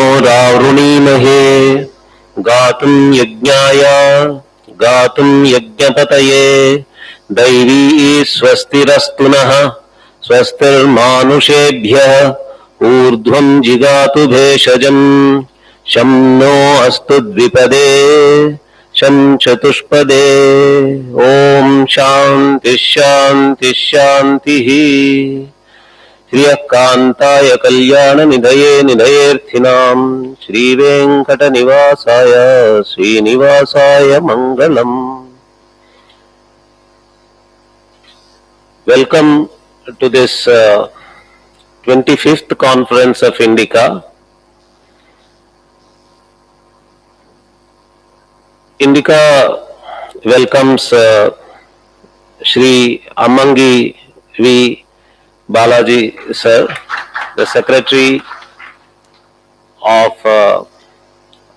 तच्छंयोरावृणीमहे गातुं यज्ञाय गातुं यज्ञपतये दैवी स्वस्तिरस्तु नः स्वस्तिर्मानुषेभ्यः ऊर्ध्वं जिगातु भेषजम् शं नो अस्तु द्विपदे शं चतुष्पदे ओम शांति शांति शांतिः श्रियकान्ताय कल्याण निधये निधयेऽर्थिनां श्रीवेंकटनिवासाय श्रीनिवासाय मंगलम्. Welcome to this 25th conference of INDICA. INDICA welcomes Shri Ammangi V. Balaji sir, the secretary of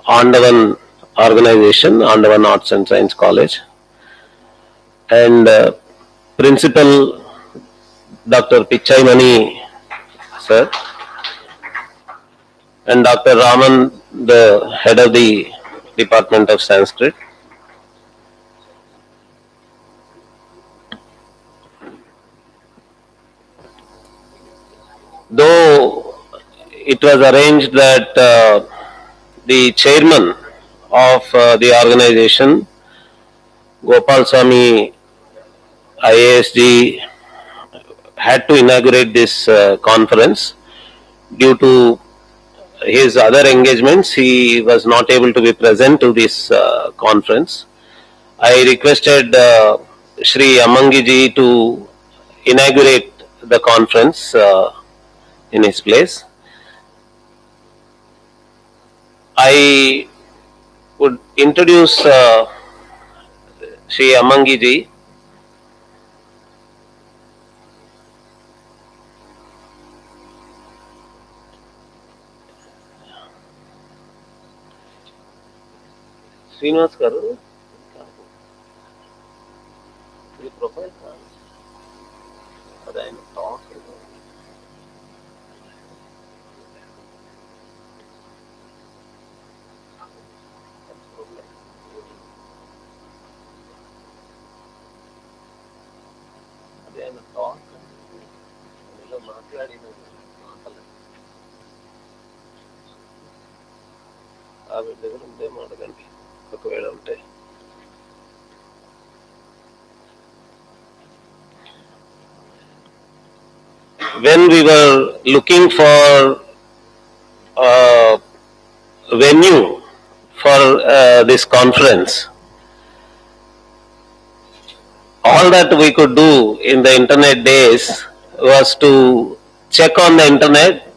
Andavan organization, Andavan Arts and Science College, and Principal Dr. Pichaimani sir, and Dr. Raman, the head of the Department of Sanskrit. Though it was arranged that the chairman of the organization, Gopal Swami IASG, had to inaugurate this conference, due to his other engagements, he was not able to be present to this conference. I requested Shri Ammangi ji to inaugurate the conference in his place. I would introduce Shri Ammangi ji. Srinivas garu, the profile I am talking. When we were looking for a venue for this conference, all that we could do in the internet days was to check on the internet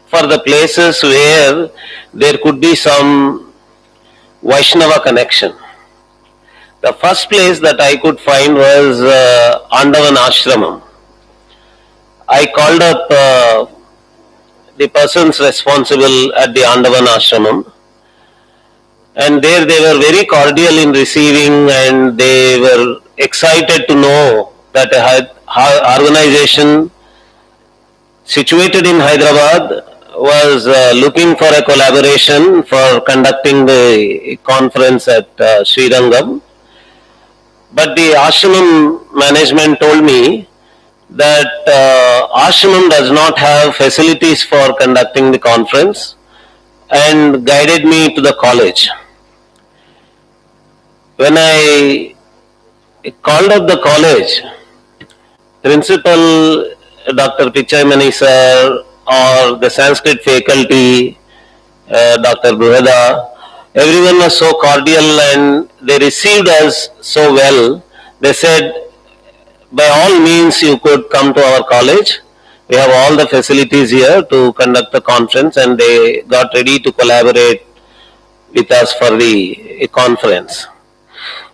for the places where there could be some Vaishnava connection. The first place that I could find was Andavan Ashramam. I called up the persons responsible at the Andavan Ashramam, and there they were very cordial in receiving, and they were excited to know that a organization situated in Hyderabad was looking for a collaboration for conducting the conference at Srirangam. But the ashram management told me that ashram does not have facilities for conducting the conference and guided me to the college. When I called up the college, Principal Dr. Pichaimani sir or the Sanskrit faculty, Dr. Bruhada, everyone was so cordial and they received us so well. They said, by all means you could come to our college. We have all the facilities here to conduct the conference, and they got ready to collaborate with us for the conference.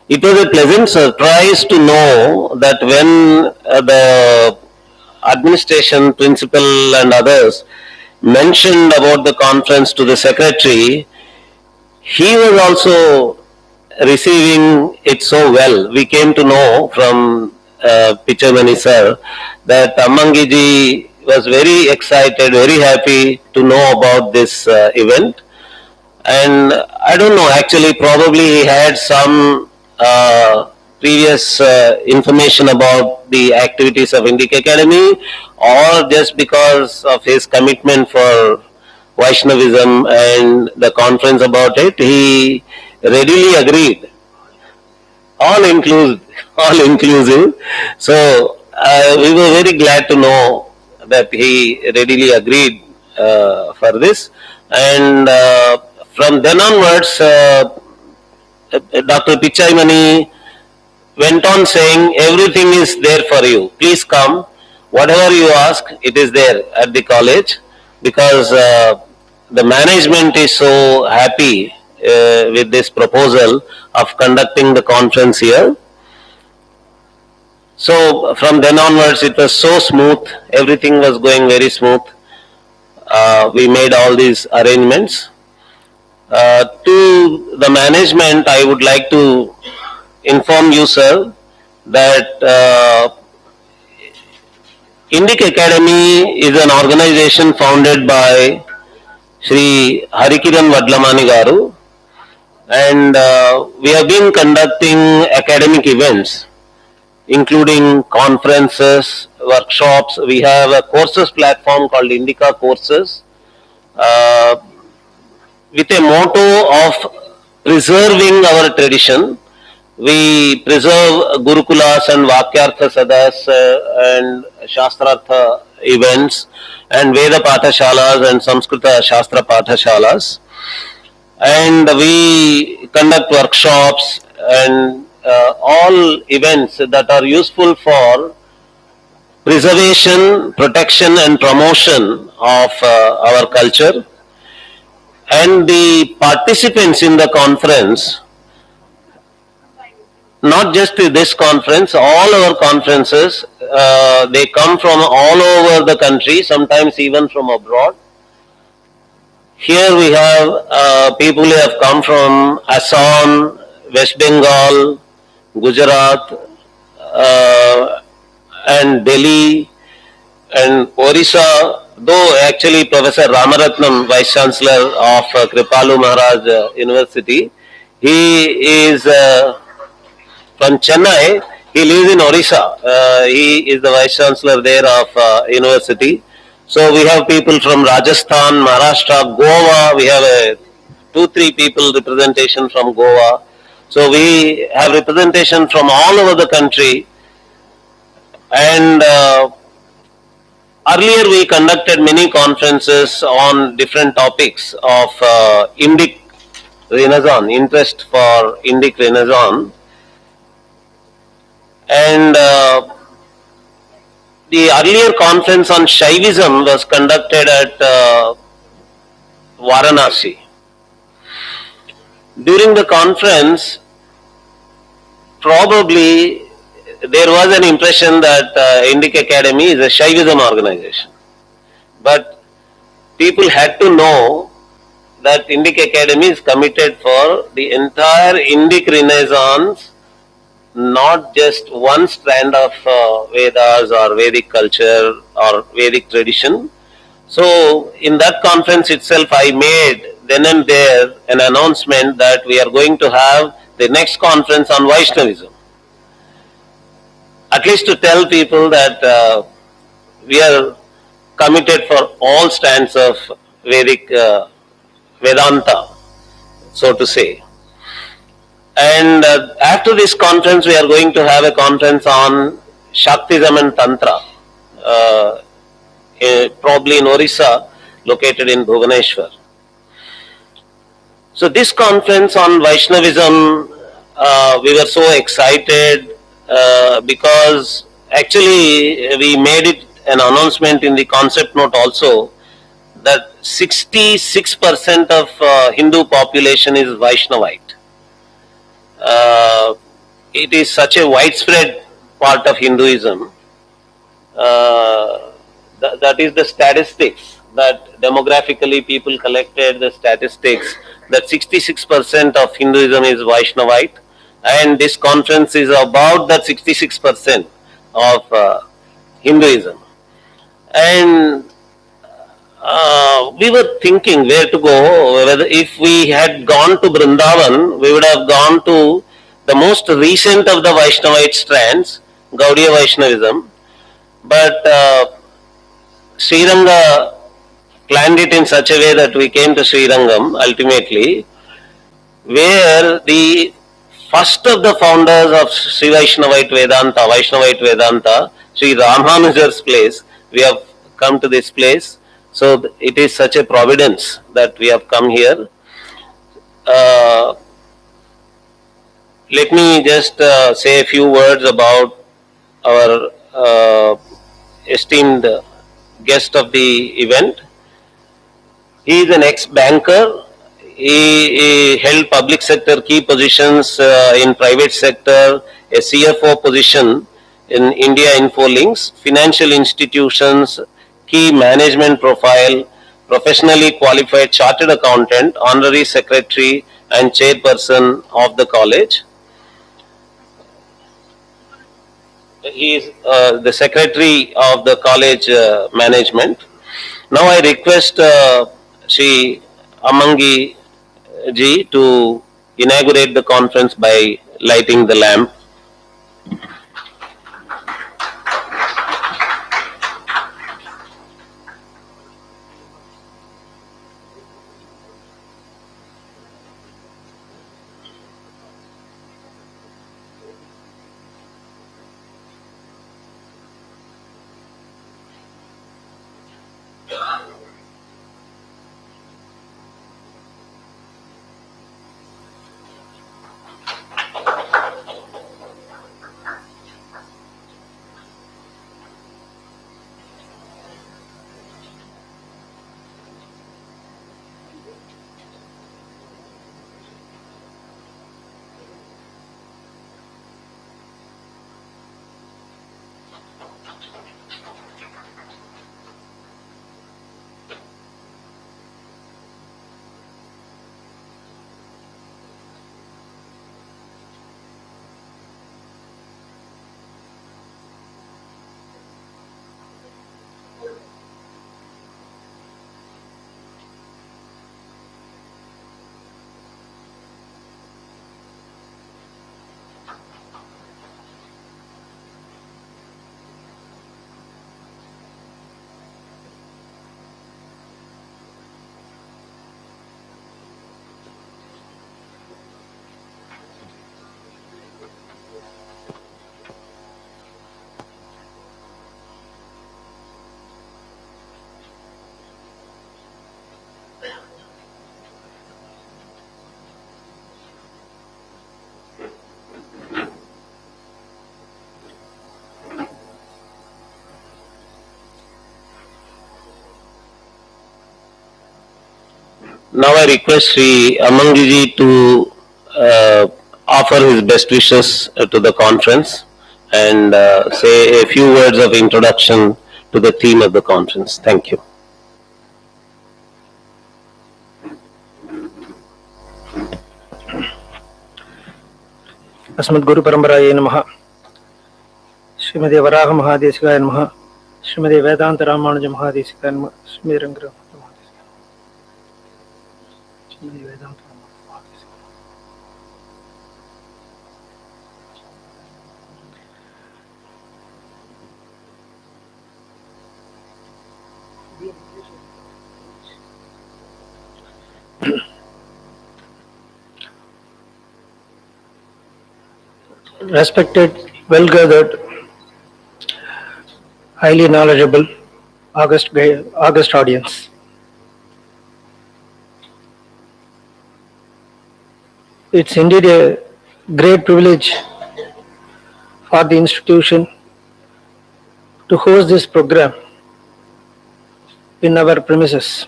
It was a pleasant surprise to know that when the administration, principal and others mentioned about the conference to the secretary, he was also receiving it so well. We came to know from Pichamani sir that Ammangiji was very excited, very happy to know about this event. And I don't know, actually probably he had some previous information about the activities of INDICA Academy, or just because of his commitment for Vaishnavism and the conference about it, he readily agreed. All inclusive. So we were very glad to know that he readily agreed for this. And from then onwards, Dr. Pichaimani went on saying, everything is there for you. Please come. Whatever you ask, it is there at the college, because the management is so happy with this proposal of conducting the conference here. So from then onwards it was so smooth, everything was going very smooth. We made all these arrangements. To the management, I would like to inform you, sir, that INDICA Academy is an organization founded by Sri Harikiran Vadlamani Garu, and we have been conducting academic events, including conferences, workshops. We have a courses platform called INDICA Courses, with a motto of preserving our tradition. We preserve Gurukulas and Vakyartha Sadas and Shastrartha events and Veda Pathashalas and Samskrita Shastra Pathashalas. And we conduct workshops and all events that are useful for preservation, protection and promotion of our culture. And the participants in the conference, not just this conference, all our conferences, they come from all over the country, sometimes even from abroad. Here we have people who have come from Assam, West Bengal, Gujarat, and Delhi, and Orissa. Though actually Professor Ramaratnam, Vice Chancellor of Kripalu Maharaj University, he is from Chennai. He lives in Orissa. He is the Vice Chancellor there of university. So we have people from Rajasthan, Maharashtra, Goa. We have 2-3 people representation from Goa. So we have representation from all over the country. And earlier we conducted many conferences on different topics of Indic Renaissance, interest for Indic Renaissance. And the earlier conference on Shaivism was conducted at Varanasi. During the conference, probably there was an impression that INDICA Academy is a Shaivism organization. But people had to know that INDICA Academy is committed for the entire Indic Renaissance not just one strand of Vedas or Vedic culture or Vedic tradition. So in that conference itself, I made then and there an announcement that we are going to have the next conference on Vaishnavism. At least to tell people that we are committed for all strands of Vedic Vedanta, so to say. And after this conference, we are going to have a conference on Shaktism and Tantra, probably in Orissa, located in Bhubaneswar. So this conference on Vaishnavism, we were so excited because actually we made it an announcement in the concept note also that 66% of Hindu population is Vaishnavite. It is such a widespread part of Hinduism. That is the statistics that demographically people collected the statistics that 66% of Hinduism is Vaishnavite, and this conference is about that 66% of Hinduism. And we were thinking where to go. Whether if we had gone to Vrindavan, we would have gone to the most recent of the Vaishnavite strands, Gaudiya Vaishnavism. But Sriranga planned it in such a way that we came to Srirangam ultimately, where the first of the founders of Sri Vaishnavite Vedanta, Sri Ramanujar's place, we have come to this place. So it is such a providence that we have come here. Let me just say a few words about our esteemed guest of the event. He is an ex-banker. He held public sector key positions in private sector, a CFO position in India Infolinks, financial institutions, key management profile, professionally qualified chartered accountant, honorary secretary and chairperson of the college. He is the secretary of the college management. Now I request Sri Amangi ji to inaugurate the conference by lighting the lamp. Now I request Sri Amangiji to offer his best wishes to the conference and say a few words of introduction to the theme of the conference. Thank you. अस्मद् गुरु परंपराये नमः। श्रीमदे वराहमहादेशिकाय नमः। श्रीमदे वेदांत रामानुज महादेशिकाय नमः। श्रीमदे रंगर श्रीमदे वेदांत respected, well-gathered, highly knowledgeable, august audience. It's indeed a great privilege for the institution to host this program in our premises.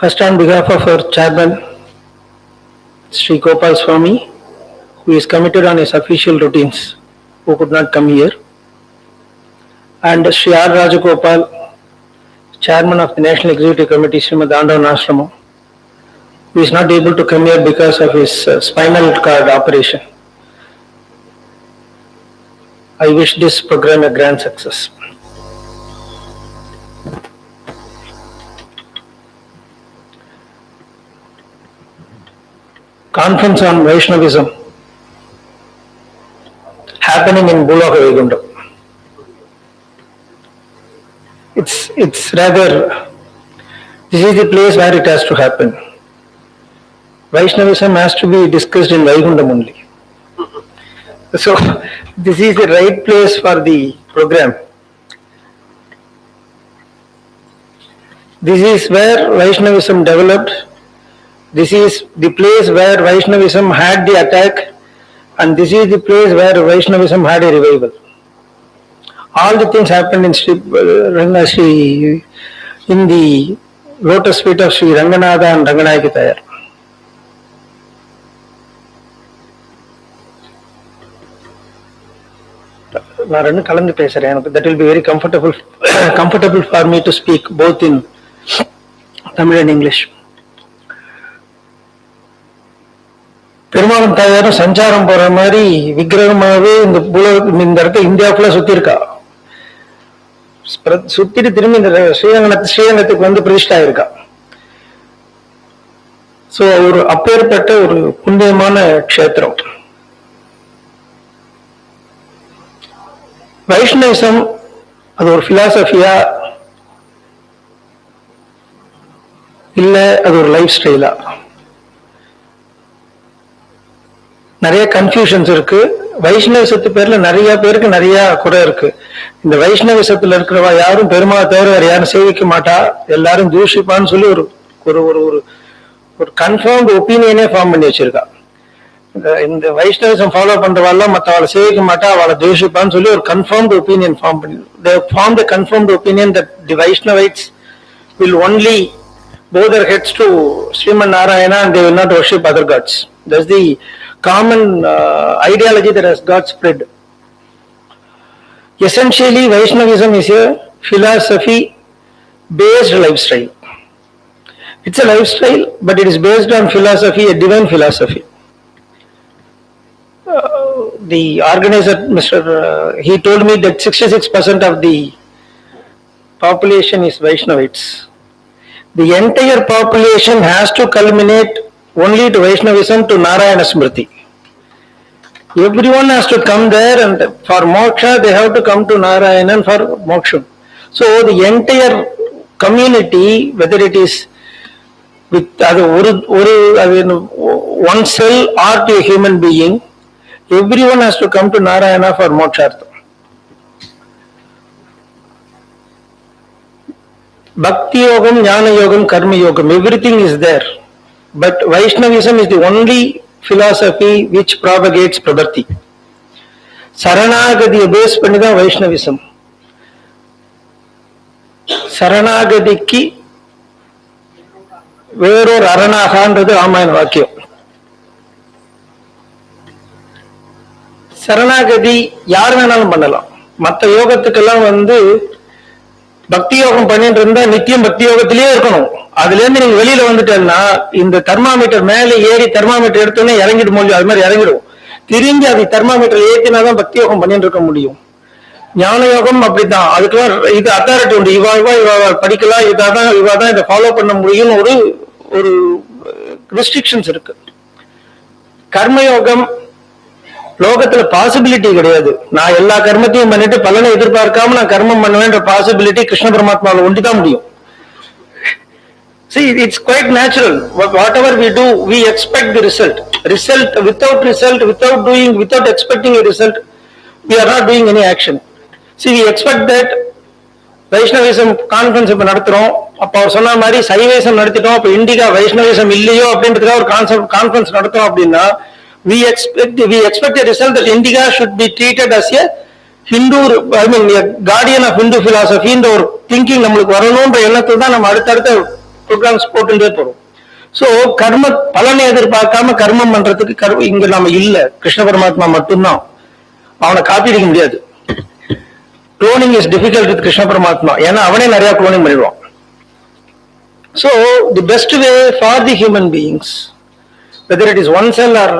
First, on behalf of our chairman, Sri Gopal Swami, who is committed on his official routines, who could not come here, and Sri R. Rajagopal, chairman of the National Executive Committee, Srimad Andavan Ashramam, who is not able to come here because of his spinal cord operation. I wish this program a grand success. Conference on Vaishnavism happening in Bulaga Vaikundam. It's rather, this is the place where it has to happen. Vaishnavism has to be discussed in Vaikundam only. So this is the right place for the program. This is where Vaishnavism developed. This is the place where Vaishnavism had the attack, and this is the place where Vaishnavism had a revival. All the things happened in the lotus feet of Sri Ranganatha and Ranganayaki Tayar. That will be very comfortable for me to speak both in Tamil and English. பெருமாளும் தாயாரும் சஞ்சாரம் போற மாதிரி விக்கிரகமாவே இந்த இடத்த India ஃபுல்லா சுத்தி இருக்கா. சுத்திட்டு திரும்பி இந்த ஸ்ரீரங்கத்துக்கு வந்து பிரதிஷ்டா இருக்கா. சோ ஒரு அப்பேற்பட்ட ஒரு புண்ணியமான க்ஷேத்திரம். வைஷ்ணவிசம் அது ஒரு பிலாசபியா இல்ல அது ஒரு லைஃப் ஸ்டைலா? நிறைய கன்ஃபியூஷன்ஸ் இருக்கு. வைஷ்ணவிசத்து பேர்ல நிறைய பேருக்கு நிறைய குறை இருக்கு. இந்த வைஷ்ணவிசத்துல இருக்கிறவா யாரும் பெருமாளை தவிர வேற யாரும் சேவிக்க மாட்டா, எல்லாரும் தூஷிப்பான்னு சொல்லி ஒரு ஒரு கன்ஃபார்ம்டு ஒப்பீனியனே ஃபார்ம் பண்ணி வச்சிருக்கா. இந்த வைஷ்ணவிசம் ஃபாலோ பண்றவாள் மற்ற அவளை சேவிக்க மாட்டா, அவளை தூஷிப்பான்னு சொல்லி ஒரு கன்ஃபார்ம்டு ஒப்பீனியன் ஃபார்ம் பண்ணி, they formed a confirmed opinion that the Vaishnavites will only bow their heads to Srimad Narayana and they will not worship other gods. That's the common ideology that has got spread. Essentially, Vaishnavism is a philosophy-based lifestyle. It's a lifestyle, but it is based on philosophy, a divine philosophy. The organizer, he told me that 66% of the population is Vaishnavites. The entire population has to culminate only to Vaishnavism, to Narayana Smriti. Everyone has to come there, and for moksha they have to come to Narayana for moksha. So the entire community, whether it is with one cell or to a human being, everyone has to come to Narayana for mokshartha. Bhakti yogam, jnana yogam, karma yogam, everything is there. But Vaishnavism is the only philosophy which propagates pravarti. Saranagadiya base pannida Vaishnavism. Saranagadikki வேறொரு அரணாகன்றது ராமாயண வாக்கியம். சரணாகதி யார் வேணாலும் பண்ணலாம். மற்ற யோகத்துக்கெல்லாம் பக்தி யோகம் பண்ணிட்டு இருந்தா நித்தியம் பக்தி யோகத்திலேயே இருக்கணும். அதுல இருந்து நீங்க வெளியில வந்துட்டேன்னா இந்த தெர்மாமீட்டர் மேல ஏறி தெர்மாமீட்டர் எடுத்தோன்னே இறங்கிட்டு முடியும், அது மாதிரி இறங்கிடும். திரும்பி அது தெர்மாமீட்டர் ஏற்றினாதான் பக்தி யோகம் பண்ணிட்டு இருக்க முடியும். ஞான யோகம் அப்படித்தான், அதுக்கெல்லாம் இது அத்தாரிட்டி உண்டு. இவா படிக்கலாம், இவாதான் இதை ஃபாலோ பண்ண முடியும்னு ஒரு ஒரு ரெஸ்ட்ரிக்ஷன்ஸ் இருக்கு. கர்மயோகம் லோகத்துல பாசிபிலிட்டி கிடையாது. நான் எல்லா கர்மத்தையும் பண்ணிட்டு பலனை எதிர்பார்க்காம நான் கர்மம் பண்ணுவேன்ற பாசிபிலிட்டி கிருஷ்ண பரமாத்மாவில் ஒண்டிதான் முடியும். See, it's quite natural. Whatever we do, we expect the result. Without doing, without expecting a result, we are not doing any action. See, we expect that. வைஷ்ணவிசம் conference இப்ப நடத்துறோம், அப்ப அவர் சொன்ன மாதிரி சைவேசம் நடத்திட்டோம், அப்ப இண்டிகா வைஷ்ணவிசம் இல்லையோ அப்படின்றதுக்காக ஒரு கான்ஃபரன்ஸ் நடத்துறோம் அப்படின்னா we expect a result that Indica should be treated as a Hindu, I mean a guardian of Hindu philosophy இந்த ஒரு திங்கிங் நம்மளுக்கு வரணும்ன்ற எண்ணத்தில் தான் நம்ம அடுத்தடுத்த ப்ரோக்ராம்ஸ் போட்டுட்டே போறோம். சோ கர்ம பலனை எதிர்பார்க்காம கர்மம் பண்றதுக்கு இங்க நாம இல்ல, கிருஷ்ண பரமாத்மா மட்டும்தான். அவனை காப்பி அடிக்க முடியாது. Cloning is difficult with Krishna பரமாத்மா, ஏன்னா அவனே நிறைய குளோனிங் பண்ணிடுவான். So the best way for the human beings, whether it is one cell or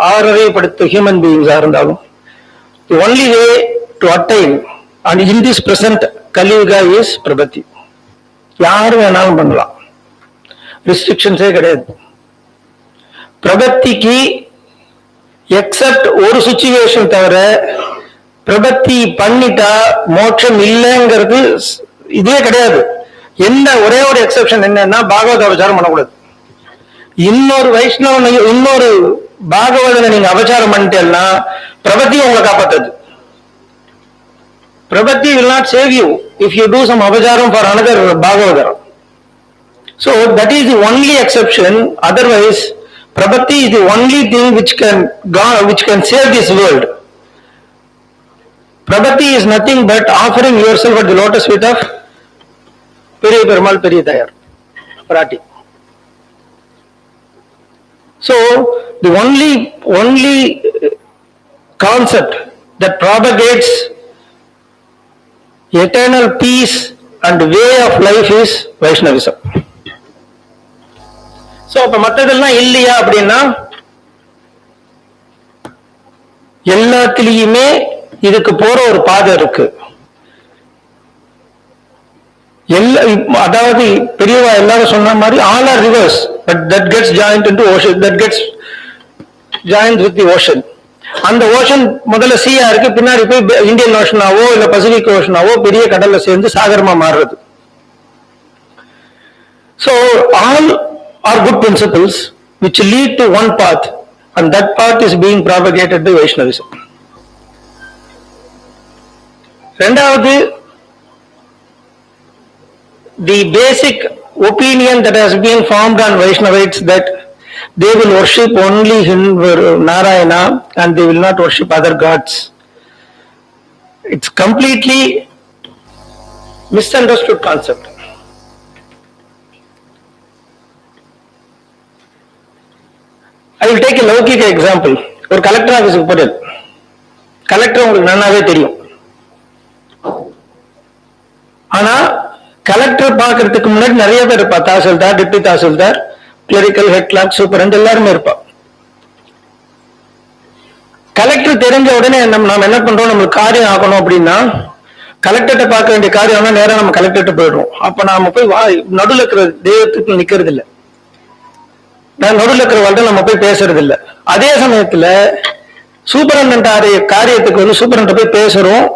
ஆறரை படுத்த ஹியூமன் பீயிங்ஸ் இருந்தாலும், the only way to attain and in this present Kaliyuga is பிரபத்தி. யாரும் வேணாலும் பண்ணலாம், ரெஸ்ட்ரிக்ஷன்ஸே கிடையாது. பிரபத்திக்கு எக்ஸப்ட் ஒரு சிச்சுவேஷன் தவிர பிரபத்தி பண்ணிட்டா மோட்சம் இல்லைங்கிறது இதே கிடையாது. என்ன ஒரே ஒரு எக்ஸெப்ஷன் என்னன்னா பாகவத அபச்சாரம் பண்ணக்கூடாது. இன்னொரு வைஷ்ணவனையும் இன்னொரு பாகவதனை நீங்க அபச்சாரம் பண்ணிட்டேன்னா பிரபத்தி உங்களை காப்பாத்தது. பிரபத்தி will not save you if you do some அபச்சாரம் for another Bhagavathar. So that is the only exception. Otherwise பிரபத்தி is the only thing which can save this world. பிரபத்தி is nothing but offering yourself at the lotus feet of பெரிய பெருமாள் பெரிய தயார் பிராட்டி. So the only concept that propagates eternal peace and way of life is Vaishnavism. So அப்ப மற்றதெல்லாம் இல்லையா அப்படின்னா எல்லாத்திலையுமே இதுக்கு போற ஒரு பாதை இருக்கு. அதாவது பெரியவா எல்லாரும் சொன்ன மாதிரி all are rivers but that gets joined into ocean, that gets joined with the ocean. அந்த ஓஷன் முதல்ல சீயா இருக்கு, பின்னாடி போய் இந்தியன் ஓஷனாவோ இல்ல பசிபிக் ஓஷனாவோ பெரிய கடல்ல சேர்ந்து சாகரமா மாறுறது. So all are good principles which lead to one path and that path is being propagated by Vaishnavism. ரெண்டாவது, the basic opinion that has been formed on Vaishnavites that they will worship only Narayana and they will not worship other gods. It's completely misunderstood concept. I will take a லௌகிக example. ஒரு collector ஆபீஸுக்கு போறது, collector உங்களுக்கு நன்னாவே தெரியும். ஆனா collector பாக்குறதுக்கு முன்னாடி நிறைய பேர் இருப்பா, tahsildar, deputy tahsildar, clerical, head clerk, superintendent எல்லாருமே இருப்பா. கலெக்டர் தெரிஞ்ச உடனே நம்ம என்ன பண்றோம், நம்மளுக்கு காரியம் ஆகணும் அப்படின்னா கலெக்டர்கிட்ட பார்க்க வேண்டிய காரியம் நேரம் நம்ம கலெக்டர்கிட்ட போயிடுவோம். அப்ப நாம போய் நடுவில் இருக்கிற தெய்வத்துக்கு நிக்கிறது இல்லை, நடுவில் இருக்கிறவங்கள்ட்ட நம்ம போய் பேசுறது இல்லை. அதே சமயத்துல சூப்பரண்ட் காரியத்துக்கு வந்து சூப்பரண்ட் போய் பேசுறோம்,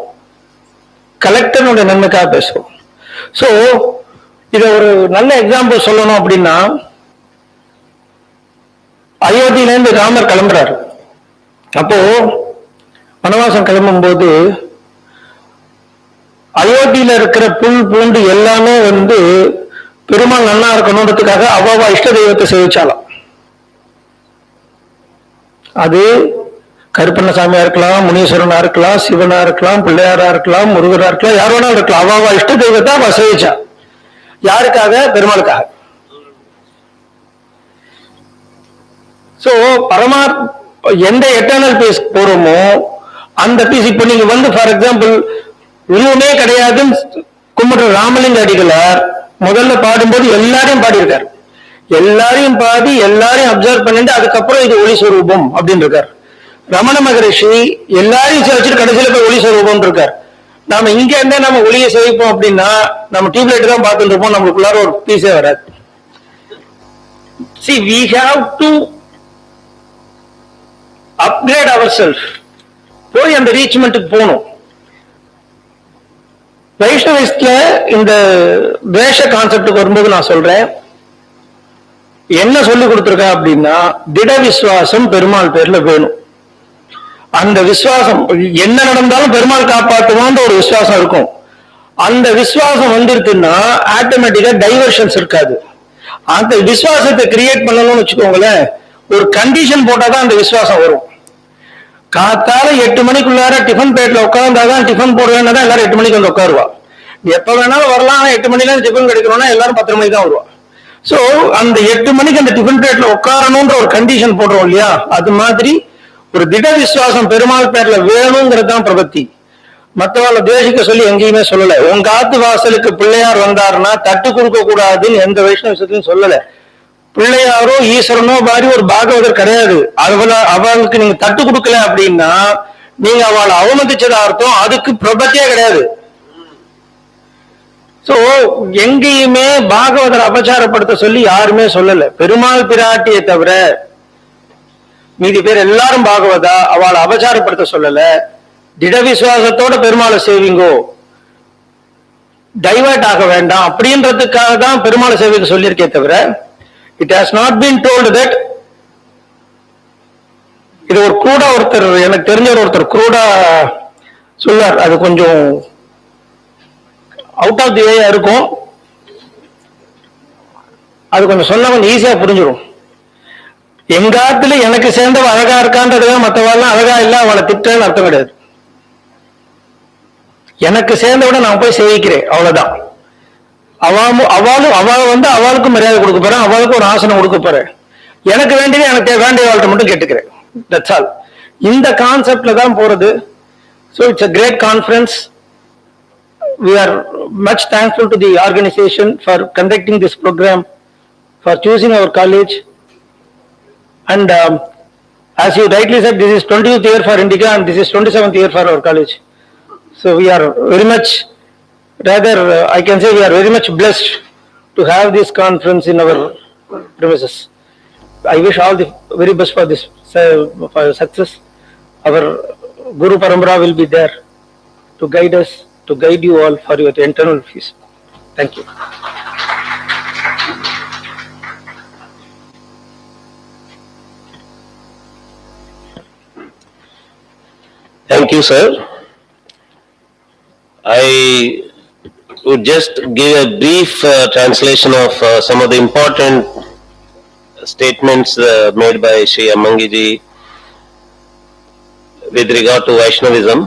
கலெக்டருடைய நன்மைக்காக பேசுறோம். சோ இத ஒரு நல்ல எக்ஸாம்பிள் சொல்லணும் அப்படின்னா, அயோத்தியில இருந்து ராமர் கிளம்புறாரு. அப்போ வனவாசம் கிளம்பும் போது அயோத்தியில இருக்கிற புல் பூண்டு எல்லாமே வந்து பெருமாள் நன்னா இருக்கணும்ன்றதுக்காக அவ்வளவா இஷ்ட தெய்வத்தை சேவிச்சாலாம். அது கருப்பண்ணசாமியா இருக்கலாம், முனீஸ்வரனா இருக்கலாம், சிவனா இருக்கலாம், பிள்ளையாரா இருக்கலாம், முருகரா இருக்கலாம், யார் வேணாலும் இருக்கலாம். அவாவா இஷ்ட தெய்வத்தை அவ சேவிச்சா. யாருக்காக? பெருமாளுக்காக. சோ எந்த எட்டர்னல் பீஸ் போறோமோ அந்த பீஸ். இப்ப நீங்க வந்து ஃபார் எக்ஸாம்பிள் உருவமே கிடையாதுன்னு கும்பிடுற ராமலிங்க அடிகளார் முதல்ல பாடும்போது எல்லாரையும் பாடியிருக்காரு. எல்லாரையும் பாடி எல்லாரையும் அப்சர்வ் பண்ணிட்டு அதுக்கப்புறம் இது ஒளி ஸ்வரூபம் அப்படின்னு இருக்காரு. ரமண மகரிஷி எல்லாரையும் வச்சுட்டு கடைசியில போய் ஒளி ஸ்வரூபம் இருக்காரு. நாம இங்க இருந்தே நம்ம ஒளியை சேவிப்போம் அப்படின்னா நம்ம டியூப்லைட் தான் பார்த்துட்டு இருப்போம், நம்மளுக்குள்ளார ஒரு பீஸே வராது. See, we have to upgrade ourselves. போய் அந்த ரீச்மெண்ட்டுக்கு போகணும். வைஷ்ணவிஸ்ட்ல இந்த துவேஷ கான்செப்டுக்கு வரும்போது நான் சொல்றேன், என்ன சொல்லி கொடுத்துருக்கேன் அப்படின்னா, திட விசுவாசம் பெருமாள் பேர்ல வேணும். அந்த விசுவாசம் என்ன நடந்தாலும் பெருமாள் காப்பாற்றுவான்ற ஒரு விசுவாசம் இருக்கும். அந்த விசுவாசம் வந்துருக்குன்னா ஆட்டோமேட்டிக்கா டைவர்ஷன்ஸ் இருக்காது. அந்த விசுவாசத்தை கிரியேட் பண்ணணும்னு வச்சுக்கோங்களேன், ஒரு கண்டிஷன் போட்டாதான் அந்த விசுவாசம் வரும். காத்தால 8 மணிக்குள்ளார டிஃபன் பிளேட்ல உட்கார்ந்தாதான் டிஃபன் போடுவேன்னா தான் எல்லாரும் 8 மணிக்கு வந்து உட்காருவா. எப்ப வேணாலும் வரலாம், 8 மணில டிஃபன் கிடைக்கணும்னா எல்லாரும் 10 மணிக்கு தான் வருவா. சோ அந்த 8 மணிக்கு அந்த டிஃபன் பிளேட்ல உட்காரணும்ன்ற ஒரு கண்டிஷன் போடுறோம் இல்லையா, அது மாதிரி ஒரு திட விசுவாசம் பெருமாள் பேர்ல வேணுங்கிறது தான் பிரபத்தி. மற்றவாళ్ళ தேசிக்க சொல்லி எங்கேயுமே சொல்லல. உங்க ஆத்து வாசலுக்கு பிள்ளையார் வந்தாருன்னா தட்டு கொடுக்க கூடாதுன்னு எந்த வைஷ்ணவத்தையும் சொல்லல. பிள்ளையாரோ ஈஸ்வரனோ மாதிரி ஒரு பாகவதர் கிடையாது. அவளுக்கு நீங்க தட்டு கொடுக்கல அப்படின்னா நீங்க அவளை அவமதிச்சதா அர்த்தம், அதுக்கு பிரபத்தியே கிடையாது. சோ எங்கேயுமே பாகவதர் அபச்சாரப்படுத்த சொல்லி யாருமே சொல்லல. பெருமாள் பிராட்டியை தவிர மீதி பேர் எல்லாரும் பாகவதா, அவளை அபச்சாரப்படுத்த சொல்லல. திட விசுவாசத்தோட பெருமாளை சேவிங்கோ, டைவர்ட் ஆக வேண்டாம் அப்படின்றதுக்காக தான் பெருமாளை சேவிக்க சொல்லியிருக்கே தவிர it has not been told that. இது ஒரு கூடா ஒருத்தர், எனக்கு தெரிஞ்ச ஒருத்தர் கூடா சொல்லார், அது கொஞ்சம் அவுட் ஆஃப் தி வே இருக்கும், அது கொஞ்சம் சொன்னா கொஞ்சம் ஈஸியா புரிஞ்சிடும். எங்காத்துல எனக்கு சேர்ந்தவ அழகா இருக்கான்றதுவே மற்றவாள்லாம் அழகா இல்ல அவளை திட்டன்னு அர்த்தம் கிடையாது. எனக்கு சேர்ந்தவிட நான் போய் சேவிக்கிறேன், அவ்வளவுதான். அவளுக்கு மரியாதை கொடுக்க போறேன், அவளுக்கு ஒரு ஆசனம் கொடுக்க போறேன். எனக்கு வேண்டியது எனக்கு வேண்டியவாழ்கிட்ட மட்டும் கேட்டுக்கிறேன். That's all. இந்த கான்செப்ட்ல தான் போறது. So it's a great conference. We are much thankful to the organization for conducting this program, for choosing our college. And as you rightly said, this is 20th year for INDICA and this is 27th year for our college. So we are very much, rather I can say we are very much blessed to have this conference in our premises. I wish all the very best for this, for success. Our Guru Parampara will be there to guide us, to guide you all for your internal peace. Thank you. Thank you, sir. I would just give a brief translation of some of the important statements made by Sri Amangiji with regard to Vaishnavism.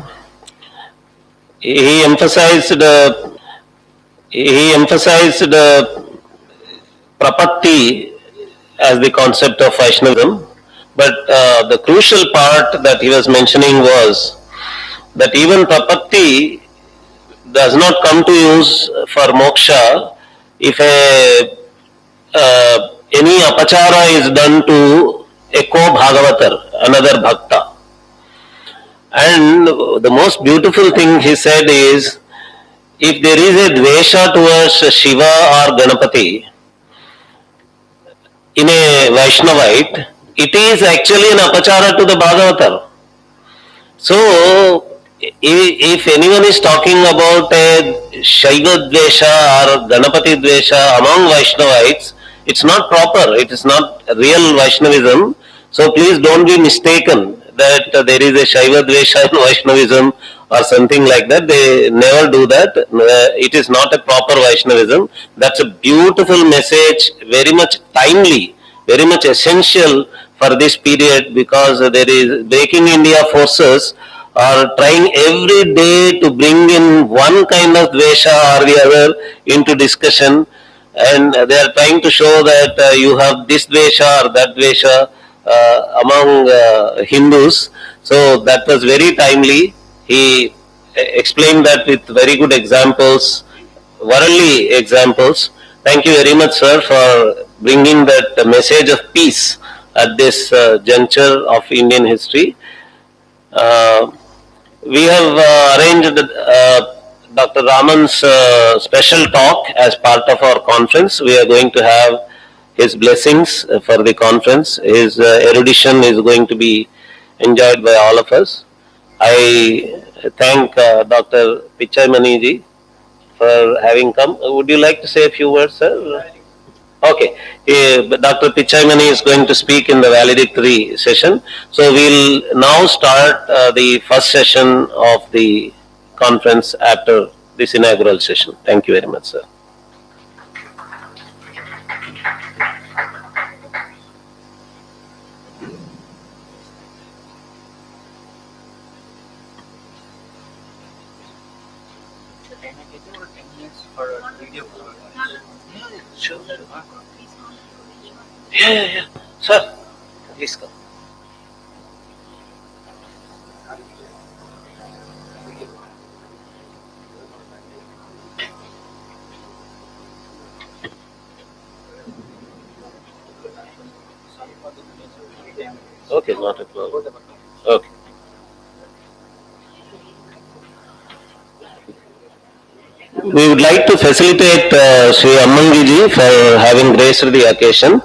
He emphasized prapatti as the concept of Vaishnavism, but the crucial part that he was mentioning was that even prapatti does not come to use for moksha if any apachara is done to a co-bhagavatar, another bhakta. And the most beautiful thing he said is, if there is a dvesha towards Shiva or Ganapati in a Vaishnavite, it is actually an apachara to the Bhagavatar. So, if anyone is talking about a Shaiva dvesha or Ganapati dvesha among Vaishnavites, it's not proper, it is not real Vaishnavism. So please don't be mistaken that there is a Shaiva dvesha in Vaishnavism or something like that. They never do that. It is not a proper Vaishnavism. That's a beautiful message, very much timely, very much essential for this period, because there is Breaking India forces are trying every day to bring in one kind of dvesha or the other into discussion, and they are trying to show that you have this dvesha or that dvesha among Hindus. So that was very timely. He explained that with very good examples worldly examples. Thank you very much, sir, for bringing that message of peace at this juncture of Indian history. Uh, we have arranged Dr. Raman's special talk as part of our conference. We are going to have his blessings for the conference. His erudition is going to be enjoyed by all of us. I thank Dr. Pichai Maniji for having come. Would you like to say a few words, sir? Okay. Dr. Pichaimani is going to speak in the valedictory session. So we'll now start the first session of the conference after this inaugural session. Thank you very much, sir. Sure. Yeah. Sir, please come. Okay, not a problem. Okay. We would like to facilitate Sri Ammangiji for having graced the occasion.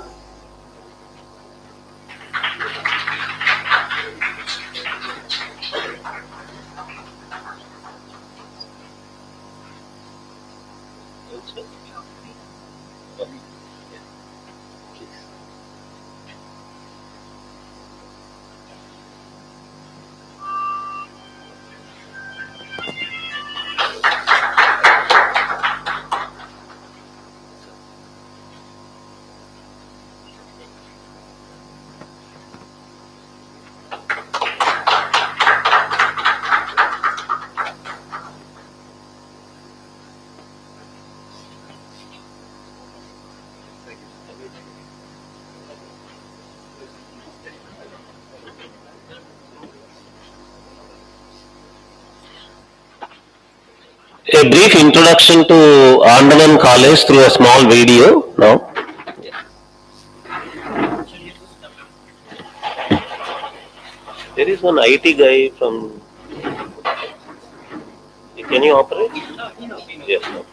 A brief introduction to Andavan College through a small video now. There is one IT guy from. Can you operate? Yes. No.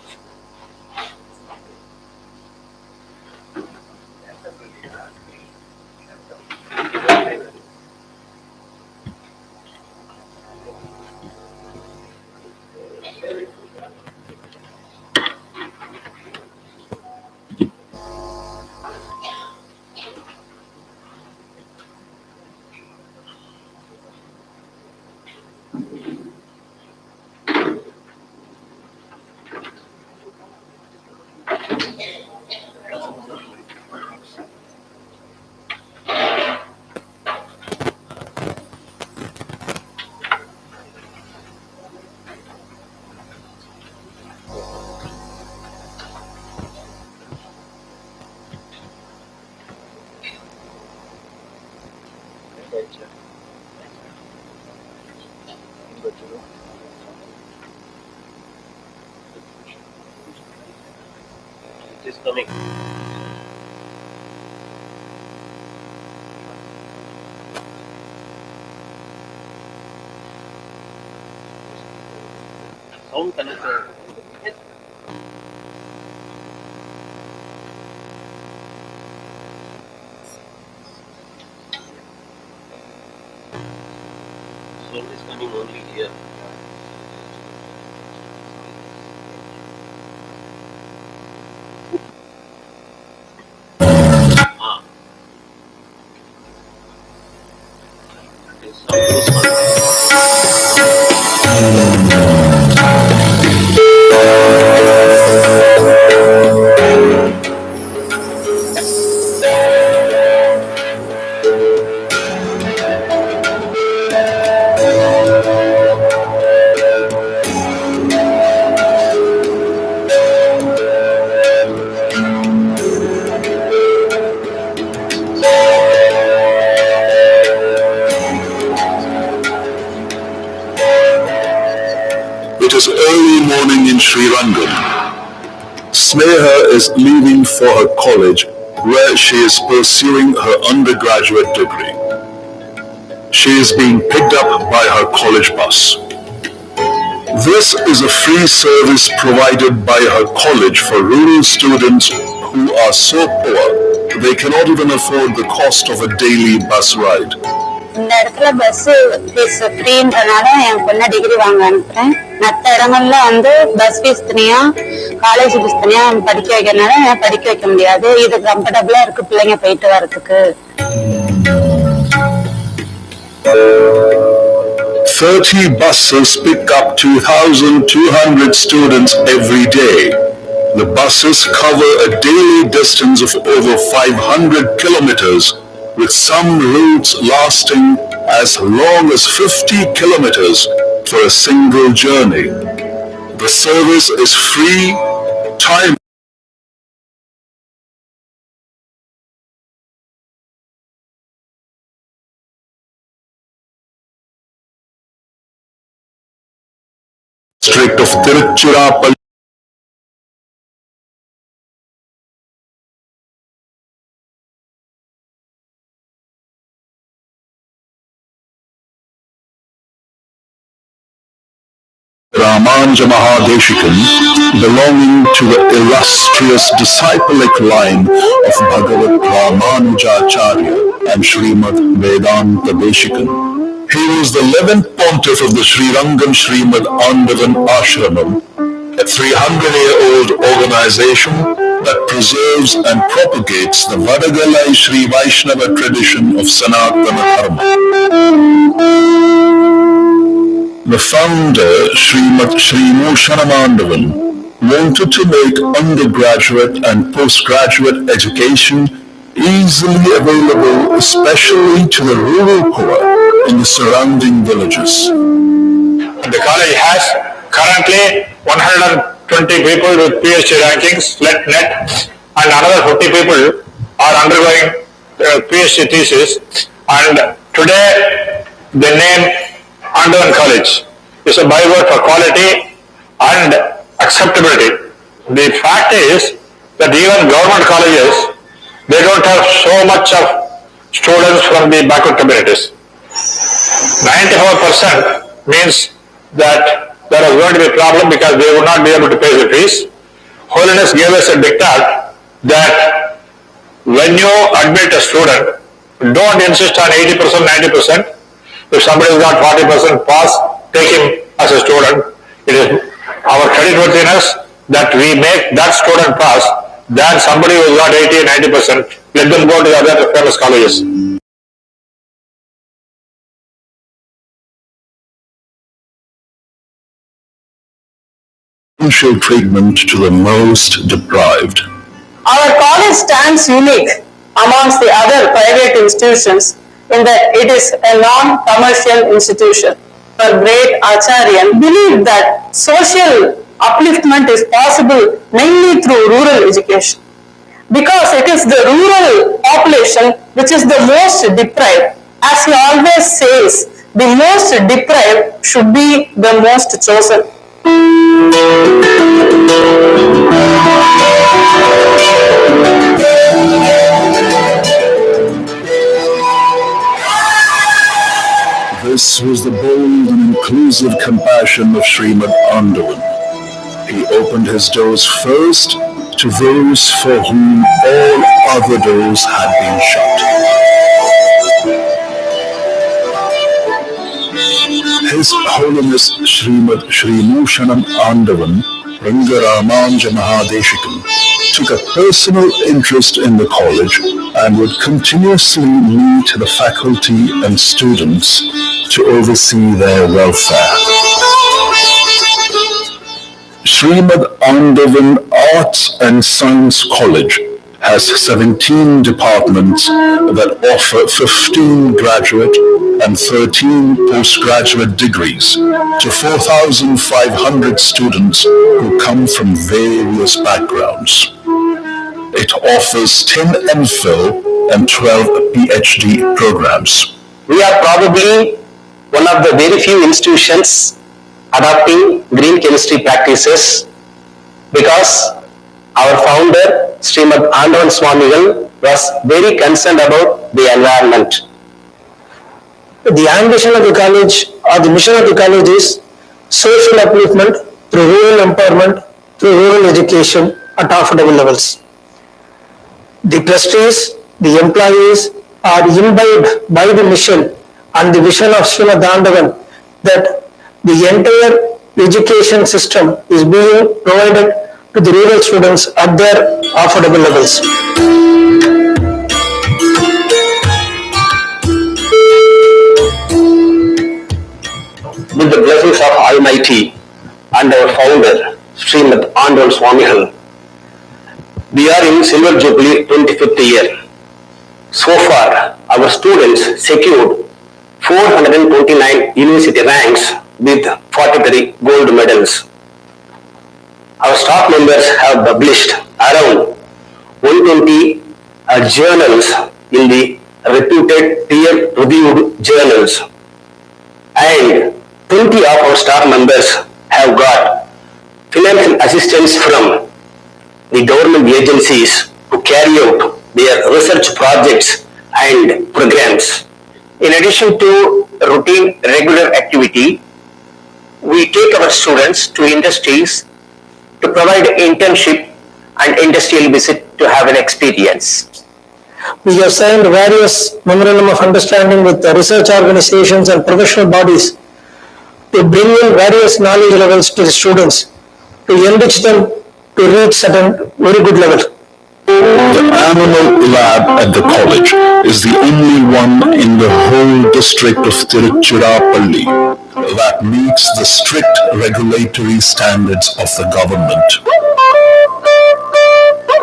It is coming. Sound connector. Sound is coming only here. It is early morning in Sri Rangam. Sneha is leaving for her college, where she is pursuing her undergraduate degree. She is being picked up by her college bus. This is a free service provided by her college for rural students who are so poor they cannot even afford the cost of a daily bus ride. இந்த இடத்துல bus fees ஃப்ரீன்றனால என் பொண்ணை degree வாங்க அனுப்புறேன். மற்ற இடங்கள்ல bus fees தனியா college fees தனியா படிக்க வைக்கிறதுனால படிக்க வைக்க முடியாது. இது கம்ஃபர்டபுளா இருக்கு பிள்ளைங்க போயிட்டு வரதுக்கு. 30 buses pick up 2,200 students every day. The buses cover a daily distance of over 500 kilometers, with some routes lasting as long as 50 kilometers for a single journey. The service is free, time district of Trichy. Varahamahadesikan, belonging to the illustrious disciplic line of Bhagavat Ramanujacharya and Srimad Vedanta Deshikan. He was the 11th pontiff of the Sri Rangam Srimad Andavan Ashramam, a 300-year-old organization that preserves and propagates the Vadagalai Sri Vaishnava tradition of Sanatana Dharma. The founder, Srimad Andavan, wanted to make undergraduate and postgraduate education easily available, especially to the rural poor in the surrounding villages. The college has currently 120 people with PhD rankings, net, and another 50 people are undergoing PhD thesis. And today, the name Andavan College is a byword for quality and acceptability. The fact is that even government colleges, they don't have so much of students from the backward communities. 94% means that there is going to be a problem because they would not be able to pay the fees. Holiness gave us a diktat that when you admit a student, don't insist on 80%, 90%. If somebody has got 40% pass, take him as a student. It is our creditworthiness that we make that student pass than somebody who has got 80 and 90%. Let them go to the other famous colleges. Special treatment to the most deprived. Our college stands unique amongst the other private institutions in that it is a non-commercial institution. Our great Acharya believed that social upliftment is possible mainly through rural education. Because it is the rural population which is the most deprived. As he always says, the most deprived should be the most chosen. This was the bold and inclusive compassion of Srimad Andavan. He opened his doors first to those for whom all other doors had been shut. His Holiness Srimad Andavan, Vaishnavism, took a personal interest in the college and would continuously meet the faculty and students to oversee their welfare. Srimad Andavan Arts and Science College has 17 departments that offer 15 graduate and 13 postgraduate degrees to 4,500 students who come from various backgrounds. It offers 10 MPhil and 12 PhD programs. We are probably one of the very few institutions adopting green chemistry practices because our founder, Srimad Andavan Swamigal, was very concerned about the environment. The ambition of the college or the mission of the college is social upliftment through rural empowerment, through rural education at affordable levels. The trustees, the employees are imbibed by the mission and the vision of Srimad Andavan that the entire education system is being provided to the rural students at their affordable levels. With the blessings of Almighty and our founder, Srimad Andavan Swamigal, we are in Silver Jubilee 25th year. So far, our students secured 429 university ranks with 43 gold medals. Our staff members have published around 120 journals in the reputed peer-reviewed journals, and 20 of our staff members have got financial assistance from the government agencies to carry out their research projects and programs. In addition to routine regular activity, we take our students to industries to provide internship and industrial visit to have an experience. We have signed various memorandum of understanding with the research organizations and professional bodies to bring in various knowledge levels to the students, to enrich them to reach certain very good level. The animal lab at the college is the only one in the whole district of Tiruchirappalli that meets the strict regulatory standards of the government.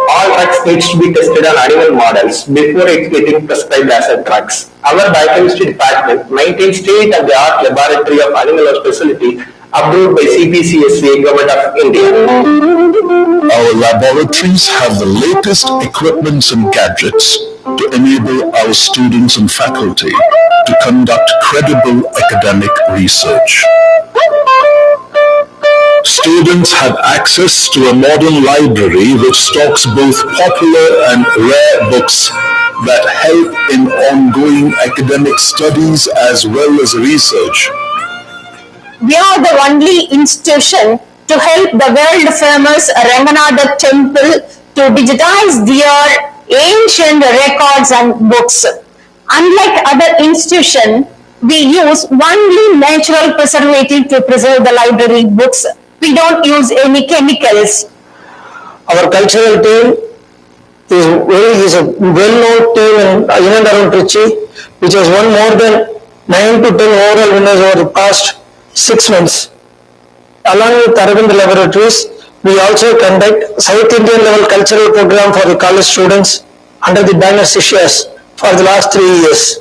All drugs needs to be tested on animal models before it getting prescribed as a drugs. Our biochemistry department maintains state-of-the-art laboratory of animal facility approved by CPCSA, Government of India. Our laboratories have the latest equipments and gadgets to enable our students and faculty to conduct credible academic research. Students have access to a modern library which stocks both popular and rare books that help in ongoing academic studies as well as research. We are the only institution to help the world famous Ranganatha temple to digitize their ancient records and books. Unlike other institutions, we use only natural preservative to preserve the library books. We don't use any chemicals. Our cultural team is a well-known team in and around Trichy, which has won more than 9 to 10 overall winners over the past 6 months. Along with Aravind Laboratories, we also conduct South Indian level cultural program for the college students under the banner Sishyas for the last 3 years.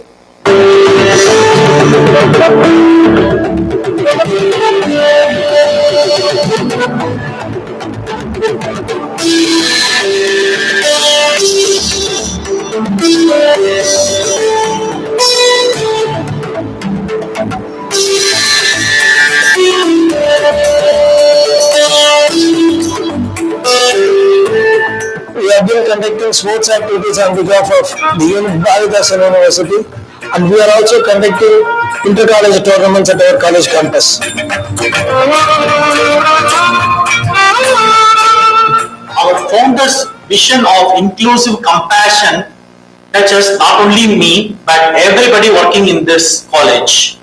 We have been conducting sports activities on behalf of the Maharaji University, and we are also conducting inter-college tournaments at our college campus. Our founder's vision of inclusive compassion touches not only me but everybody working in this college.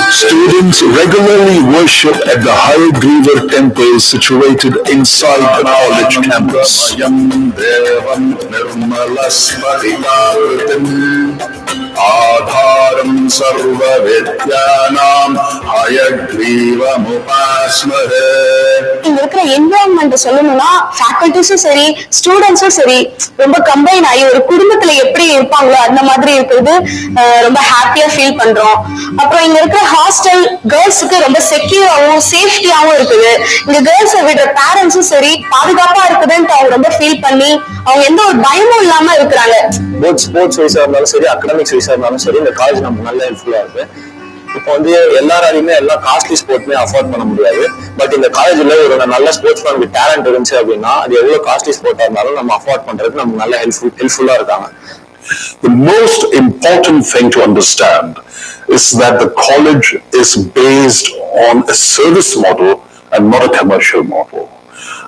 Students regularly worship at the Hayagriva temple situated inside the college campus. Adharam sarva vidyanam Hayagrivam upasmare. இங்க இருக்கிற environment சொல்லணும்னா ஃபேக்கல்டிஸும் சரி ஸ்டூடெண்ட்ஸும் சரி ரொம்ப combine ஆகி ஒரு குடும்பத்துல எப்படி இருப்பாங்களோ அந்த மாதிரி இருக்கிறது ரொம்ப ஹாப்பியா ஃபீல் பண்றோம். அப்புறம் இங்க இருக்கிற ஹாஸ்டல் கேர்ள்ஸுக்கு ரொம்ப செக்யூராகவும் சேஃப்டியாவும் இருக்குது. இங்க கேர்ள்ஸை விடுற பேரண்ட்ஸும் சரி பாதுகாப்பா இருக்குதுன்னு அவங்க ரொம்ப ஃபீல் பண்ணி அவங்க எந்த ஒரு பயமும் இல்லாம இருக்கிறாங்க. ஸ்போர்ட்ஸ் வைஸா இருந்தாலும் சரி, அகடமிக்ஸ் வைஸா இருந்தாலும் சரி, இந்த காலேஜ் நமக்கு நல்ல ஹெல்ப்ஃபுல்லா இருக்கு. இப்போ வந்து எல்லாராலையுமே எல்லா காஸ்ட்லி ஸ்போர்ட்ஸுமே அஃபோர்ட் பண்ண முடியாது. பட் இந்த காலேஜ்ல ஒரு நல்ல ஸ்போர்ட்ஸ் மேனுக்கு டேலண்ட் இருந்துச்சு அப்படின்னா அது எவ்வளவு காஸ்ட்லி ஸ்போர்ட்டா இருந்தாலும் நம்ம அஃபோர்ட் பண்றதுக்கு நமக்கு நல்ல ஹெல்ப்ஃபுல்லா இருக்காங்க. The most important thing to understand is that the college is based on a service model and not a commercial model.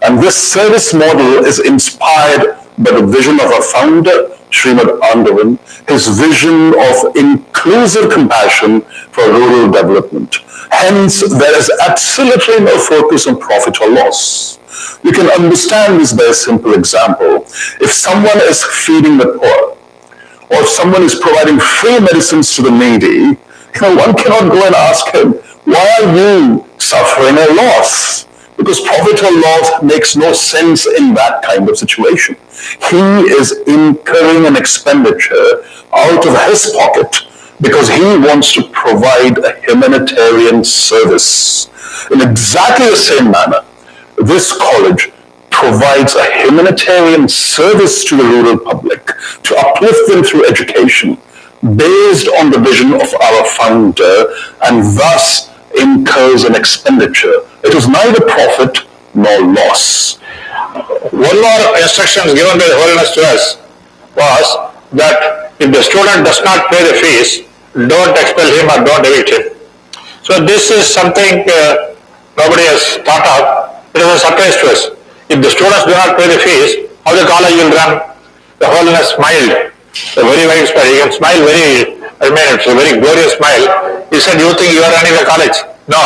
And this service model is inspired by the vision of our founder, Srimad Andavan, his vision of inclusive compassion for rural development. Hence, there is absolutely no focus on profit or loss. You can understand this by a simple example. If someone is feeding the poor, or if someone is providing free medicines to the needy, one cannot go and ask him, why are you suffering a loss? Because profit or loss makes no sense in that kind of situation. He is incurring an expenditure out of his pocket because he wants to provide a humanitarian service. In exactly the same manner, this college provides a humanitarian service to the rural public to uplift them through education based on the vision of our founder, and thus incurs an expenditure. It is neither profit nor loss. One more instructions given by the Holiness to us was that if the student does not pay the fees, don't expel him or don't evict him. So this is something nobody has thought of. It is a surprise to us. If the students do not pay the fees, how the college will run? The Holiness smiled, a very wide smile. He can smile it's a very glorious smile. He said, you think you are running the college? No.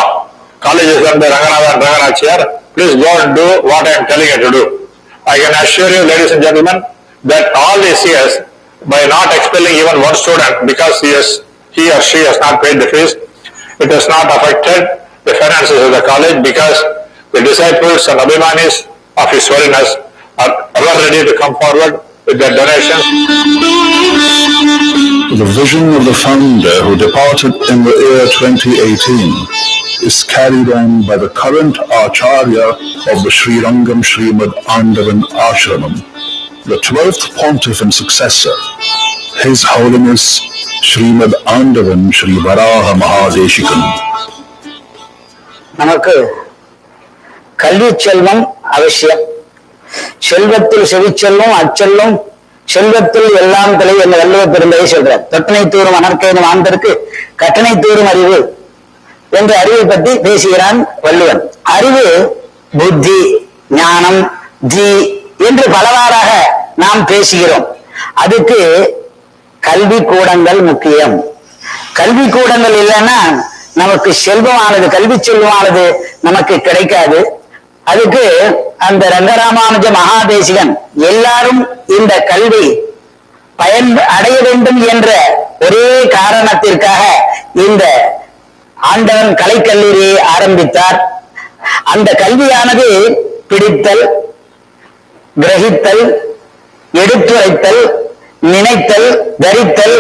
College is run by Ranganatha and Ranganachiyar. Please go and do what I am telling you to do. I can assure you, ladies and gentlemen, that all these years, by not expelling even one student because he or she has not paid the fees, it has not affected the finances of the college, because the disciples and abhimanis of His Holiness are ever ready to come forward with their donations. The vision of the founder who departed in the year 2018 is carried on by the current Acharya of the Sri Rangam Srimad Andavan Ashramam, the 12th pontiff and successor, His Holiness Srimad Andavan Sri Varahamahadesikan. நமக்கு கல்வி செல்வம் அவசியம். செல்வத்தில் செவிச்செல்வம் அச்செல்வம் செல்வத்தில் எல்லாம் தலை என்ற வள்ளுவ பெருந்தகை சொல்றார். தொட்டனை தூரும் அனற்கையின் மாந்தருக்கு கட்டணை தூரும் அறிவு என்ற அறிவை பற்றி பேசுகிறான் வள்ளுவன். அறிவு புத்தி, ஞானம், ஜி என்று பலவாறாக நாம் பேசுகிறோம். அதுக்கு கல்வி கூடங்கள் முக்கியம். கல்வி கூடங்கள் இல்லைன்னா நமக்கு செல்வமானது, கல்வி செல்வமானது நமக்கு கிடைக்காது. அதுக்கு அந்த ரங்கராமானுஜ மகாதேசிகன் எல்லாரும் இந்த கல்வி பயன் அடைய வேண்டும் என்ற ஒரே காரணத்திற்காக இந்த ஆண்டவன் கலைக்கல்லூரியை ஆரம்பித்தார். அந்த கல்வியானது பிடித்தல், கிரகித்தல், எடுத்துரைத்தல், நினைத்தல், தரித்தல்,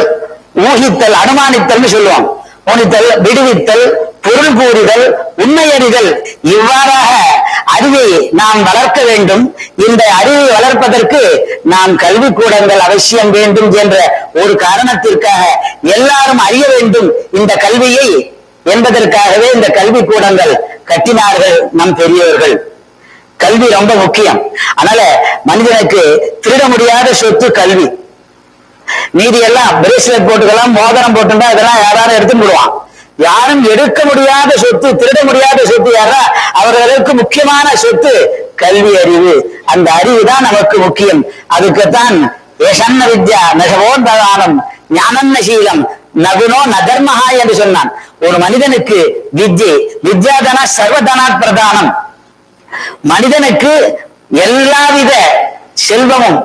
ஊகித்தல், அனுமானித்தல் சொல்லுவோம். ஊனித்தல், விடுவித்தல், பொருள் கூறுதல், உண்மையறிதல், இவ்வாறாக அறிவை நாம் வளர்க்க வேண்டும். இந்த அறிவை வளர்ப்பதற்கு நாம் கல்வி கூடங்கள் அவசியம் வேண்டும் என்ற ஒரு காரணத்திற்காக எல்லாரும் அறிய வேண்டும் இந்த கல்வியை என்பதற்காகவே இந்த கல்வி கூடங்கள் கட்டினார்கள் நம் பெரியவர்கள். கல்வி ரொம்ப முக்கியம். அதனால மனிதனுக்கு திருட முடியாத சொத்து கல்வி. மீதி எல்லாம் பிரேஸ்லெட் போட்டுக்கலாம், மோதிரம் போட்டுட்டா இதெல்லாம் யாரும் எடுத்துட்டு விடுவான். யாரும் எடுக்க முடியாத சொத்து, திருட முடியாத சொத்து யாரா? அவர்களுக்கு முக்கியமான சொத்து கல்வி அறிவு. அந்த அறிவு தான் நமக்கு முக்கியம். அதுக்குத்தான் ஏஷன்ன வித்யா நகவோந்ததானம் ஞானன்ன சீலம் நகுனோ நதர்மஹா என்று சொன்னான். ஒரு மனிதனுக்கு வித்யை, வித்யாதன சர்வதனாத் பிரதானம். மனிதனுக்கு எல்லாவித செல்வமும்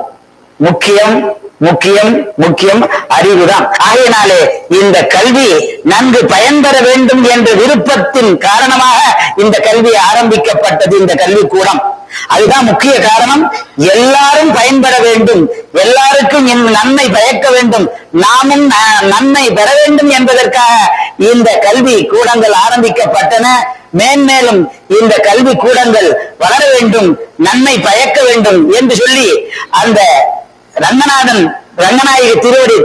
முக்கியம் முக்கியம் முக்கியம் அறிவுதான். ஆகையினாலே இந்த கல்வி நன்கு பயன் பெற வேண்டும் என்ற விருப்பத்தின் காரணமாக இந்த கல்வி ஆரம்பிக்கப்பட்டது, இந்த கல்வி கூடம். அதுதான் முக்கிய காரணம். எல்லாரும் பயன்பெற வேண்டும், எல்லாருக்கும் நன்மை பயக்க வேண்டும், நாமும் நன்மை பெற வேண்டும் என்பதற்காக இந்த கல்வி கூடங்கள் ஆரம்பிக்கப்பட்டன. மேன்மேலும் இந்த கல்வி கூடங்கள் வளர வேண்டும், நன்மை பயக்க வேண்டும் என்று சொல்லி அந்த ரங்கநாதன் ரங்கநாயகி திருவடி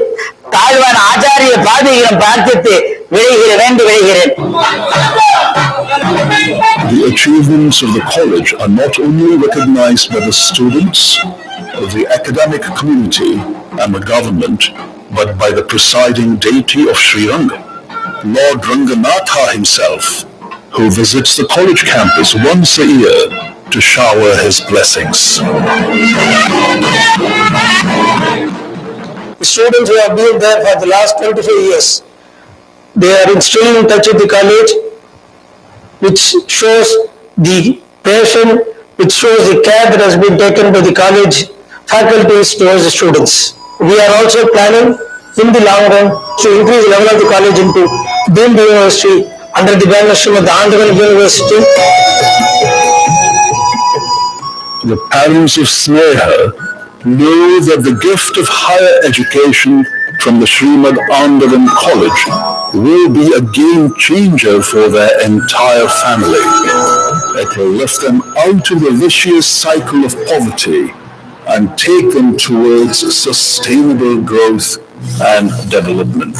தாழ்வான ஆச்சாரிய பாதிகளும் பிரார்த்தித்து விளைகிறேன். The achievements of the college are not only recognized by the students, the academic community and the government, but by the presiding deity of Sri Ranga, Lord Ranganatha himself, who visits the college campus once a year to shower his blessings. The students who have been there for the last 25 years, they are still in touch with the college, which shows the passion, which shows the care that has been taken by the college faculties towards the students. We are also planning in the long run to increase the level of the college into deemed university under the bannership of the Andavan University. The parents of Sneha know that the gift of higher education from the Srimad Andavan College will be a game changer for their entire family. It will lift them out of the vicious cycle of poverty and take them towards sustainable growth and development.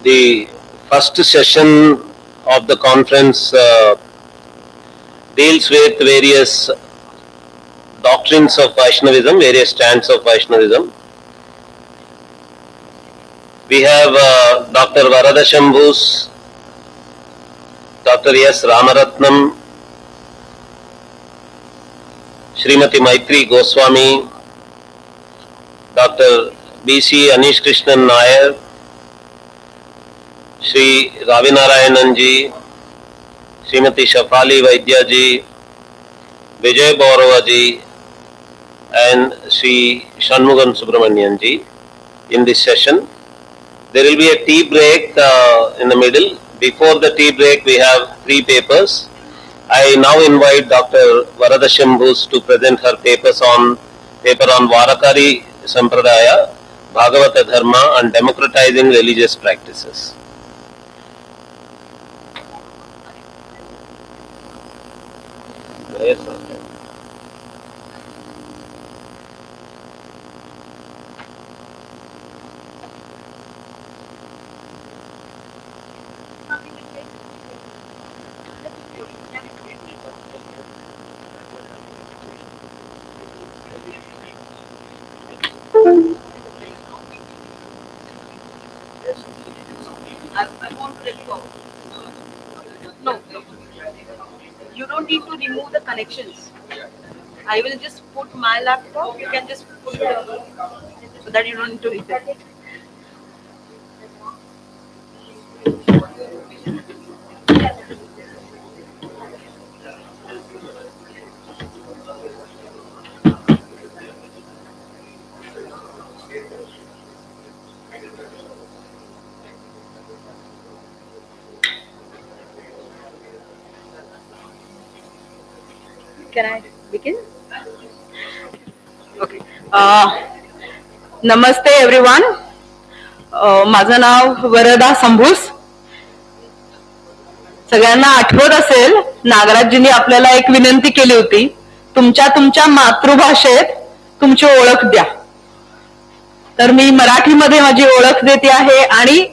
The first session of the conference deals with various doctrines of Vaishnavism, various strands of Vaishnavism. We have Dr. Varadashambhus, Dr. S. Ramaratnam, Srimati Maitri Goswami, Dr. B.C. Anish Krishnan Nair, Shri Ravinarayanan ji, Srimati Shafali Vaidya ji, Vijay Baurava ji, and Sri Shanmugam Subramanian ji in this session. There will be a tea break in the middle. Before the tea break, we have 3 papers. I now invite Dr. Varadashambhus to present her paper on Varkari sampradaya, Bhagavata dharma, and democratizing religious practices. Yes, sir. I want to let go. No. You don't need to remove the connections. I will just put my laptop. You can just put so that you don't need to read it. Can I begin? Okay. Namaste everyone. माझं नाव वरदा संभूस. सगळ्यांना आठवत असेल नागराजजींनी आपल्याला एक विनंती केली होती, तुमच्या मातृभाषेत तुमची ओळख द्या. तर मी मराठीमध्ये माझी ओळख देते आहे आणि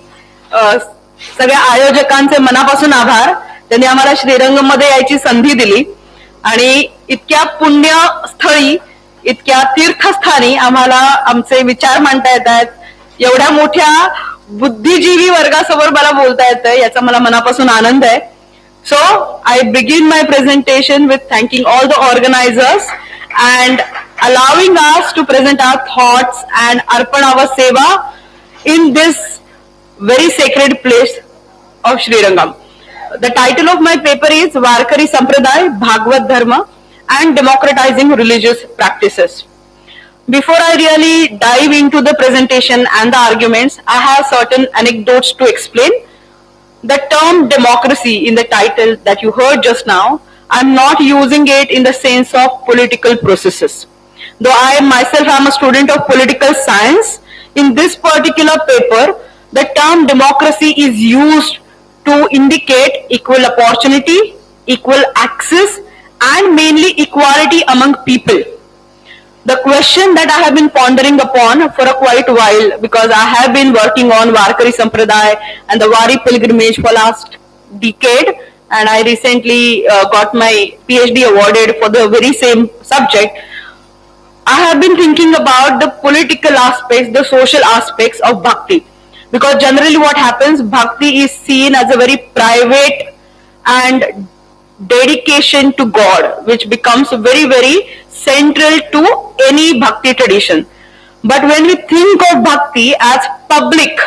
सगळ्या आयोजकांचे मनापासून आभार. त्यांनी आम्हाला श्रीरंगमध्ये यायची संधी दिली आणि इतक्या पुण्यस्थळी, इतक्या तीर्थस्थानी आम्हाला आमचे विचार मांडता येत आहेत. एवढ्या मोठ्या बुद्धिजीवी वर्गासमोर मला बोलता येतं, याचा मला मनापासून आनंद आहे. So I begin my presentation with thanking all the organisers and allowing us to present our thoughts and arpan our seva in this very sacred place of Srirangam. The title of my paper is Varkari Sampradaya, Bhagavad Dharma and Democratizing Religious Practices. Before I really dive into the presentation and the arguments, I have certain anecdotes to explain. The term democracy in the title that you heard just now, I'm not using it in the sense of political processes. Though I myself am a student of political science, in this particular paper, the term democracy is used to indicate equal opportunity, equal access, and mainly equality among people. The question that I have been pondering upon for a quite while, because I have been working on Varkari Sampradaya and the Vari pilgrimage for last decade, and I recently got my PhD awarded for the very same subject. I have been thinking about the political aspects, the social aspects of bhakti, because generally what happens, bhakti is seen as a very private and dedication to God, which becomes very, very central to any bhakti tradition. But when we think of bhakti as public,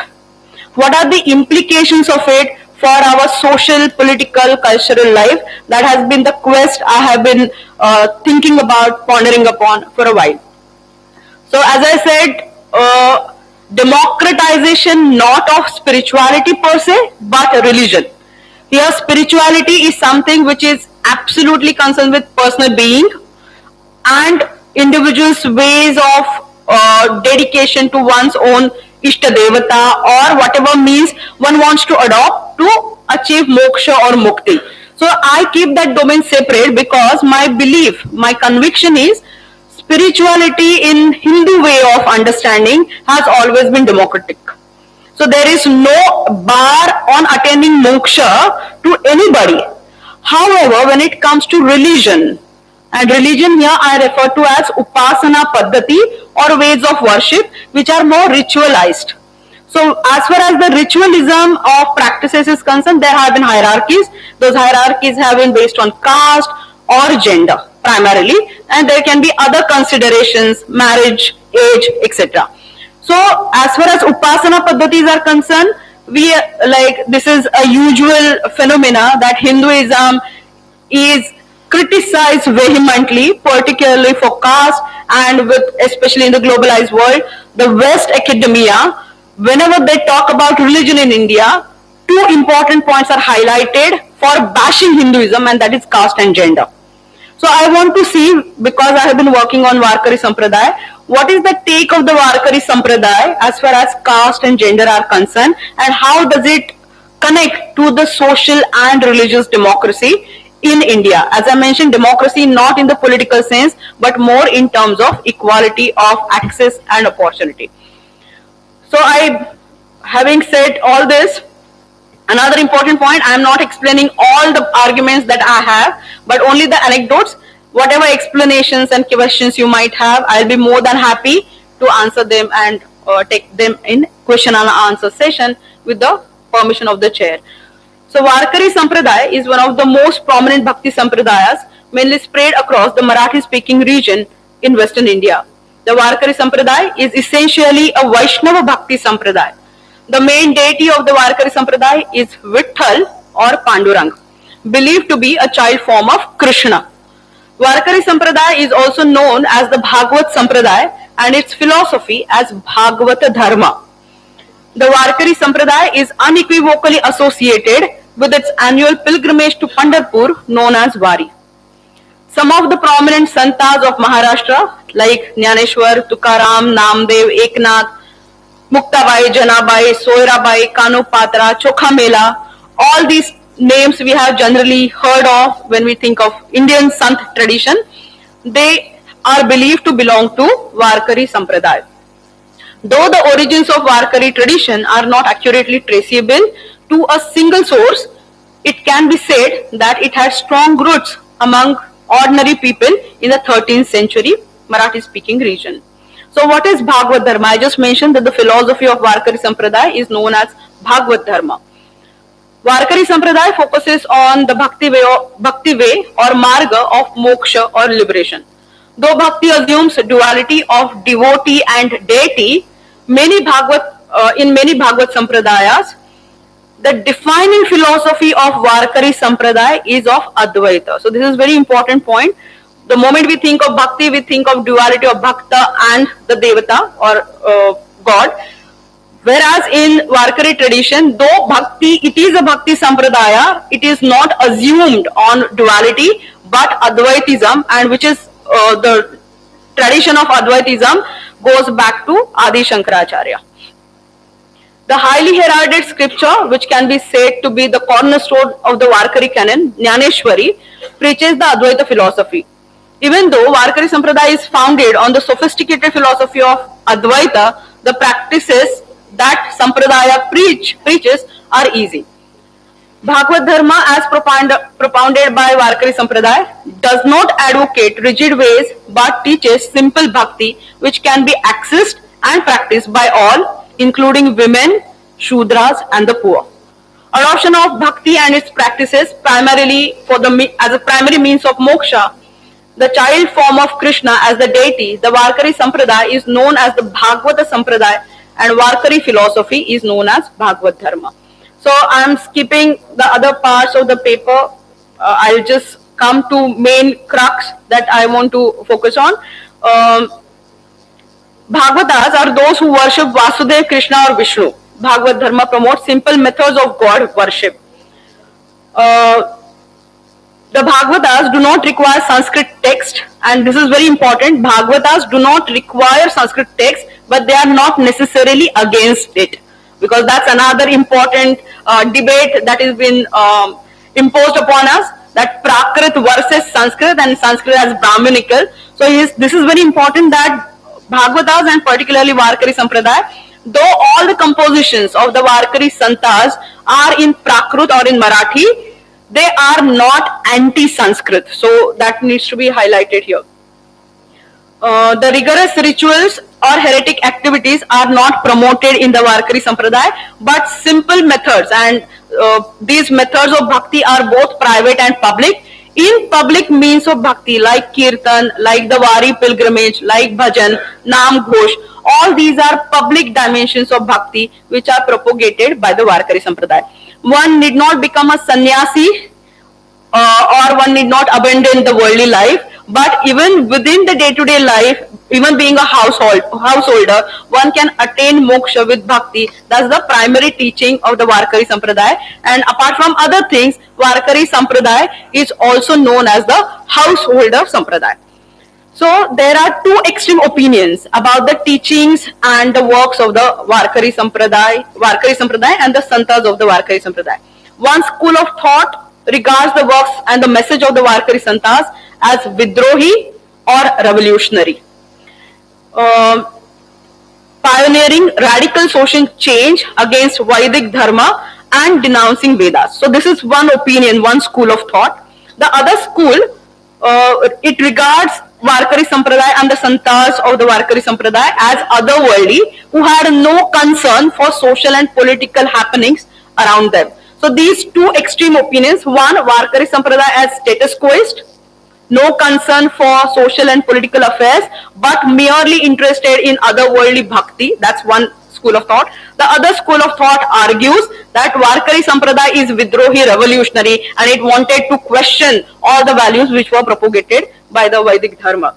what are the implications of it for our social, political, cultural life? That has been the quest I have been thinking about, pondering upon for a while. So as I said, democratization not of spirituality per se, but religion. Here spirituality is something which is absolutely concerned with personal being and individuals' ways of dedication to one's own Ishta Devata or whatever means one wants to adopt to achieve moksha or mukti. So I keep that domain separate because my belief, my conviction is spirituality in Hindu way of understanding has always been democratic. So there is no bar on attaining moksha to anybody. However, when it comes to religion, and religion here I refer to as upasana paddhati or ways of worship which are more ritualized. So as far as the ritualism of practices is concerned, there have been hierarchies. Those hierarchies have been based on caste or gender primarily, and there can be other considerations, marriage, age, etc. So as far as upasana paddhatis are concerned, this is a usual phenomena that Hinduism is criticized vehemently, particularly for caste and especially in the globalized world. The West academia, whenever they talk about religion in India, two important points are highlighted for bashing Hinduism, and that is caste and gender. So I want to see, because I have been working on Varkari Sampradaya, what is the take of the Varkari Sampradaya as far as caste and gender are concerned, and how does it connect to the social and religious democracy in India? As I mentioned, democracy not in the political sense, but more in terms of equality of access and opportunity. So having said all this, another important point, I am not explaining all the arguments that I have, but only the anecdotes. Whatever explanations and questions you might have, I'll be more than happy to answer them and take them in question and answer session with the permission of the chair. So Varkari Sampradaya is one of the most prominent Bhakti Sampradayas mainly spread across the Marathi-speaking region in Western India. The Varkari Sampradaya is essentially a Vaishnava Bhakti Sampradaya. The main deity of the Varkari Sampradaya is Vitthal or Pandurang, believed to be a child form of Krishna. Varkari Sampradaya is also known as the Bhagavad Sampradaya and its philosophy as Bhagavata Dharma. The Varkari Sampradaya is unequivocally associated with its annual pilgrimage to Pandharpur known as Vari. Some of the prominent santas of Maharashtra like Jnaneshwar, Tukaram, Namdev, Eknath, Muktabai, Janabai, Soirabai, Kanupatra, Chokhamela, all these names we have generally heard of when we think of Indian Sant tradition. They are believed to belong to Varkari Sampradaya. Though the origins of Varkari tradition are not accurately traceable to a single source, it can be said that it had strong roots among ordinary people in the 13th century Marathi-speaking region. So what is Bhagavad Dharma? I just mentioned that the philosophy of Varkari Sampradaya is known as Bhagavad Dharma. Varkari Sampradaya focuses on the bhakti way or marga of moksha or liberation. Though bhakti assumes duality of devotee and deity, in many Bhagavad Sampradayas, the defining philosophy of Varkari Sampradaya is of Advaita. So this is very important point. The moment we think of bhakti, we think of duality of bhakta and the devata or God. Whereas in Varkari tradition, though bhakti, it is a bhakti sampradaya, it is not assumed on duality, but Advaitism, and which is the tradition of Advaitism goes back to Adi Shankaracharya. The highly heralded scripture, which can be said to be the cornerstone of the Varkari canon, Jnaneshwari, preaches the Advaita philosophy. Even though Varkari Sampradaya is founded on the sophisticated philosophy of Advaita, the practices that Sampradaya preaches are easy. Bhagavad Dharma, as propounded by Varkari Sampradaya, does not advocate rigid ways but teaches simple bhakti which can be accessed and practiced by all, including women, Shudras and the poor. Adoption of bhakti and its practices primarily as a primary means of moksha, the child form of Krishna as the deity, the Varkari Sampradaya is known as the Bhagavata Sampradaya and Varkari philosophy is known as Bhagavad Dharma. So I am skipping the other parts of the paper. I'll just come to main crux that I want to focus on. Bhagavatas are those who worship Vasudeva, Krishna or Vishnu. Bhagavad Dharma promotes simple methods of God worship. The Bhagavatas do not require Sanskrit text, and this is very important. Bhagavatas do not require Sanskrit text, but they are not necessarily against it, because that's another important debate that has been imposed upon us, that Prakrit versus Sanskrit and Sanskrit as Brahminical. So this is very important that Bhagavatas and particularly Varkari Sampradaya, though all the compositions of the Varkari Santas are in Prakrit or in Marathi, they are not anti-Sanskrit. So that needs to be highlighted here. The rigorous rituals or heretic activities are not promoted in the Varkari Sampradaya, but simple methods, and these methods of bhakti are both private and public. In public means of bhakti like Kirtan, like the Vari pilgrimage, like Bhajan, Nam Ghosh, all these are public dimensions of bhakti which are propagated by the Varkari Sampradaya. One need not become a sannyasi or one need not abandon the worldly life, but even within the day-to-day life, even being a householder, one can attain moksha with bhakti. That's the primary teaching of the Varkari Sampradaya. And apart from other things, Varkari Sampradaya is also known as the householder Sampradaya. So there are two extreme opinions about the teachings and the works of the Varkari Sampradaya and the Santas of the Varkari Sampradaya. One school of thought regards the works and the message of the Varkari Santas as Vidrohi or revolutionary, pioneering radical social change against Vedic Dharma and denouncing Vedas. So this is one opinion, one school of thought. The other school, it regards Varkari Sampradaya and the Santas of the Varkari Sampradaya as otherworldly, who had no concern for social and political happenings around them. So these two extreme opinions, one Varkari Sampradaya as status quoist, no concern for social and political affairs, but merely interested in otherworldly bhakti. That's one school of thought. The other school of thought argues that Varkari Sampradaya is Vidrohi, revolutionary, and it wanted to question all the values which were propagated by the Vedic Dharma.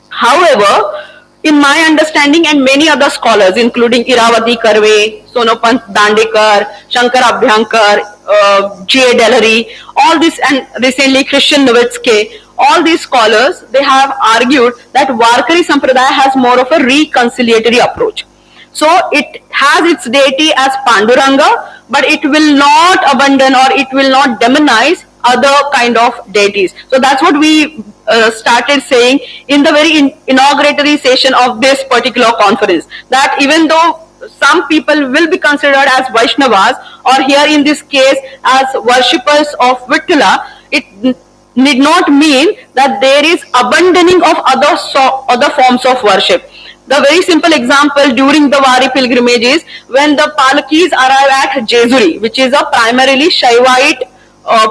However, in my understanding and many other scholars, including Iravati Karve, Sonopant Dandekar, Shankar Abhyankar, G.A. Dellery, all this, and recently Christian Nowitzki, all these scholars, they have argued that Varkari Sampradaya has more of a reconciliatory approach. So it has its deity as Panduranga, but it will not abandon or it will not demonize other kind of deities. So that's what we started saying in the very inauguratory session of this particular conference, that even though some people will be considered as Vaishnavas, or here in this case as worshippers of Vittala, it need not mean that there is abandoning of other forms of worship. The very simple example during the Vari pilgrimages, when the Palakis arrive at Jezuri, which is a primarily Shaivite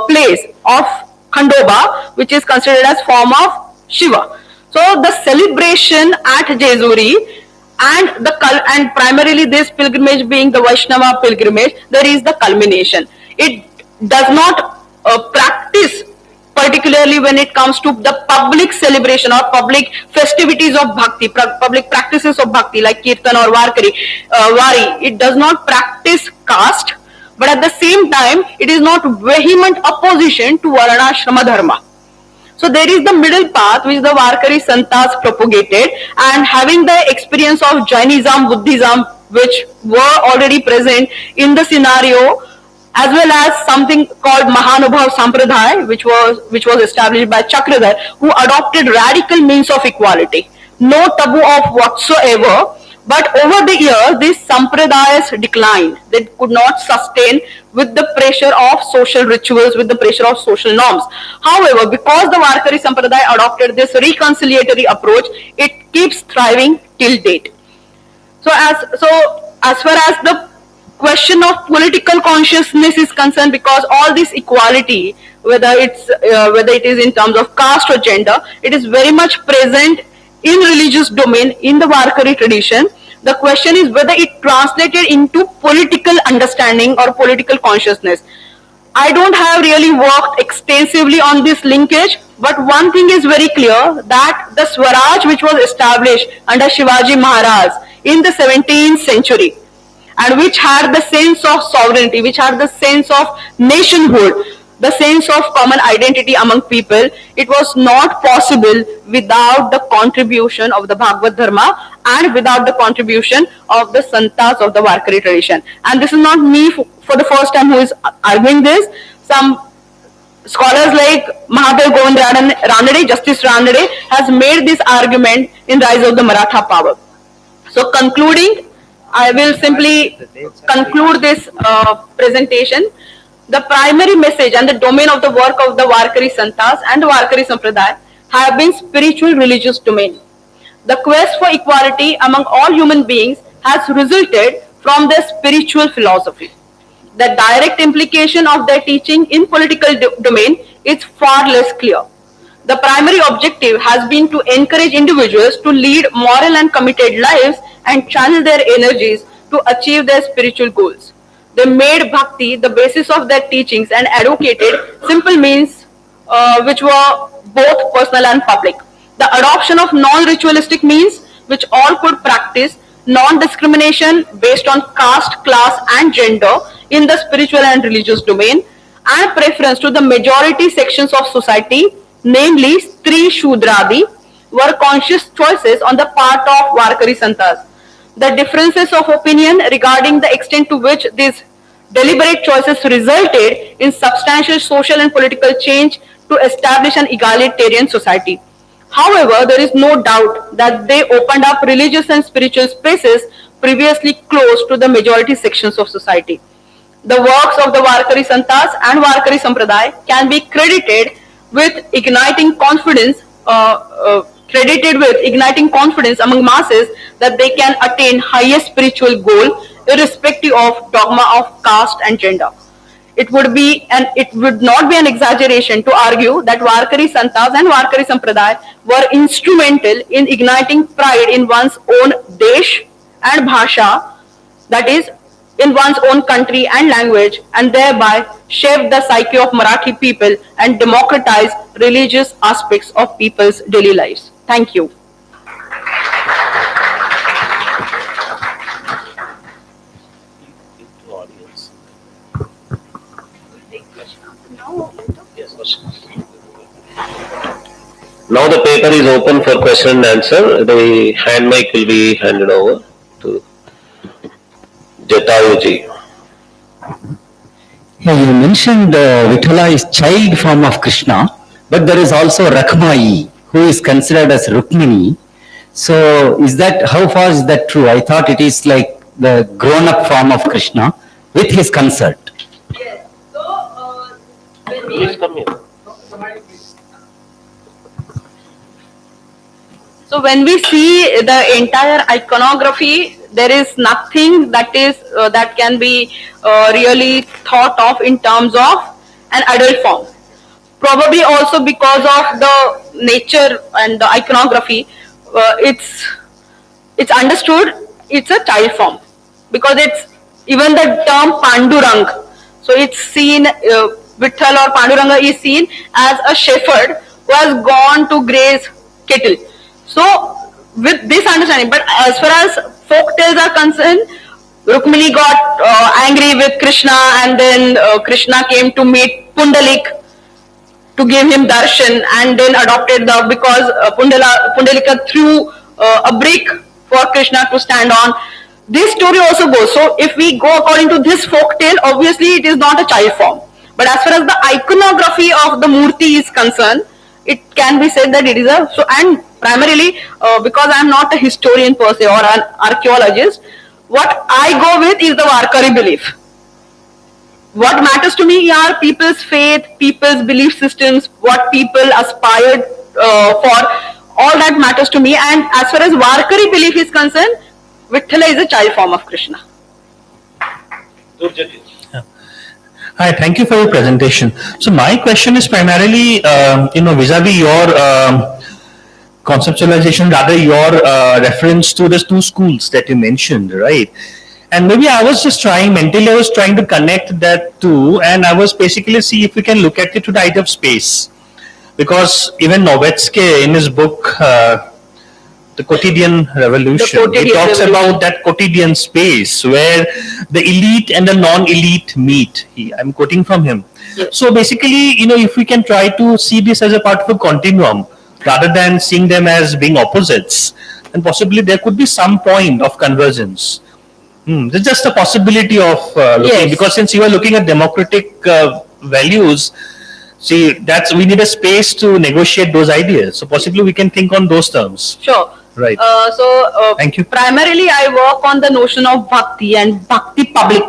place of Khandoba, which is considered as form of Shiva. So the celebration at Jezuri and primarily this pilgrimage being the Vaishnava pilgrimage, there is the culmination. It does not practice, particularly when it comes to the public celebration or public festivities of bhakti, public practices of bhakti like Kirtan or Varkari, Vari. It does not practice caste, but at the same time, it is not vehement opposition to Varnashrama Dharma. So there is the middle path which the Varkari Santas propagated, and having the experience of Jainism, Buddhism, which were already present in the scenario, as well as something called Mahanubhav Sampradaya, which was established by Chakradhar, who adopted radical means of equality. No taboo of whatsoever. But over the years, these sampradayas declined. They could not sustain with the pressure of social rituals, with the pressure of social norms. However, because the Varkari Sampradaya adopted this reconciliatory approach, it keeps thriving till date. So as far as the question of political consciousness is concerned, because all this equality, whether it is in terms of caste or gender, it is very much present in religious domain in the Varkari tradition. The question is whether it translated into political understanding or political consciousness. I don't have really worked extensively on this linkage, but one thing is very clear, that the Swaraj which was established under Shivaji Maharaj in the 17th century, and which had the sense of sovereignty, which had the sense of nationhood, the sense of common identity among people, it was not possible without the contribution of the Bhagavad Dharma and without the contribution of the Santas of the Varkari tradition. And this is not me for the first time who is arguing this. Some scholars like Mahadev Govind Ranade, Justice Ranade, has made this argument in Rise of the Maratha Power. So concluding, I will simply conclude this presentation. The primary message and the domain of the work of the Varkari Santas and the Varkari Sampradaya have been spiritual religious domain. The quest for equality among all human beings has resulted from their spiritual philosophy. The direct implication of their teaching in political domain is far less clear. The primary objective has been to encourage individuals to lead moral and committed lives and channel their energies to achieve their spiritual goals. They made bhakti the basis of their teachings and advocated simple means which were both personal and public. The adoption of non-ritualistic means which all could practice non-discrimination based on caste, class and gender in the spiritual and religious domain, and preference to the majority sections of society, namely Stri Shudradi, were conscious choices on the part of Varkari Santas. The differences of opinion regarding the extent to which these deliberate choices resulted in substantial social and political change to establish an egalitarian society. However, there is no doubt that they opened up religious and spiritual spaces previously closed to the majority sections of society. The works of the Varkari Santas and Varkari Sampradaya can be credited with igniting confidence among masses that they can attain highest spiritual goal irrespective of dogma of caste and gender. it would not be an exaggeration to argue that Varkari Santas and Varkari Sampradaya were instrumental in igniting pride in one's own desh and bhasha, that is, in one's own country and language, and thereby shaped the psyche of Marathi people and democratized religious aspects of people's daily lives. Thank you. Now the paper is open for question and answer. The hand mic will be handed over to Jatayuji. Yeah, you mentioned Vithala is child form of Krishna, but there is also Rakmai, who is considered as Rukmini. So how far is that true? I thought it is like the grown-up form of Krishna with his consort. Yes. So, Please come here. So when we see the entire iconography, there is nothing that can be really thought of in terms of an adult form. Probably also because of the nature and the iconography, it's understood it's a child form, because it's even the term Pandurang. So it's seen, Vitthal or Panduranga is seen as a shepherd who has gone to graze cattle. So with this understanding, but as far as folk tales are concerned, Rukmini got angry with Krishna, and then Krishna came to meet Pundalik to give him darshan, and then adopted because Pundalika threw a brick for Krishna to stand on. This story also goes. So if we go according to this folk tale, obviously it is not a child form. But as far as the iconography of the Murti is concerned, it can be said that it is and primarily because I am not a historian per se or an archaeologist, what I go with is the Varkari belief. What matters to me are people's faith, people's belief systems, what people aspired for, all that matters to me. And as far as Varkari belief is concerned, Vithala is a child form of Krishna. Hi, thank you for your presentation. So my question is primarily, vis-a-vis your conceptualization, rather your reference to the two schools that you mentioned, right? And maybe I was just trying to connect that two, and I was basically see if we can look at it to the idea of space. Because even Novetske in his book, The Quotidian Revolution, he talks about that quotidian space where the elite and the non-elite meet. I'm quoting from him. Yes. So basically, if we can try to see this as a part of a continuum rather than seeing them as being opposites, then possibly there could be some point of convergence. There's just a possibility of looking, because since you are looking at democratic values, see, we need a space to negotiate those ideas. So possibly we can think on those terms. Sure. Right. Thank you. Primarily, I work on the notion of bhakti and bhakti public,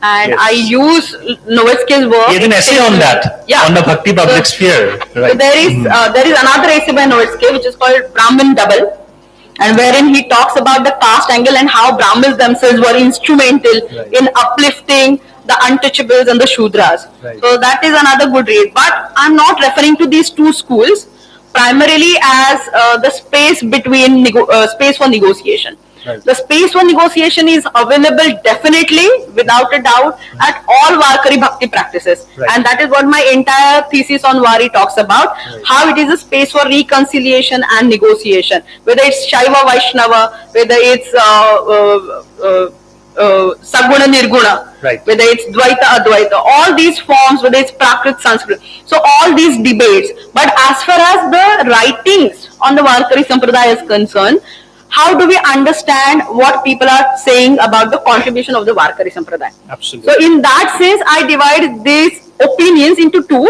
and I use Novetsky's work. He has an essay on that, on the bhakti public sphere. Right. So there is another essay by Novetsky which is called Brahmin Double, and wherein he talks about the caste angle and how Brahmins themselves were instrumental in uplifting the untouchables and the Shudras. Right. So that is another good read. But I'm not referring to these two schools primarily as the space between space for negotiation. Right. The space for negotiation is available definitely, without a doubt, at all Varkari Bhakti practices. Right. And that is what my entire thesis on Vari talks about, how it is a space for reconciliation and negotiation. Whether it's Shaiva Vaishnava, whether it's Saguna Nirguna, whether it's Dvaita Advaita, all these forms, whether it's Prakrit Sanskrit. So all these debates. But as far as the writings on the Varkari Sampradaya is concerned, how do we understand what people are saying about the contribution of the Varkari Sampradaya? Absolutely. So in that sense, I divide these opinions into two.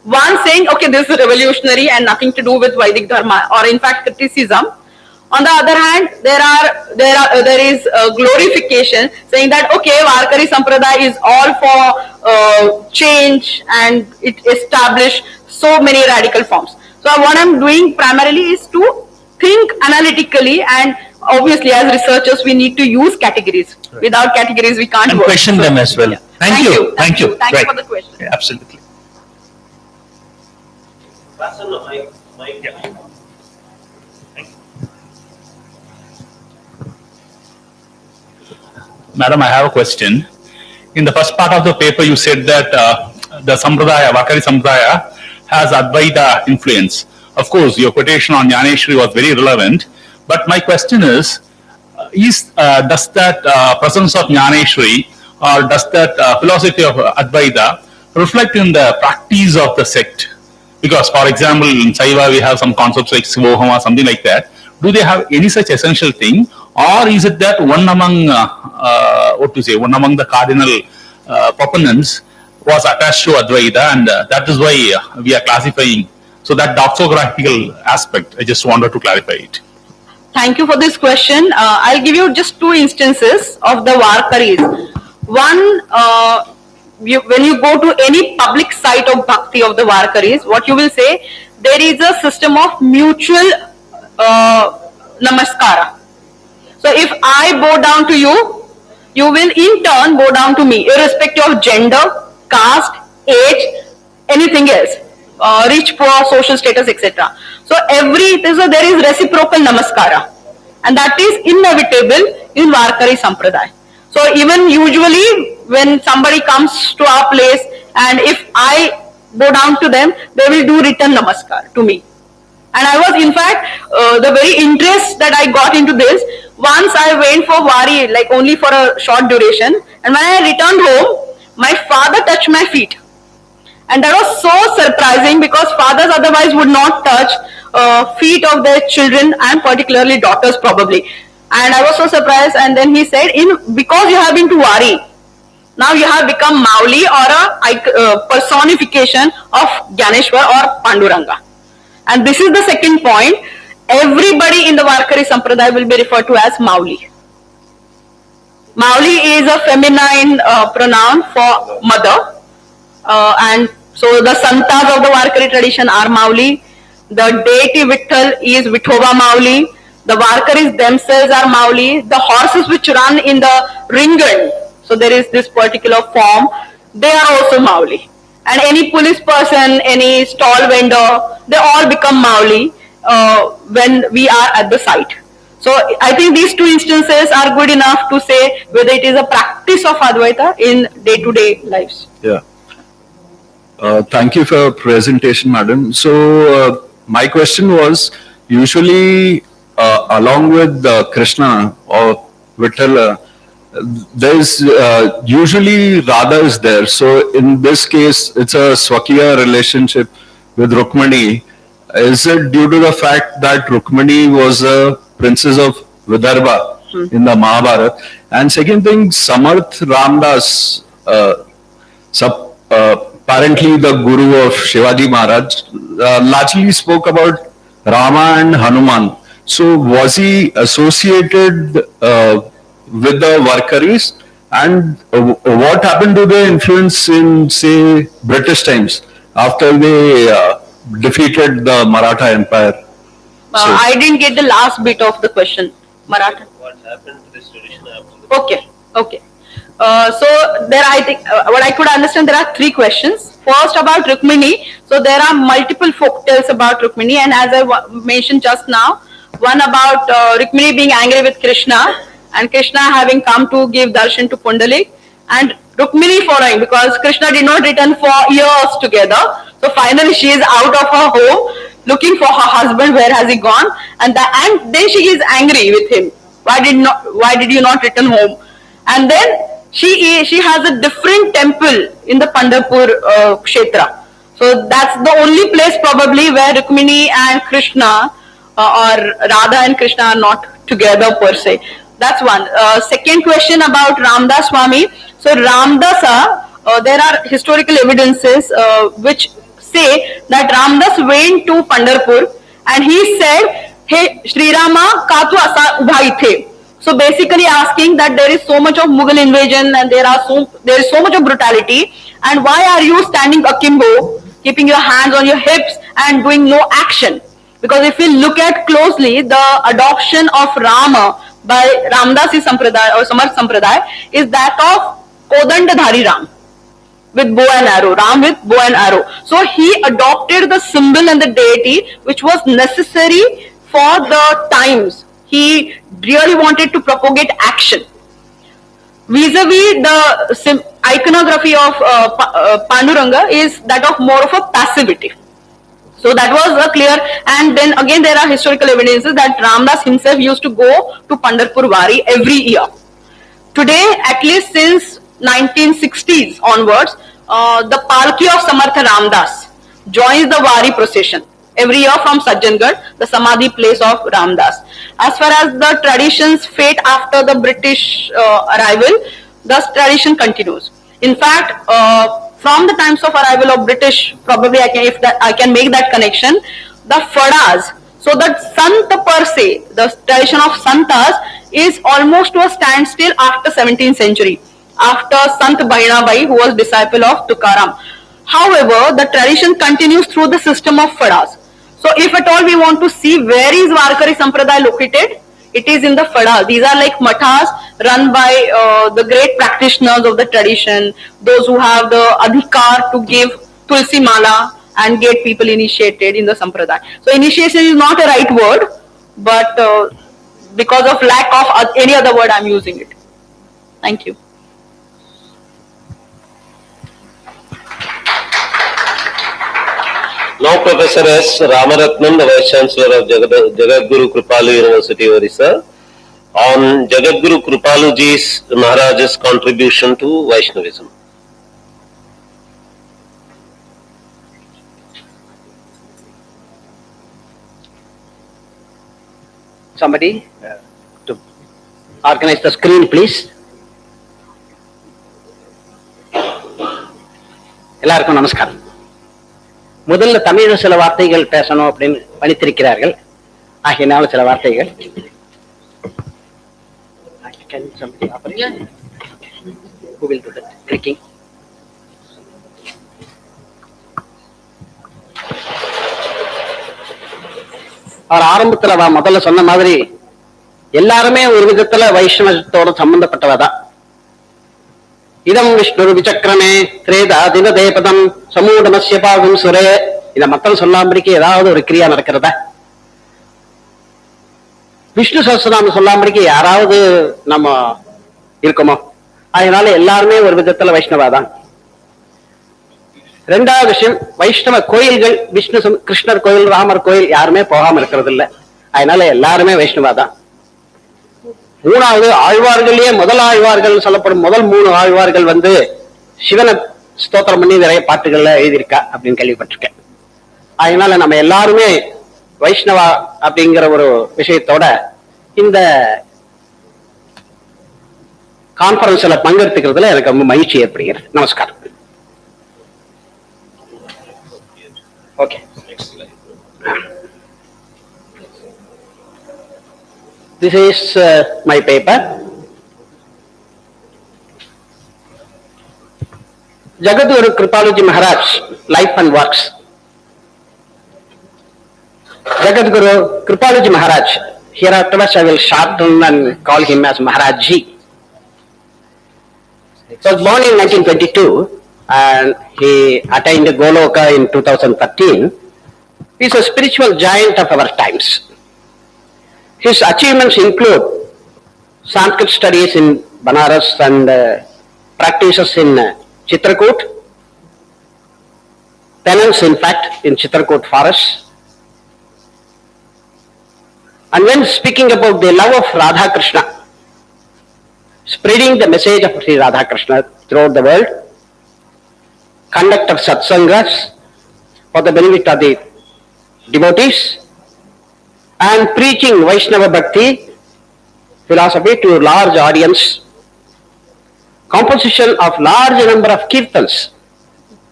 One saying, okay, this is revolutionary and nothing to do with Vedic Dharma, or in fact criticism. On the other hand, there is glorification, saying that okay, Varkari Sampradaya is all for change, and it established so many radical forms. So what I'm doing primarily is to think analytically and obviously as researchers we need to use categories. Without categories we can't And work. question them as well. Yeah. Thank you. Thank you Right. for the question. Yeah, absolutely. Madam, I have a question. In the first part of the paper, you said that the sampradaya, Varkari sampradaya, has Advaita influence. Of course, your quotation on Jnaneshwari was very relevant. But my question is does that presence of Jnaneshwari or does that philosophy of Advaita reflect in the practice of the sect? Because, for example, in Saiva, we have some concepts like Sivoham or something like that. Do they have any such essential thing? Or is it that one among, one among the cardinal proponents was attached to Advaita and that is why we are classifying. So that doxographical aspect, I just wanted to clarify it. Thank you for this question. I'll give you just two instances of the Varkaris. One, when you go to any public site of bhakti of the Varkaris, what you will say, there is a system of mutual namaskara. So if I bow down to you, you will in turn bow down to me, irrespective of gender, caste, age, anything else, rich, poor, social status, etc. So there is reciprocal namaskara, and that is inevitable in Varkari Sampradaya. So even usually when somebody comes to our place and if I bow down to them, they will do return namaskar to me. And I was in fact, the very interest that I got into this, once I went for Vari, like only for a short duration, and when I returned home, my father touched my feet. And that was so surprising because fathers otherwise would not touch feet of their children and particularly daughters probably. And I was so surprised, and then he said, because you have been to Vari, now you have become Mauli or a personification of Gyaneshwar or Panduranga. And this is the second point. Everybody in the Varkari Sampradaya will be referred to as Mauli. Mauli is a feminine pronoun for mother. And so the santas of the Varkari tradition are Mauli. The deity Vitthal is Vithova Mauli. The Varkaris themselves are Mauli. The horses which run in the ringan, so there is this particular form, they are also Mauli. And any police person, any stall vendor, they all become Mauli when we are at the site. So I think these two instances are good enough to say whether it is a practice of Advaita in day-to-day lives. Yeah. Thank you for your presentation, madam. So my question was, usually along with Krishna or Vitthal, there's usually Radha is there. So in this case, it's a Swakiya relationship with Rukmani. Is it due to the fact that Rukmani was a princess of Vidarbha in the Mahabharata? And second thing, Samarth Ramdas, apparently the guru of Shivaji Maharaj, largely spoke about Rama and Hanuman. So was he associated with the Varkaris? And what happened to their influence in, say, British times after they defeated the Maratha Empire? I didn't get the last bit of the question. Maratha. What happened to this tradition after Okay. So there I think, what I could understand, there are three questions. First about Rukmini. So there are multiple folk tales about Rukmini, and as I mentioned just now, one about Rukmini being angry with Krishna and Krishna having come to give darshan to Pundalik, and Rukmini following because Krishna did not return for years together. So finally she is out of her home looking for her husband, where has he gone, and then she is angry with him. Why did you not return home? And then she has a different temple in the Pandharpur Kshetra. So that's the only place probably where Rukmini and Krishna or Radha and Krishna are not together per se. That's one. Second question about Ramdas Swami. So Ramdasa, there are historical evidences which say that Ramdas went to Pandharpur and he said, "Hey, Sri Rama, ka tu asa ubha ithe." So basically asking that there is so much of Mughal invasion and there is so much of brutality, and why are you standing akimbo, keeping your hands on your hips and doing no action? Because if we look at closely, the adoption of Rama by Ramdasi Sampradaya or Samarth Sampradaya is that of Kodandadhari Ram, with bow and arrow, Ram with bow and arrow. So he adopted the symbol and the deity which was necessary for the times. He really wanted to propagate action. Vis-a-vis the iconography of Panduranga is that of more of a passivity. So that was clear, and then again there are historical evidences that Ramdas himself used to go to Pandharpur Vari every year. Today, at least since 1960s onwards, the Palki of Samartha Ramdas joins the Vari procession every year from Sajjangarh, the Samadhi place of Ramdas. As far as the traditions fade after the British arrival, the tradition continues. In fact, from the times of arrival of British, probably I can make that connection, the Fadas, so that Sant per se, the tradition of Santas is almost to a standstill after 17th century, after Sant Bahinabai, who was disciple of Tukaram. However, the tradition continues through the system of Fadas. So if at all we want to see where is Varkari Sampradaya located, it is in the Fadas. These are like mathas run by the great practitioners of the tradition, those who have the adhikar to give Tulsi Mala and get people initiated in the Sampradaya. So initiation is not a right word, but because of lack of any other word I am using it. Thank you. Now Professor S. Ramaratnam, the Vice Chancellor of Jagadguru Kripalu University, Orissa, on Jagadguru Kripaluji's Maharaja's contribution to Vaishnavism. Somebody to organize the screen, please. எல்லாருக்கும் நமஸ்காரம். முதல்ல தமிழ்ல சில வார்த்தைகள் பேசணும் அப்படின்னு பணித்திருக்கிறார்கள். ஆகையினால சில வார்த்தைகள். Can somebody operate? Who will do that? Clicking. அவர் ஆரம்பத்துல முதல்ல சொன்ன மாதிரி எல்லாருமே ஒரு விதத்துல வைஷ்ணவத்தோட சம்பந்தப்பட்டவதான். இதம் விஷ்ணு விசக்கிரமே திரேதா தினதேபதம் சமூடமஸ்ய பாகம் சுரே. இத மக்கள் சொல்லாம்படிக்கு ஏதாவது ஒரு கிரியா நடக்கிறதா? விஷ்ணு சஹஸ்ரநாமம் சொல்லாம்படிக்கு யாராவது நம்ம இருக்குமோ? அதனால எல்லாருமே ஒரு விதத்துல வைஷ்ணவாதான். ரெண்டாவது விஷயம், வைஷ்ணவ கோயில்கள், விஷ்ணு கிருஷ்ணர் கோயில், ராமர் கோயில் யாருமே போகாம இருக்கிறது இல்லை. அதனால எல்லாருமே வைஷ்ணவாதான். மூணாவது, ஆழ்வார்களே முதல் ஆழ்வார்கள் சொல்லப்படும் முதல் 3 ஆழ்வார்கள் சிவனை ஸ்தோத்திரம் பண்ணி நிறைய பாட்டுகள்ல எழுதியிருக்கா அப்படின்னு கேள்விப்பட்டிருக்கேன். அதனால நம்ம எல்லாருமே வைஷ்ணவா அப்படிங்கிற ஒரு விஷயத்தோட இந்த கான்பரன்ஸ்ல பங்கெடுத்துக்கிறதுல எனக்கு ரொம்ப மகிழ்ச்சி ஏற்படுகிறது. நமஸ்காரம். Okay. This is my paper. Jagadguru Kripaluji Maharaj, Life and Works. Jagadguru Kripaluji Maharaj, hereafterwards I will shorten and call him as Maharaji. He was born in 1922 and he attained Goloka in 2013. He is a spiritual giant of our times. His achievements include Sanskrit studies in Banaras and practices in Chitrakoot, penance in fact in Chitrakoot forest. And when speaking about the love of Radha Krishna, spreading the message of Sri Radha Krishna throughout the world, conduct of satsangas for the benefit of the devotees, and preaching Vaishnava Bhakti philosophy to a large audience, composition of large number of kirtans,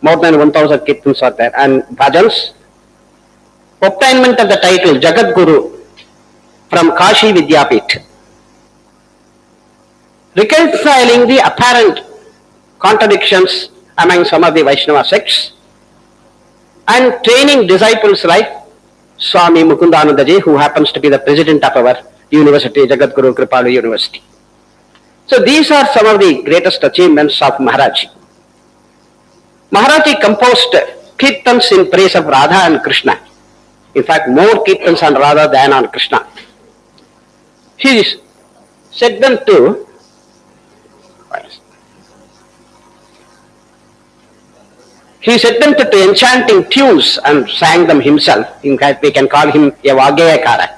more than 1000 kirtans are there, and bhajans, obtainment of the title Jagadguru from Kashi Vidyapith, reconciling the apparent contradictions among some of the Vaishnava sects, and training disciples like Swami Mukundanandaji, who happens to be the president of our university, Jagadguru Kripalu University. So these are some of the greatest achievements of Maharaji. Maharaji composed kirtans in praise of Radha and Krishna. In fact, more kirtans on Radha than on Krishna. He set them to enchanting tunes and sang them himself. In fact, we can call him a Vageyakara.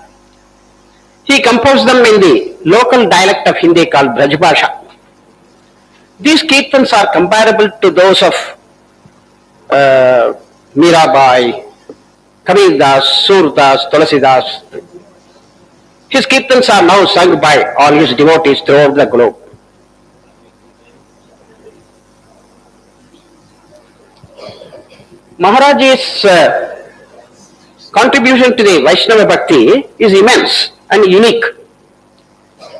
He composed them in the local dialect of Hindi called Brajbhasha. These kirtans are comparable to those of Mirabai, Kabir Das, Surdas, Tulasidas. His kirtans are now sung by all his devotees throughout the globe. Maharaji's contribution to the Vaishnava Bhakti is immense and unique.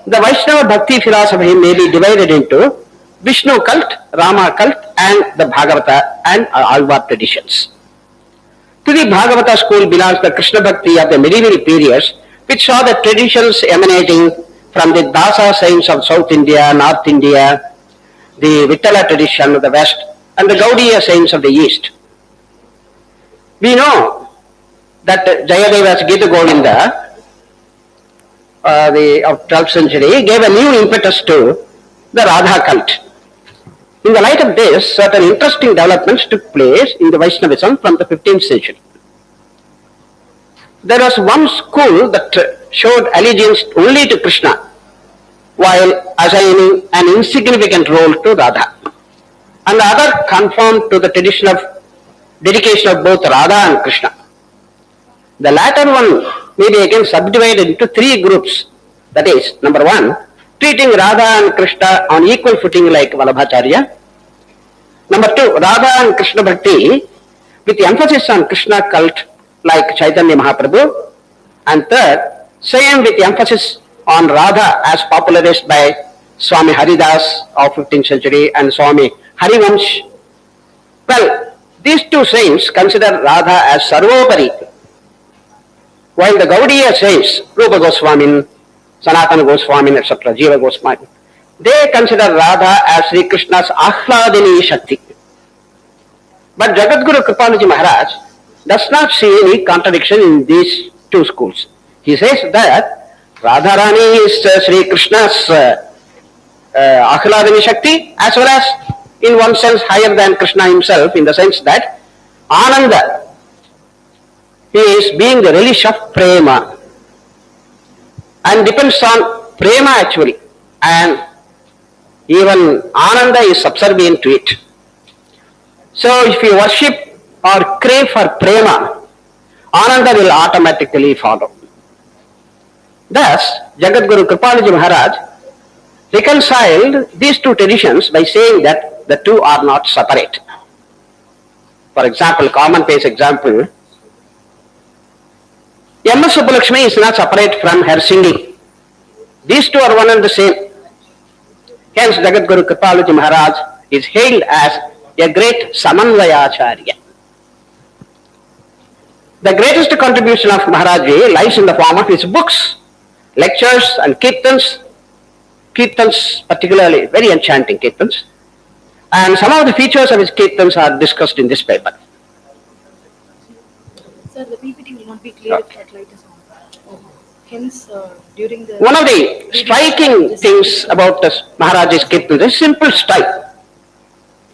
The Vaishnava Bhakti philosophy may be divided into Vishnu cult, Rama cult and the Bhagavata and Alvar traditions. To the Bhagavata school belongs the Krishna Bhakti of the medieval periods, which saw the traditions emanating from the Dasa saints of South India, North India, the Vittala tradition of the West and the Gaudiya saints of the East. We know that Jayadeva's Gita Govinda of 12th century gave a new impetus to the Radha cult. In the light of this, certain interesting developments took place in the Vaishnavism from the 15th century. There was one school that showed allegiance only to Krishna, while assigning an insignificant role to Radha, and the other conformed to the tradition of dedication of both Radha and Krishna. The latter one may be again subdivided into three groups. That is, number one, treating Radha and Krishna on equal footing like Vallabhacharya. Number two, Radha and Krishna Bhakti with emphasis on Krishna cult like Chaitanya Mahaprabhu. And third, same with emphasis on Radha as popularized by Swami Haridas of 15th century and Swami Harivansh. Well, these two saints consider Radha as Sarvopari, while the Gaudiya saints, Rupa Goswami, Sanatana Goswami, etc., Jiva Goswami, they consider Radha as Sri Krishna's Ahladini Shakti. But Jagadguru Kripaluji Maharaj does not see any contradiction in these two schools. He says that Radharani is Sri Krishna's Ahladini Shakti as well as in one sense higher than Krishna himself, in the sense that Ananda, he is being the relish of Prema and depends on Prema actually, and even Ananda is subservient to it. So if you worship or crave for Prema, Ananda will automatically follow. Thus, Jagadguru Kripaluji Maharaj reconciled these two traditions by saying that the two are not separate. For example, commonplace example, M.S. Subbulakshmi is not separate from her singing. These two are one and the same. Hence, Jagadguru Kripaluji Maharaj is hailed as a great Samanvayacharya. The greatest contribution of Maharaji lies in the form of his books, lectures and kirtans particularly very enchanting kirtans, and some of the features of his kirtans are discussed in this paper. Sir, the PPT will not be clear if that light is on. Hence, during the... One of the striking things about Maharaji's kirtans is simple style.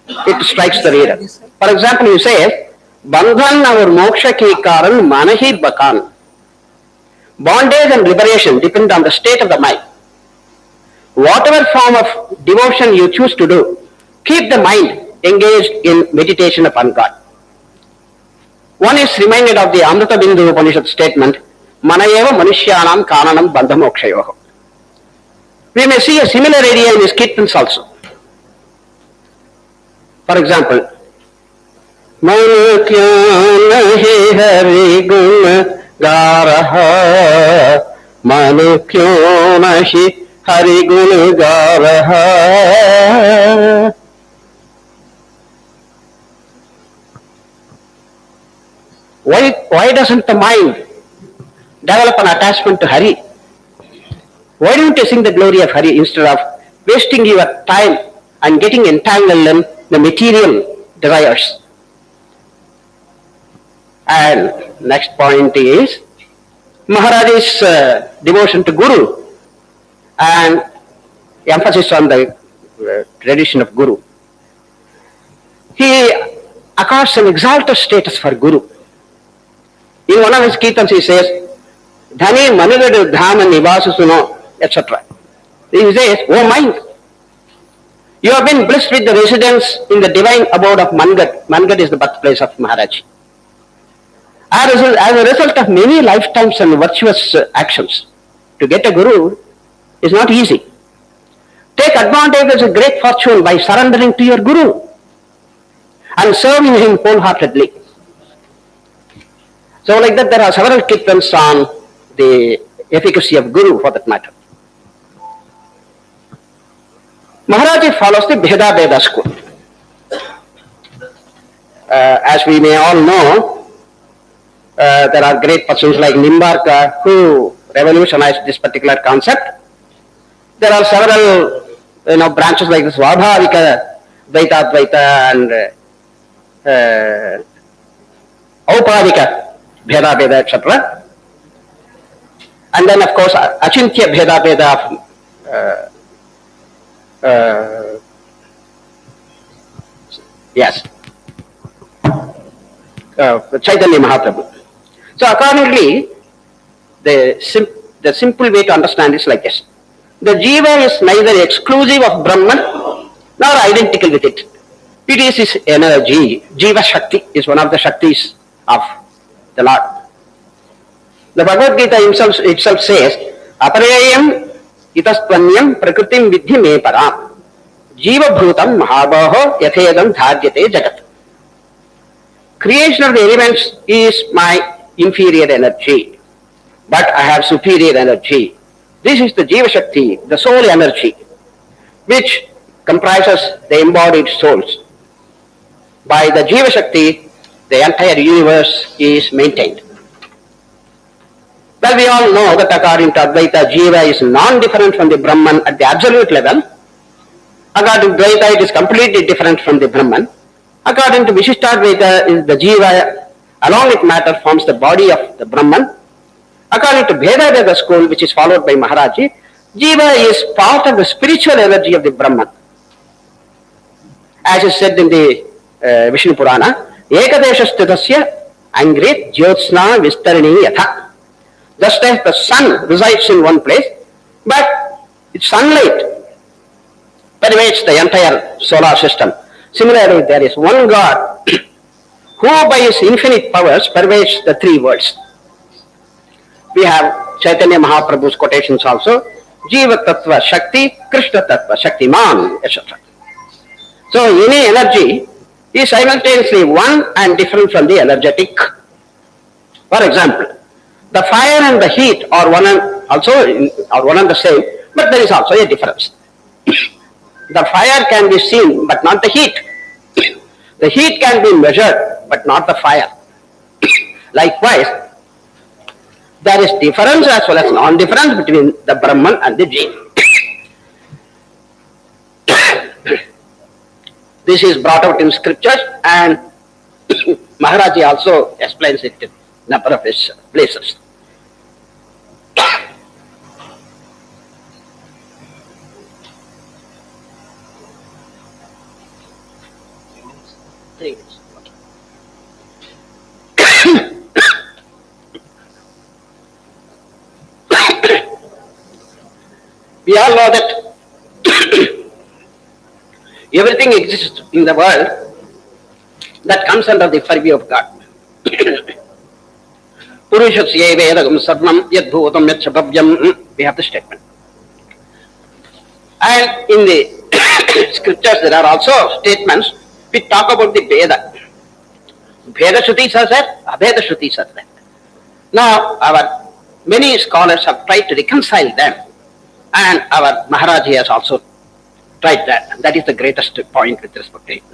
It strikes the reader. For example, you say, Bandhan aur moksha ki karan manahi bakan. Bondage and liberation depend on the state of the mind. Whatever form of devotion you choose to do, keep the mind engaged in meditation upon God. One is reminded of the Amrita Bindu Upanishad statement, Manayeva Manushyanam Kananam Bandhamokshayoho. We may see a similar idea in his kirtans also. For example, Manu kyon nahi hari gun ga raha, Manu kyon nahi hari gun ga raha. Why doesn't the mind develop an attachment to Hari. Why don't you sing the glory of Hari instead of wasting your time and getting entangled in the material desires? And next point is Maharaji's devotion to Guru and emphasis on the tradition of Guru. He accords an exalted status for Guru. In one of his kirtans he says, Dhani Manigadu Dhama Nivasusuno, etc. He says, oh mind, you have been blessed with the residence in the divine abode of Mangad. Mangad is the birthplace of Maharaji. As a result of many lifetimes and virtuous actions, to get a Guru is not easy. Take advantage of a great fortune by surrendering to your Guru and serving him wholeheartedly. So like that there are several kirtans on the efficacy of Guru for that matter. Maharaji follows the Bheda school. As we may all know, there are great persons like Nimbarka who revolutionized this particular concept. There are several branches like this Svabhavika, Dvaita Dvaita and Aupadika, Bheda, etc. And then of course Achintya Bheda of yes, Chaitanya Mahaprabhu. So accordingly, the simple way to understand is like this. The Jiva is neither exclusive of Brahman nor identical with it. It is his energy. Jiva Shakti is one of the Shaktis of the Lord. The Bhagavad Gita itself says, Aparayam itastvanyam prakritim vidhi me param Jiva bhutam mahabaho yathedam dharjate jagat. Creation of the elements is my inferior energy, but I have superior energy. This is the Jiva Shakti, the soul energy, which comprises the embodied souls. By the Jiva Shakti, the entire universe is maintained. Well, we all know that according to Advaita, Jiva is non-different from the Brahman at the absolute level. According to Dvaita, it is completely different from the Brahman. According to Vishishtadvaita, the Jiva along with matter forms the body of the Brahman. According to Bheda school, which is followed by Maharaji, Jiva is part of the spiritual energy of the Brahman. As is said in the Vishnu Purana, Ekadesha Sthitasya Angrit Jyotsna Vistarini Yatha. Just as the sun resides in one place, but its sunlight pervades the entire solar system. Similarly, there is one God who by his infinite powers pervades the three worlds. We have Chaitanya Mahaprabhu's quotations also, Jiva Tattva Shakti, Krishna Tattva Shaktiman, etc. So any energy is simultaneously one and different from the energetic. For example, the fire and the heat are one and the same, but there is also a difference. The fire can be seen, but not the heat. The heat can be measured, but not the fire. Likewise, there is difference as well as non-difference between the Brahman and the Jiva. This is brought out in scriptures, and Maharaji also explains it in a number of his places. We all know that everything exists in the world that comes under the purview of God. Purushasya vedagam sarvam yadbhutam yachabhavyam. We have the statement. And in the scriptures there are also statements which talk about the Veda. Veda Shrutis are there, Abheda Shrutis are there. Now our many scholars have tried to reconcile them, and our Maharaji has also tried that. That is the greatest point with respect to it.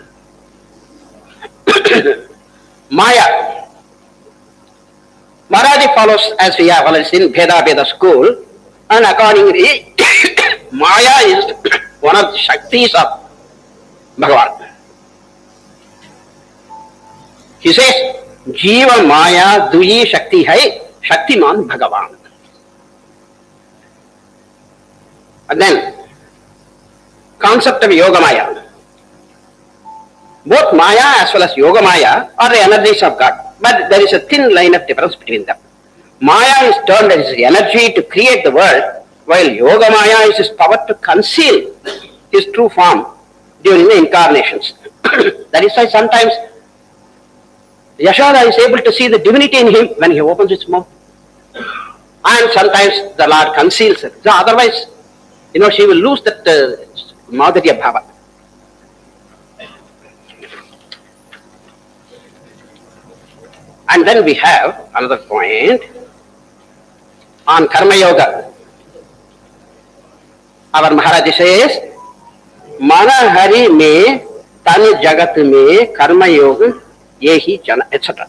Maya Maharaji follows, as we have already seen, Bheda school, and accordingly, Maya is one of the Shaktis of Bhagavan. He says, Jiva Maya Duyi Shakti Hai, Shaktiman Bhagavan. And then, concept of Yoga Maya. Both Maya as well as Yoga Maya are the energies of God. But there is a thin line of difference between them. Maya is termed as his energy to create the world, while Yoga Maya is his power to conceal his true form during the incarnations. That is why sometimes Yashoda is able to see the divinity in him when he opens his mouth. And sometimes the Lord conceals it. So otherwise, she will lose that Madhurya Bhava. And then we have another point on Karma Yoga. Our Maharaji says, Mana Hari me, Tani Jagat me, Karma Yoga, Yehi Jana, etc.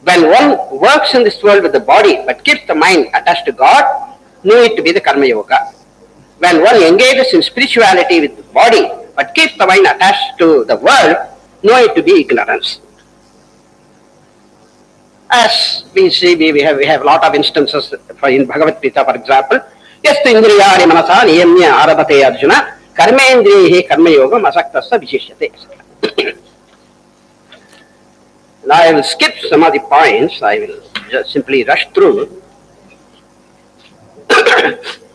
When one works in this world with the body but keeps the mind attached to God, know it to be the Karma Yoga. When one engages in spirituality with the body but keeps the mind attached to the world, know it to be ignorance. As we see, we have a lot of instances in Bhagavad Gita, for example. Yastu indriyani manasa niyamya arabate arjuna karmendrihi karma yogam asaktasa vishishyate. Now I will skip some of the points. I will just simply rush through.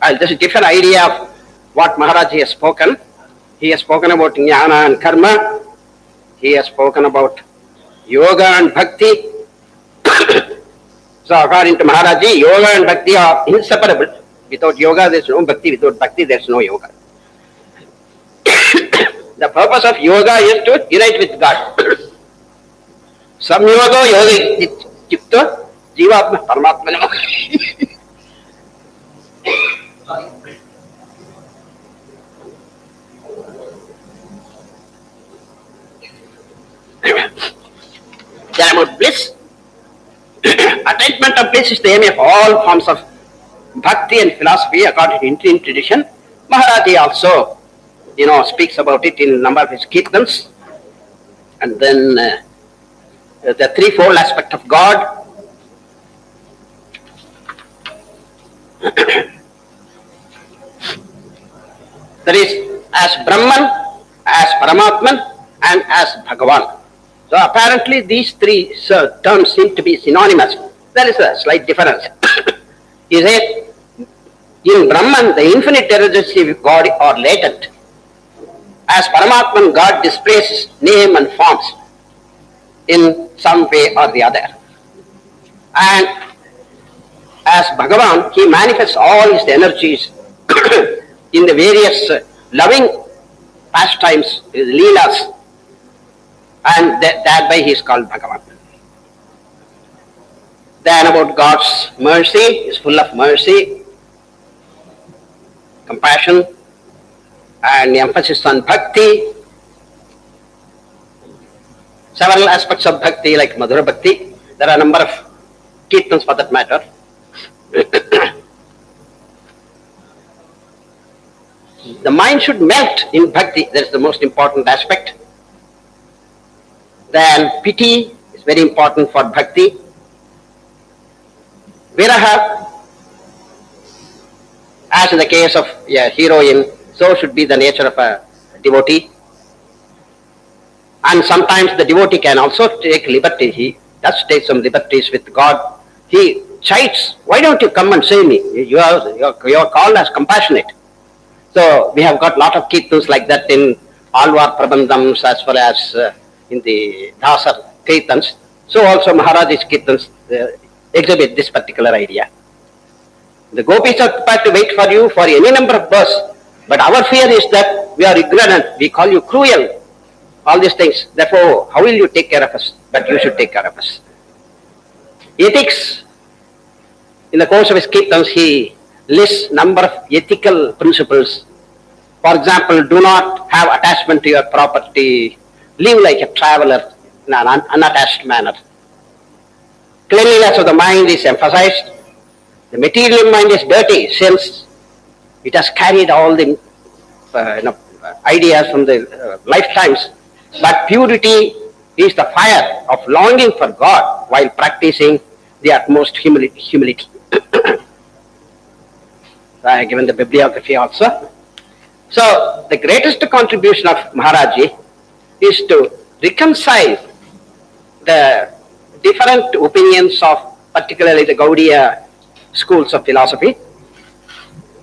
I'll just give an idea of what Maharaji has spoken. He has spoken about jnana and karma. He has spoken about yoga and bhakti. So according to Maharaji, yoga and bhakti are inseparable. Without yoga there is no bhakti, without bhakti there is no yoga. The purpose of yoga is to unite with God. Samyogo yoga chipto jivatma paramatmana. Then about bliss. Attainment of bliss is the aim of all forms of bhakti and philosophy according to Indian tradition. Maharaji also, speaks about it in a number of his kirtans. And then the threefold aspect of God. That is, as Brahman, as Paramatman, and as Bhagavan. So apparently these three terms seem to be synonymous. There is a slight difference. He said, in Brahman, the infinite energies of God are latent. As Paramatman, God displays name and forms in some way or the other. And as Bhagavan, he manifests all his energies in the various loving pastimes, his leelas, and that way he is called Bhagavan. Then about God's mercy, he is full of mercy, compassion, and emphasis on bhakti. Several aspects of bhakti like Madhura Bhakti. There are a number of kirtans for that matter. The mind should melt in bhakti. That is the most important aspect. Then pity is very important for bhakti. Viraha, as in the case of a heroine, so should be the nature of a devotee. And sometimes the devotee can also take liberty. He does take some liberties with God. He chides, why don't you come and save me? You are called as compassionate. So we have got a lot of kirtans like that in Alvar Prabandhams as well as in the Dasar kirtans. So also Maharaji's kirtans exhibit this particular idea. The gopis are prepared to wait for you for any number of births, but our fear is that we are ignorant, we call you cruel, all these things. Therefore, how will you take care of us? But you should take care of us. Ethics, in the course of his kirtans, he lists number of ethical principles. For example, do not have attachment to your property, live like a traveler in an unattached manner. Cleanliness of the mind is emphasized. The material mind is dirty since it has carried all the ideas from the lifetimes. But purity is the fire of longing for God while practicing the utmost humility. I have given the bibliography also. So the greatest contribution of Maharaji is to reconcile the different opinions of particularly the Gaudiya schools of philosophy.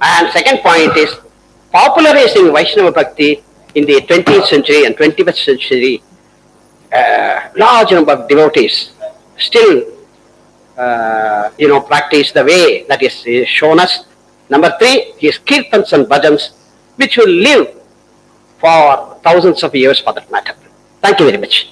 And second point is popularizing Vaishnava Bhakti in the 20th century and 21st century. Large number of devotees still practice the way that is shown us. Number 3 is kirtans and bhajans, which will live for thousands of years for that matter. Thank you very much.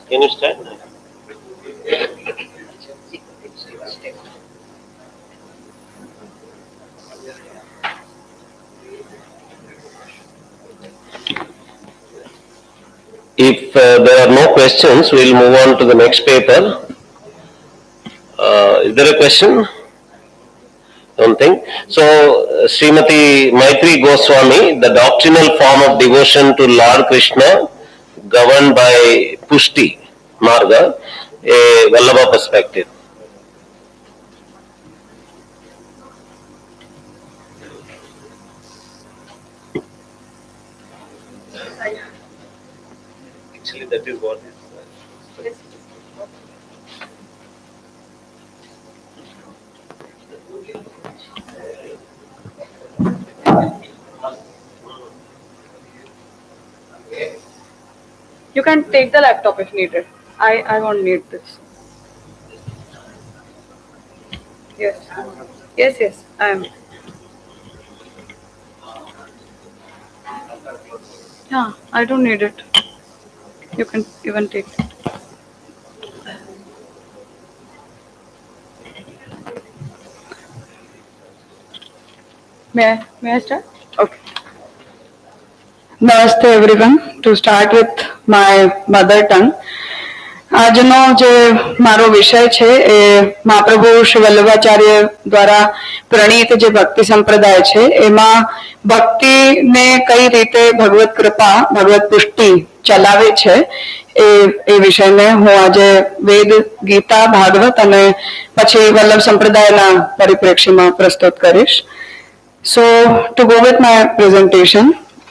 Can you stand? If there are no questions, we will move on to the next paper. Is there a question? Don't think. So, Srimati Maitri Goswami, the doctrinal form of devotion to Lord Krishna, governed by Pushti Marg, a Vallabha perspective. Actually, that is what is. You can take the laptop if needed. I won't need this. Yes. Yes, I am. Yeah, I don't need it. You can even take it. May I start? Okay. Namaste everyone. To start with my mother tongue. આજનો જે મારો વિષય છે એ મહાપ્રભુ શ્રી વલ્લભાચાર્ય દ્વારા પ્રણીત જે ભક્તિ સંપ્રદાય છે એમાં ભક્તિને કઈ રીતે ભગવત કૃપા ભગવત પુષ્ટિ ચલાવે છે એ વિષયને હું આજે વેદ ગીતા ભાગવત અને પછી વલ્લભ સંપ્રદાયના પરિપ્રેક્ષ્યમાં પ્રસ્તુત કરીશ. So to go with my presentation,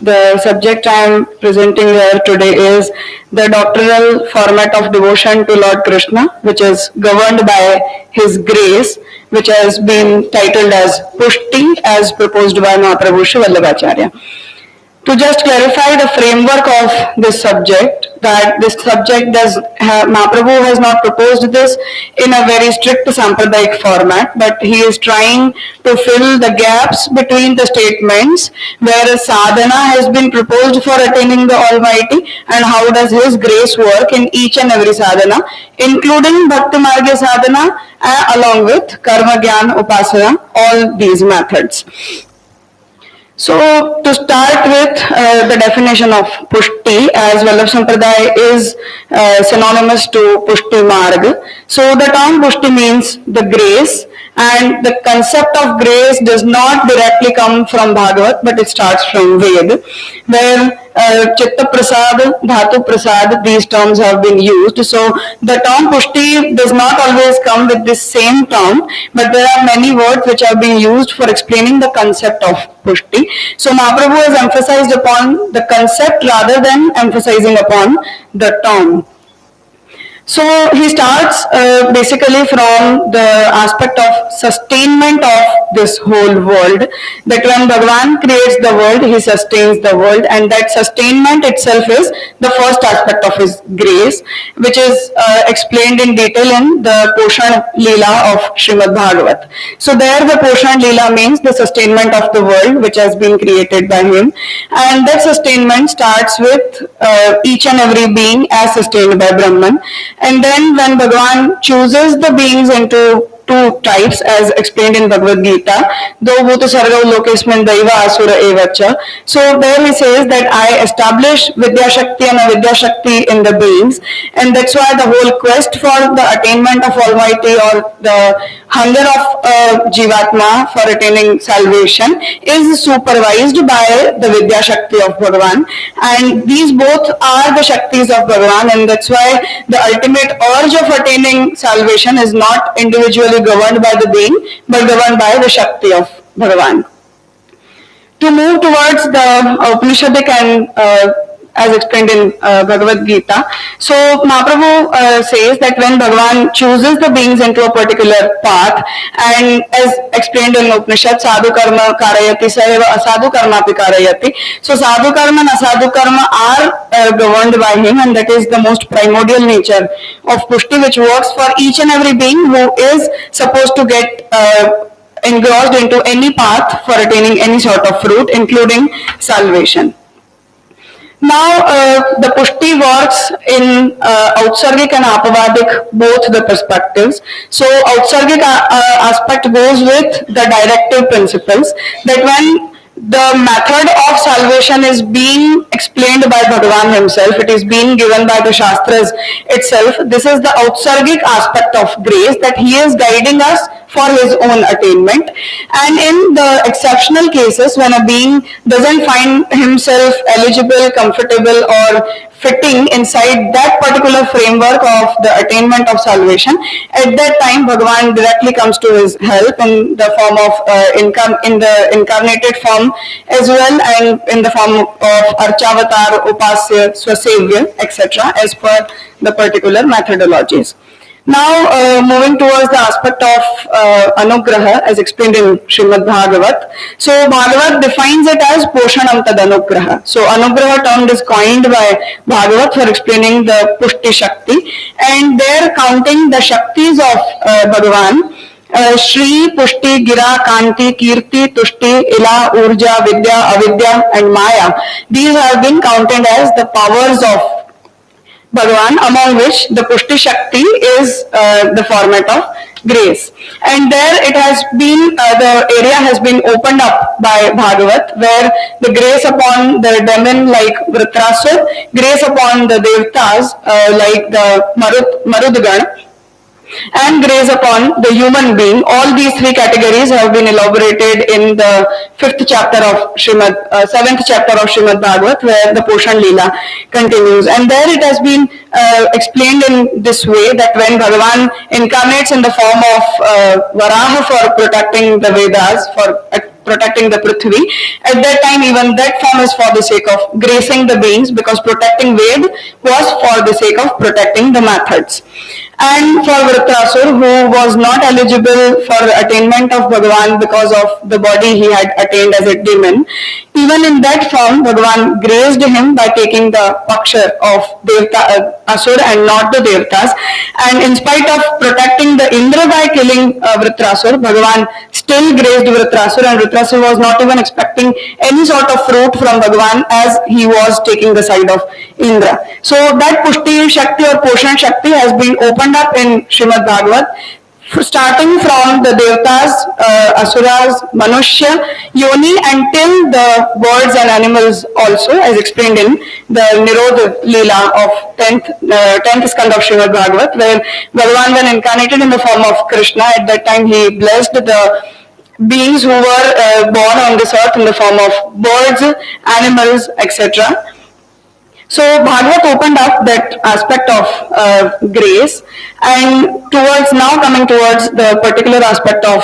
the subject I am presenting here today is the doctrinal format of devotion to Lord Krishna, which is governed by His grace, which has been titled as Pushti, as proposed by Mahaprabhu Shri Vallabhacharya. To just clarify the framework of this subject, that this subject Mahaprabhu has not proposed this in a very strict sampradaic format, but he is trying to fill the gaps between the statements where a sadhana has been proposed for attaining the Almighty and how does His grace work in each and every sadhana, including Bhakti Marga sadhana along with Karma Gyan Upasana, all these methods. So to start with the definition of Pushti, as Vallabh Sampradaya is synonymous to Pushti Marg. So the term Pushti means the grace, and the concept of grace does not directly come from Bhagavat, but it starts from Ved, where Chitta Prasad, Dhatu Prasad, these terms have been used. So the term Pushti does not always come with this same term, but there are many words which have been used for explaining the concept of Pushti. So Mahaprabhu has emphasized upon the concept rather than emphasizing upon the term. So he starts basically from the aspect of sustainment of this whole world, that when Bhagavan creates the world, he sustains the world, and that sustainment itself is the first aspect of his grace, which is explained in detail in the Poshan Leela of Srimad Bhagavat. So there the Poshan Leela means the sustainment of the world which has been created by him, and that sustainment starts with each and every being as sustained by Brahman. And then when Bhagavan chooses the beings into two types as explained in Bhagavad Gita, do bhuta sarga lokesmin daiva asura evacha. So there he says that I establish Vidya Shakti and Avidya Shakti in the beings, and that's why the whole quest for the attainment of Almighty, or the hunger of Jivatma for attaining salvation, is supervised by the Vidya Shakti of Bhagavan, and these both are the Shaktis of Bhagavan, and that's why the ultimate urge of attaining salvation is not individually governed by the being, but governed by the Shakti of Bhagavan. To move towards the Upanishadic and as explained in Bhagavad Gita. So Mahaprabhu says that when Bhagavan chooses the beings into a particular path, and as explained in Upanishad, sadhu karma karayati sarva asadhu karma api karayati. So sadhu karma and asadhu karma are governed by him, and that is the most primordial nature of Pushti, which works for each and every being who is supposed to get engrossed into any path for attaining any sort of fruit, including salvation. Now, the Pushti works in Outsargik and Apavadik, both the perspectives. So, Outsargik aspect goes with the directive principles, that when the method of salvation is being explained by Bhagavan himself, it is being given by the Shastras itself. This is the Outsargik aspect of grace, that he is guiding us for his own attainment. And in the exceptional cases, when a being doesn't find himself eligible, comfortable, or fitting inside that particular framework of the attainment of salvation, at that time Bhagavan directly comes to his help in the form of in the incarnated form as well, and in the form of Archavatar, Upasya, Swasevya, etc. as per the particular methodologies. Now, moving towards the aspect of Anugraha as explained in Srimad Bhagavat. So, Bhagavat defines it as Poshanam Tad Anugraha. So, Anugraha term is coined by Bhagavat for explaining the Pushti Shakti, and there counting the Shaktis of Bhagavan. Shri, Pushti, Gira, Kanti, Kirti, Tushti, Ila, Urja, Vidya, Avidya, and Maya. These have been counted as the powers of Bhagavan, among which the Pushti Shakti is the format of grace. And there it has been, the area has been opened up by Bhagavat, where the grace upon the demon like Vritrasur, grace upon the Devtas like the Marudgan, and grace upon the human being. All these three categories have been elaborated in the 7th chapter of Srimad Bhagavat, where the Poshan Leela continues. And there it has been explained in this way, that when Bhagavan incarnates in the form of Varaha for protecting the Vedas, for protecting the Prithvi, at that time even that form is for the sake of gracing the beings, because protecting Ved was for the sake of protecting the methods. And for Vritrasur, who was not eligible for the attainment of Bhagavan because of the body he had attained as a demon, even in that form Bhagavan graced him by taking the paksha of Asur and not the Devtas. And in spite of protecting the Indra by killing Vritrasur, Bhagavan still graced Vritrasur, and Vritrasur was not even expecting any sort of fruit from Bhagavan, as he was taking the side of Indra. So that Pushti Shakti or Poshan Shakti has been opened up in Srimad Bhagavat, starting from the Devtas, Asuras, Manushya, Yoni, until the birds and animals also, as explained in the Nirodha Leela of 10th skanda of Srimad Bhagavat, where Bhagavan, when incarnated in the form of Krishna, at that time he blessed the beings who were born on this earth in the form of birds, animals, etc. So Bhagavat opened up that aspect of grace, And coming towards the particular aspect of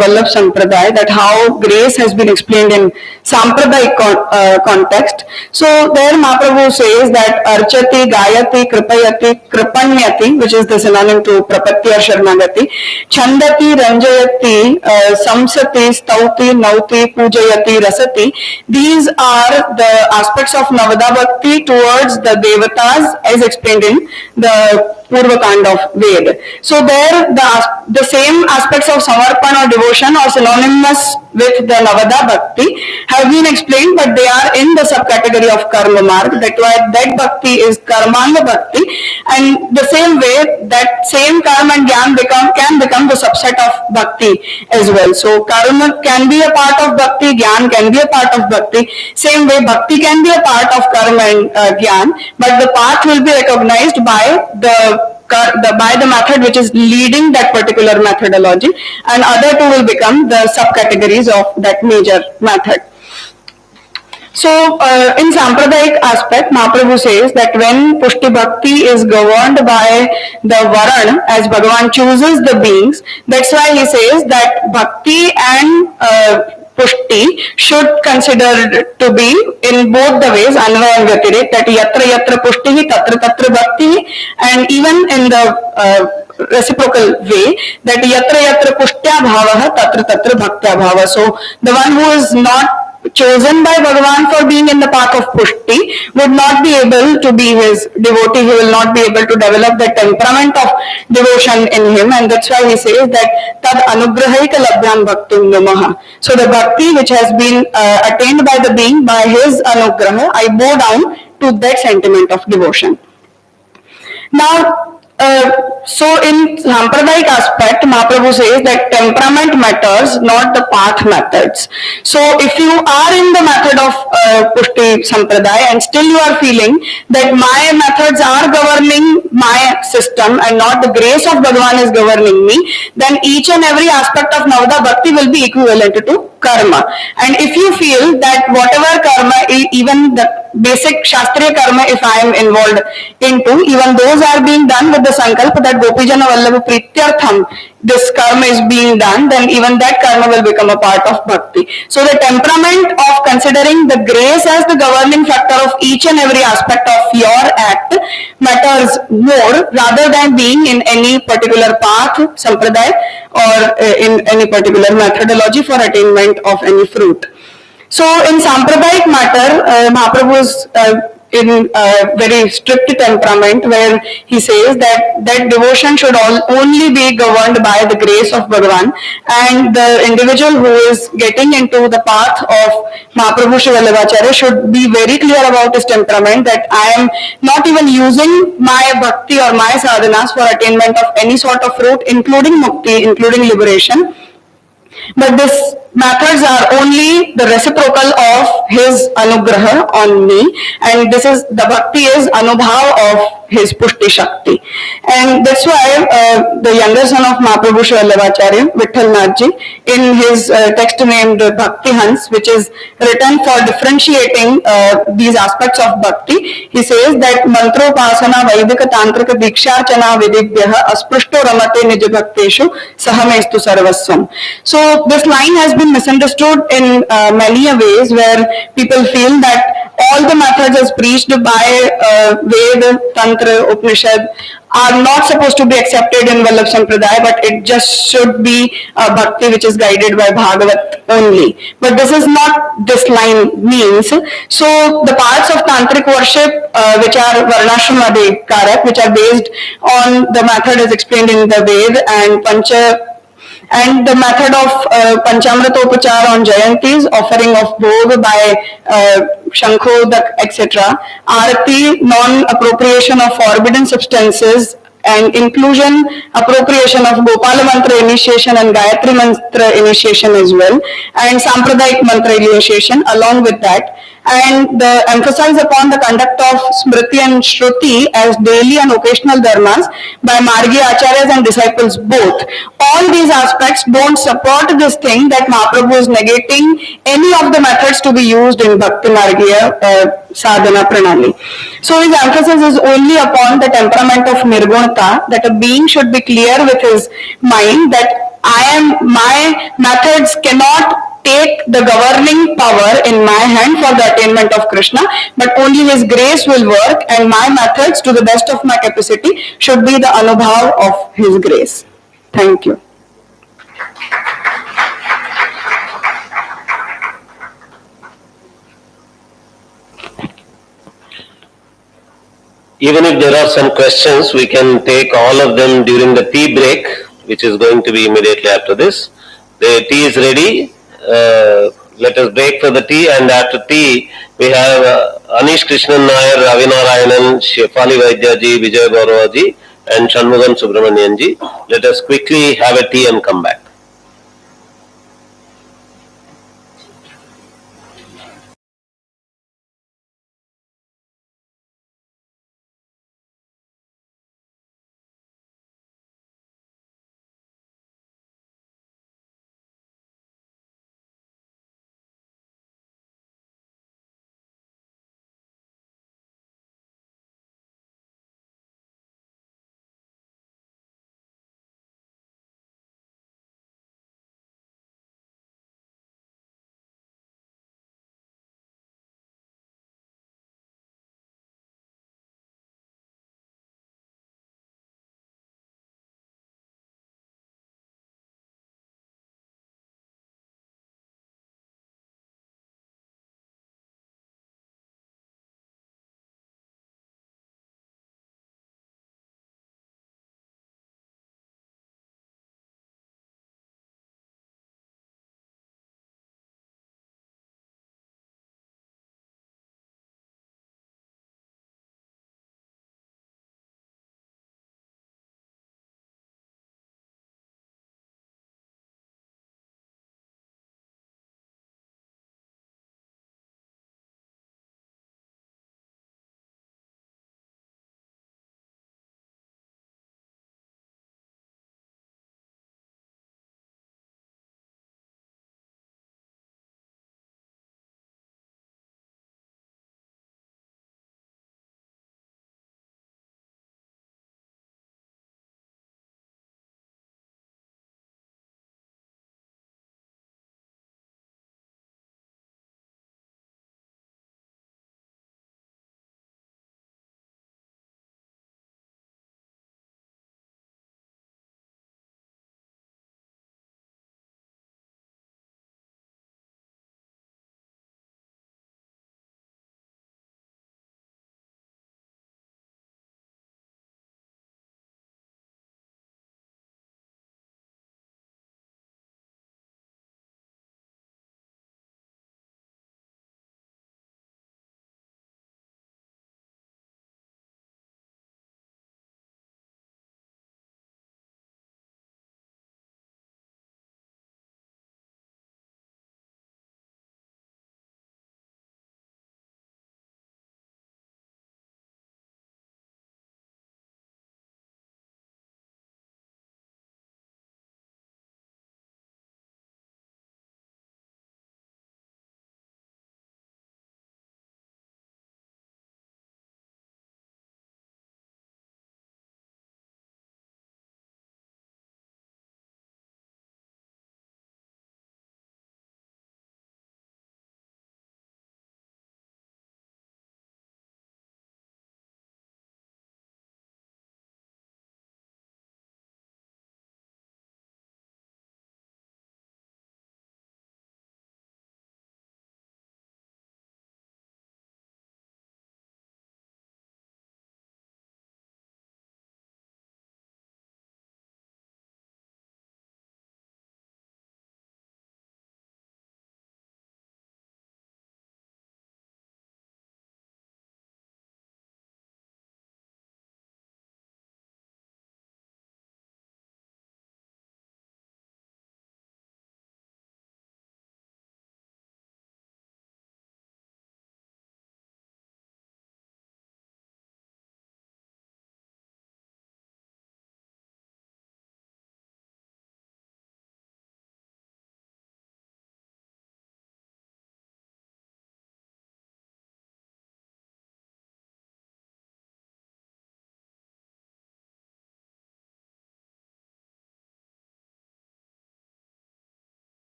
Vallabh Sampradaya, that how grace has been explained in Sampradaya context. So there Mahaprabhu says that Archati, Gayati, Kripayati, Kripanyati, which is the synonym to Prapatti or Sharnagati, Chandati, Ranjayati, Samsati, Stauti, Nauti, Pujayati, Rasati. These are the aspects of Navada Bhakti towards the Devatas as explained in the Purvakand of Ved. So there the same aspects of Samarpan or devotion or synonymous with the Navada Bhakti have been explained, but they are in the subcategory of Karma Marg. That why that Bhakti is Karmanga Bhakti, and the same way that same Karma and Gyan can become the subset of Bhakti as well. So Karma can be a part of Bhakti, Gyan can be a part of Bhakti. Same way Bhakti can be a part of Karma and Gyan, but the path will be recognized by the method which is leading that particular methodology, and other two will become the subcategories of that major method. So, in Sampradayic aspect, Mahaprabhu says that when Pushti Bhakti is governed by the Varan, as Bhagavan chooses the beings, that's why he says that Bhakti and Pushti should consider to be in both the ways, Anvaya and Vyatirik, that yatra yatra Pushti, tatra tatra Bhakti, and even in the reciprocal way, that yatra yatra Pushtya Bhavaha, tatra tatra Bhaktya Bhava. So, the one who is not chosen by Bhagavan for being in the path of Pushti would not be able to be his devotee. He will not be able to develop the temperament of devotion in him, and that's why he says that Tad Anugrahaika Labhyam Bhaktim Namaha. So the bhakti which has been attained by the being by his anugraha, I bow down to that sentiment of devotion. Now, so in Sampradayik aspect, Mahaprabhu says that temperament matters, not the path methods. So if you are in the method of Pushti Sampradaya and still you are feeling that my methods are governing my system and not the grace of Bhagavan is governing me, then each and every aspect of Navada Bhakti will be equivalent to karma. And if you feel that whatever karma, even the basic Shastriya karma, if I am involved into, even those are being done with the sankalpa that Gopijana Vallabha Prityartham, this karma is being done, then even that karma will become a part of bhakti. So the temperament of considering the grace as the governing factor of each and every aspect of your act matters more rather than being in any particular path, sampradaya, or in any particular methodology for attainment of any fruit. So in Sampradayic matter, Mahaprabhu is in a very strict temperament where he says that devotion should only be governed by the grace of Bhagavan, and the individual who is getting into the path of Mahaprabhu Shri Vallabhacharya should be very clear about his temperament, that I am not even using my bhakti or my sadhanas for attainment of any sort of fruit, including mukti, including liberation. But these methods are only the reciprocal of his anugraha on me, and this is the bhakti is anubhav of his Pushti Shakti. And that's why the younger son of Mahaprabhu Shri Vallabhacharya, Vitthal Nathji, in his text named Bhakti Hans, which is written for differentiating these aspects of bhakti, he says that mantropasana vaidika tantrika dikshachana vidibhyaha asprishto ramate nij bhakteshu sahamestu sarvasvam. So this line has been misunderstood in many ways, where people feel that all the methods as preached by Ved, Tantra, Upanishad are not supposed to be accepted in Vallabh Sampradaya, but it just should be a bhakti which is guided by Bhagavat only. But this is not this line means. So the parts of tantric worship which are Varnashrama Karak, which are based on the method as explained in the Ved, and the method of Panchamrita Upachar on Jayantis, offering of bhog by Shankhodak, etc. Arati, non-appropriation of forbidden substances, and inclusion, appropriation of Gopala Mantra initiation and Gayatri Mantra initiation as well, and Sampradayic Mantra initiation along with that. and the emphasis upon the conduct of Smriti and Shruti as daily and occasional dharmas by Margi Acharyas and disciples both. All these aspects don't support this thing that Mahaprabhu is negating any of the methods to be used in Bhakti Margiya sadhana pranali. So his emphasis is only upon the temperament of nirgunata, that a being should be clear with his mind that my methods cannot take the governing power in my hand for the attainment of Krishna, but only his grace will work, and my methods to the best of my capacity should be the anubhav of his grace. Thank you. Even if there are some questions, we can take all of them during the tea break, which is going to be immediately after this. The tea is ready. Let us break for the tea, and after tea, we have Anish Krishnan Nair, Ravi Narayanan, Shefali Vaidyaji, Vijay Gauravaji, and Shanmugam Subramanianji. Let us quickly have a tea and come back.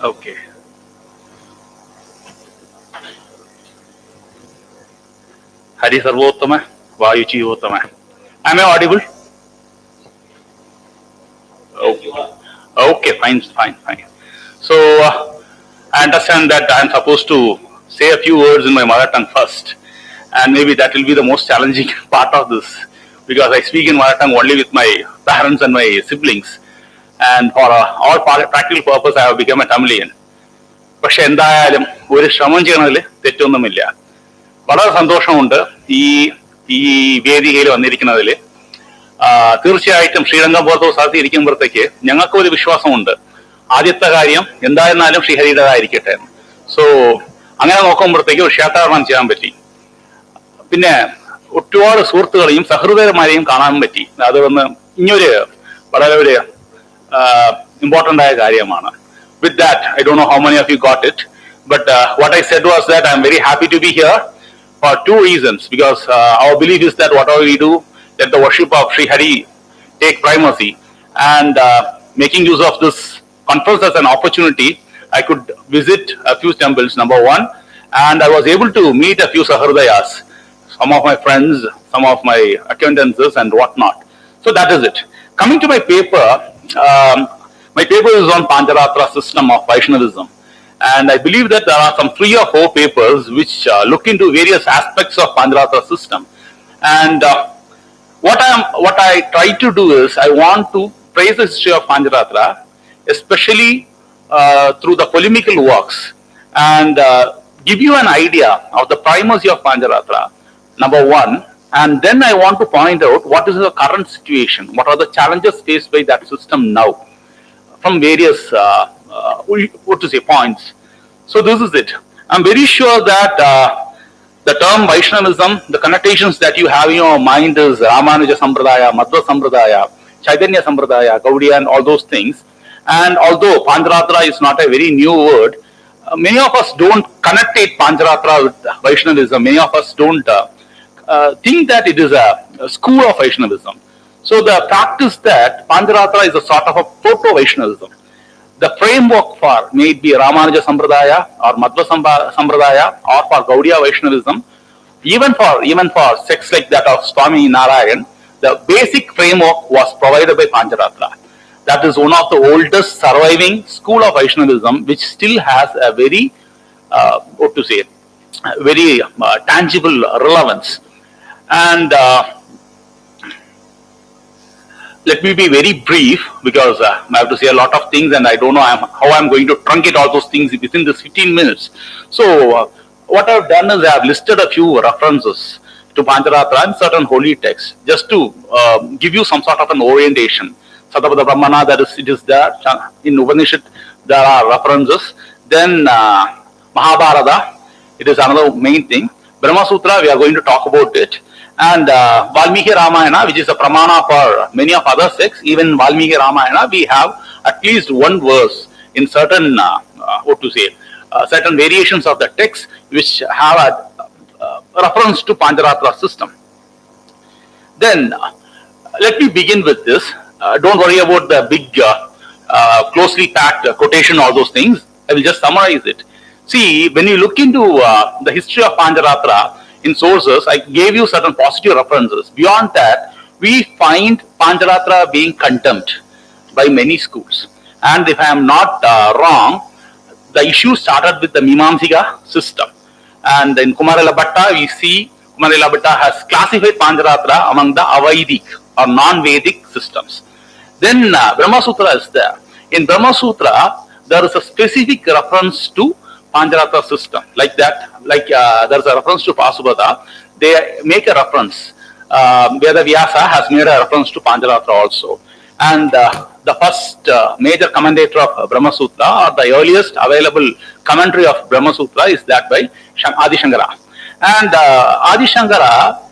Okay. Hari Sarvottama, Vayuchi Ottama. Am I audible? Okay. Okay, fine. So, I understand that I am supposed to say a few words in my mother tongue first, and maybe that will be the most challenging part of this, because I speak in mother tongue only with my parents and my siblings, and for all practical purpose I have become a Tamilian. പക്ഷെ എന്തായാലും ഒരു ശ്രമം ചെയ്യണതിൽ തെറ്റൊന്നുമില്ല. വളരെ സന്തോഷമുണ്ട് ഈ വേദികയിൽ വന്നിരിക്കുന്നതിൽ. തീർച്ചയായിട്ടും ശ്രീരംഗം പോലത്തെ സ്ഥലത്ത് ഇരിക്കുമ്പോഴത്തേക്ക് ഞങ്ങൾക്ക് ഒരു വിശ്വാസമുണ്ട്, ആദ്യത്തെ കാര്യം എന്തായിരുന്നാലും ശ്രീഹരിയുടേതായിരിക്കട്ടെ. സോ അങ്ങനെ നോക്കുമ്പോഴത്തേക്ക് ഒരു ക്ഷേത്രാടനം ചെയ്യാൻ പറ്റി. പിന്നെ ഒരുപാട് സുഹൃത്തുക്കളെയും സഹൃദയന്മാരെയും കാണാൻ പറ്റി. അത് ഇനിയൊരു വളരെ ഒരു ഇമ്പോർട്ടൻ്റ് ആയ കാര്യമാണ്. With that, I don't know how many of you got it, but what I said was that I'm very happy to be here for two reasons. Because our belief is that whatever we do, let the worship of Sri Hari take primacy. And making use of this conference as an opportunity, I could visit a few temples, number one, and I was able to meet a few sahrdayas, some of my friends, some of my acquaintances and whatnot. So that is it. Coming to my paper, my paper is on Pancharatra system of Vaishnavism. And I believe that there are some 3 or 4 papers which look into various aspects of Pancharatra system. And what I try to do is I want to praise the history of Pancharatra, especially through the polemical works, and give you an idea of the primacy of Pancharatra, number one. And then I want to point out what is the current situation, what are the challenges faced by that system now, from various points. So this is it. I'm very sure that the term Vaishnavism, the connotations that you have in your mind is Ramanuja Sampradaya, Madhva Sampradaya, Chaitanya Sampradaya, Gaudiya and all those things. And although Pancharatra is not a very new word, many of us don't connectate Pancharatra with Vaishnavism. Many of us don't think that it is a school of Vaishnavism. So the fact is that Pancharatra is a sort of a proto-Vaishnavism. The framework for may it be Ramanuja Sampradaya or Madhva Sampradaya or for Gaudiya Vaishnavism, even for sects like that of Swami Narayan, the basic framework was provided by Pancharatra. That is one of the oldest surviving school of Vaishnavism, which still has a very very tangible relevance. And let me be very brief, because I have to say a lot of things and I don't know how I'm going to truncate all those things within this 15 minutes. So what I've done is I have listed a few references to Pancharatra and certain holy texts, just to give you some sort of an orientation. Satapada Brahmana, it is there. In Upanishad, there are references. Then Mahabharata, it is another main thing. Brahma Sutra, we are going to talk about it. And Valmiki Ramayana, which is a pramana for many of other sects, even Valmiki Ramayana, we have at least one verse in certain, certain variations of the text which have a reference to Pancharatra system. Then, let me begin with this. Don't worry about the big, closely packed quotation, all those things. I will just summarize it. See, when you look into the history of Pancharatra, in sources, I gave you certain positive references. Beyond that, we find Pancharatra being condemned by many schools. And if I am not wrong, the issue started with the Mimamsika system. And in Kumarila Bhatta, we see Kumarila Bhatta has classified Pancharatra among the Avaidik or non-Vedic systems. Then Brahma Sutra is there. In Brahma Sutra, there is a specific reference to Pancharatra system, like that, there is a reference to Pasubhata. They make a reference. Vedavyasa has made a reference to Pancharatra also. And the first major commentator of Brahma Sutra, or the earliest available commentary of Brahma Sutra, is that by Adi Shankara. And Adi Shankara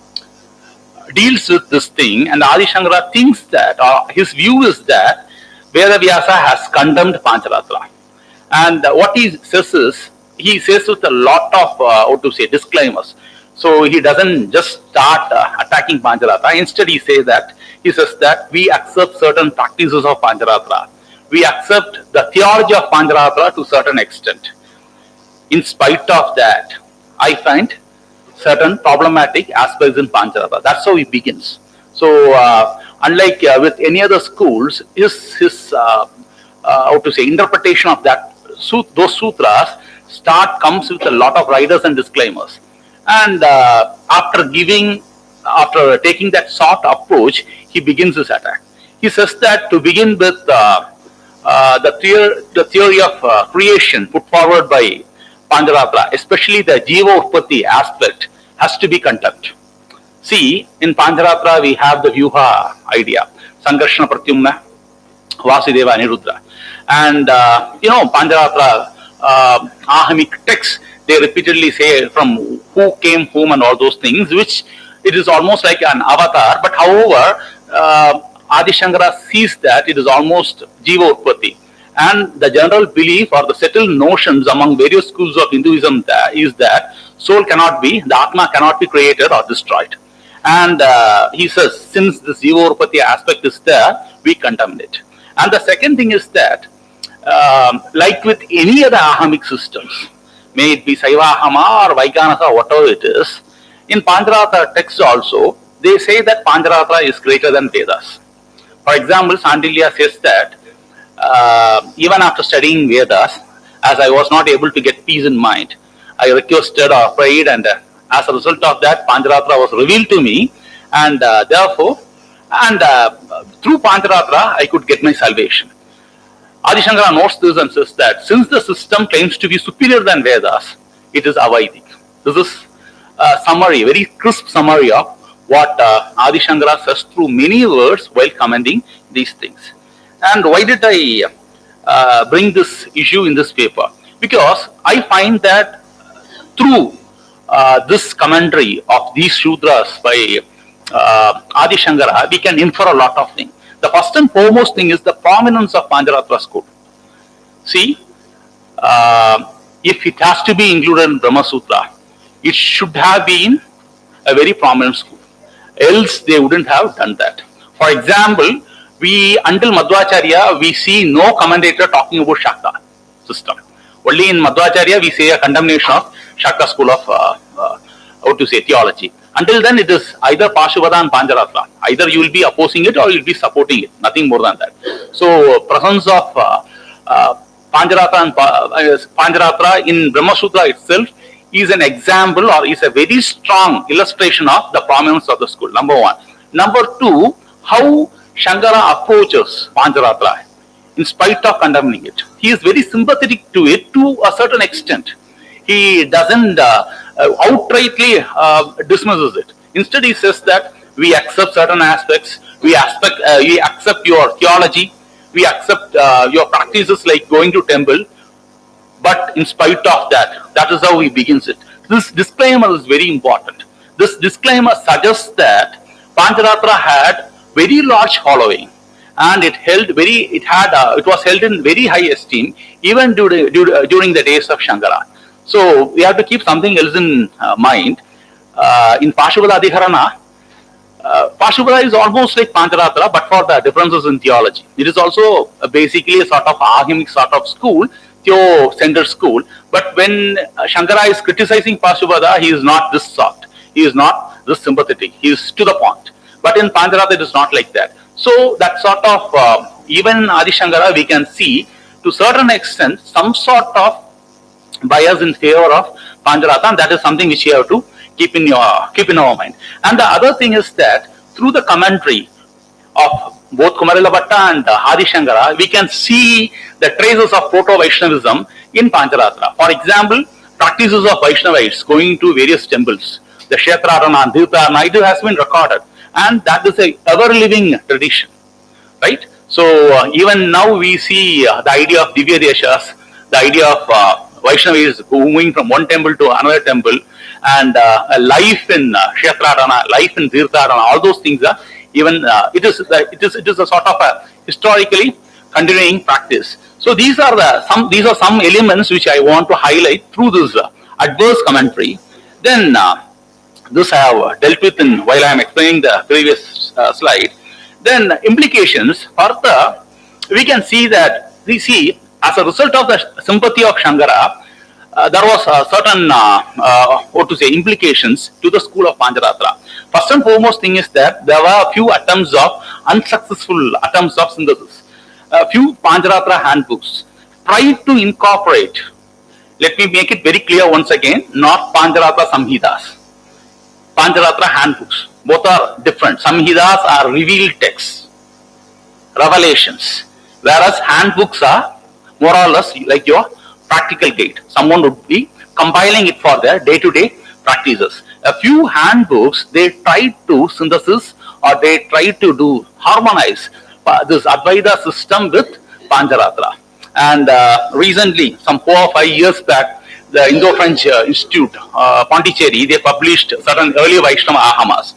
deals with this thing, and Adi Shankara thinks that, or his view is that, Vedavyasa has condemned Pancharatra. And what he says is, he says with a lot of disclaimers. So he doesn't just start attacking Pancharatra. Instead, he says that we accept certain practices of Pancharatra. we accept the theology of Pancharatra to a certain extent. In spite of that, I find certain problematic aspects in Pancharatra. That's how it begins. So, unlike with any other schools, his interpretation of those sutras comes with a lot of riders and disclaimers. And after taking that soft approach, he begins his attack. He says that to begin with, the theory of creation put forward by Pancharatra, especially the Jiva Utpatti aspect, has to be condemned. See, in Pancharatra we have the Vyuha idea, Sankarshana Pratyumna, Vasudeva, Aniruddha. And Pancharatra ahamic texts, they repeatedly say from who came whom and all those things, which it is almost like an avatar. But however, Adi Shankara sees that it is almost Jiva Utpatti. And the general belief or the settled notions among various schools of Hinduism is that soul cannot be, the Atma cannot be created or destroyed. And he says, since this Jiva Utpatti aspect is there, we condemn it. And the second thing is that, like with any other ahamic systems, may it be Saivahama or Vaikanasa or whatever it is, in Pancharatra text also, they say that Pancharatra is greater than Vedas. For example, Sandilya says that even after studying Vedas, as I was not able to get peace in mind, I requested or prayed, and as a result of that, Pancharatra was revealed to me, and therefore, through Pancharatra, I could get my salvation. Adi Shankara notes this and says that since the system claims to be superior than Vedas, it is Avaidik. This is a summary, very crisp summary of what Adi Shankara says through many words while commenting these things. And why did I bring this issue in this paper? Because I find that through this commentary of these sutras by Adi Shankara, we can infer a lot of things. The first and foremost thing is the prominence of Pancharatra school. See, if it has to be included in Brahma Sutra, it should have been a very prominent school. Else they wouldn't have done that. For example, until Madhvacharya, we see no commentator talking about Shakta system. Only in Madhvacharya, we see a condemnation of Shakta school of theology. Until then, it is either Pashupata and Pancharatra. Either you will be opposing it or you will be supporting it. Nothing more than that. So, presence of Pancharatra in Brahma Sutra itself is an example or is a very strong illustration of the prominence of the school. Number one. Number two, how Shankara approaches Pancharatra in spite of condemning it. He is very sympathetic to it to a certain extent. He doesn't outrightly dismisses it. Instead, he says that we accept certain aspects, we accept your theology, we accept your practices like going to temple, but in spite of that, that is how he begins it. This disclaimer is very important. This disclaimer suggests that Pancharatra had very large following, and it was held in very high esteem even during the days of Shankara. So we have to keep something else in mind. In Pashupata Adhikarana, Pashupata is almost like Pancharatra, but for the differences in theology. It is also basically a sort of ahimic sort of school, Theo-centered school. But when Shankara is criticizing Pashupata, he is not this soft. He is not this sympathetic. He is to the point. But in Pancharatra, it is not like that. So that sort of, even in Adi Shankara, we can see to certain extent some sort of bias in favor of Pancharatra, and that is something which you have to keep in our mind. And the other thing is that through the commentary of both Kumarila Bhatta and Adi Shankara, we can see the traces of proto-Vaishnavism in Pancharatra. For example, practices of Vaishnavites going to various temples, the Kshetrarana and Tirtharana, it has been recorded, and that is a ever-living tradition, right? So even now we see the idea of Divya Deshas, the idea of Vaishnavis moving from one temple to another temple, and a life in Kshetrarana, life in Tirtharana, all those things are even it is a sort of a historically continuing practice. So these are some elements which I want to highlight through this adverse commentary. Then this I have dealt with while I am explaining the previous slide. Then implications for the we can see that, as a result of the sympathy of Shankara, there was a certain, implications to the school of Pancharatra. First and foremost thing is that there were a few unsuccessful attempts of synthesis. A few Pancharatra handbooks tried to incorporate, let me make it very clear once again, not Pancharatra Samhitas. Pancharatra handbooks, both are different. Samhitas are revealed texts, revelations, whereas handbooks are more or less like your practical guide. Someone would be compiling it for their day-to-day practices. A few handbooks, they tried to synthesis or they tried to harmonize this Advaita system with Pancharatra. And recently, some 4 or 5 years back, the Indo-French Institute, Pondicherry, they published certain early Vaishnava Ahamas.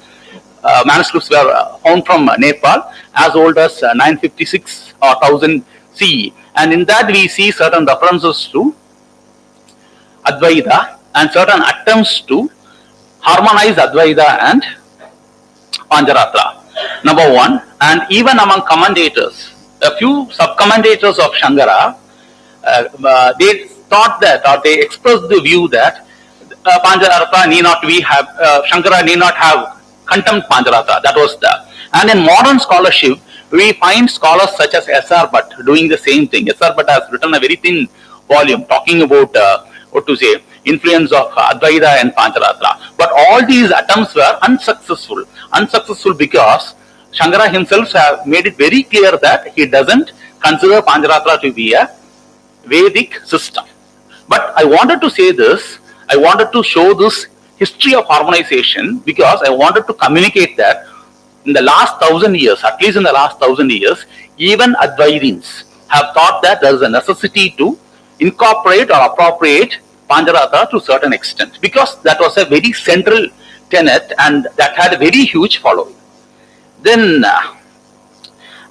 Manuscripts were found from Nepal as old as 956 or 1000 CE. And in that we see certain references to Advaita and certain attempts to harmonize Advaita and Pancharatra. Number one, and even among commentators, a few sub-commentators of Shankara, they thought that, or they expressed the view that Pancharatra need not Shankara need not have contempt Pancharatra. That was and in modern scholarship, we find scholars such as S.R. Bhatt doing the same thing. S.R. Bhatt has written a very thin volume talking about influence of Advaita and Pancharatra. But all these attempts were unsuccessful. Unsuccessful because Shankara himself have made it very clear that he doesn't consider Pancharatra to be a Vedic system. But I wanted to say this, I wanted to show this history of harmonization because I wanted to communicate that in the last 1000 years, at least in the last 1000 years, even Advaitins have thought that there is a necessity to incorporate or appropriate Pancharatra to a certain extent because that was a very central tenet and that had a very huge following. Then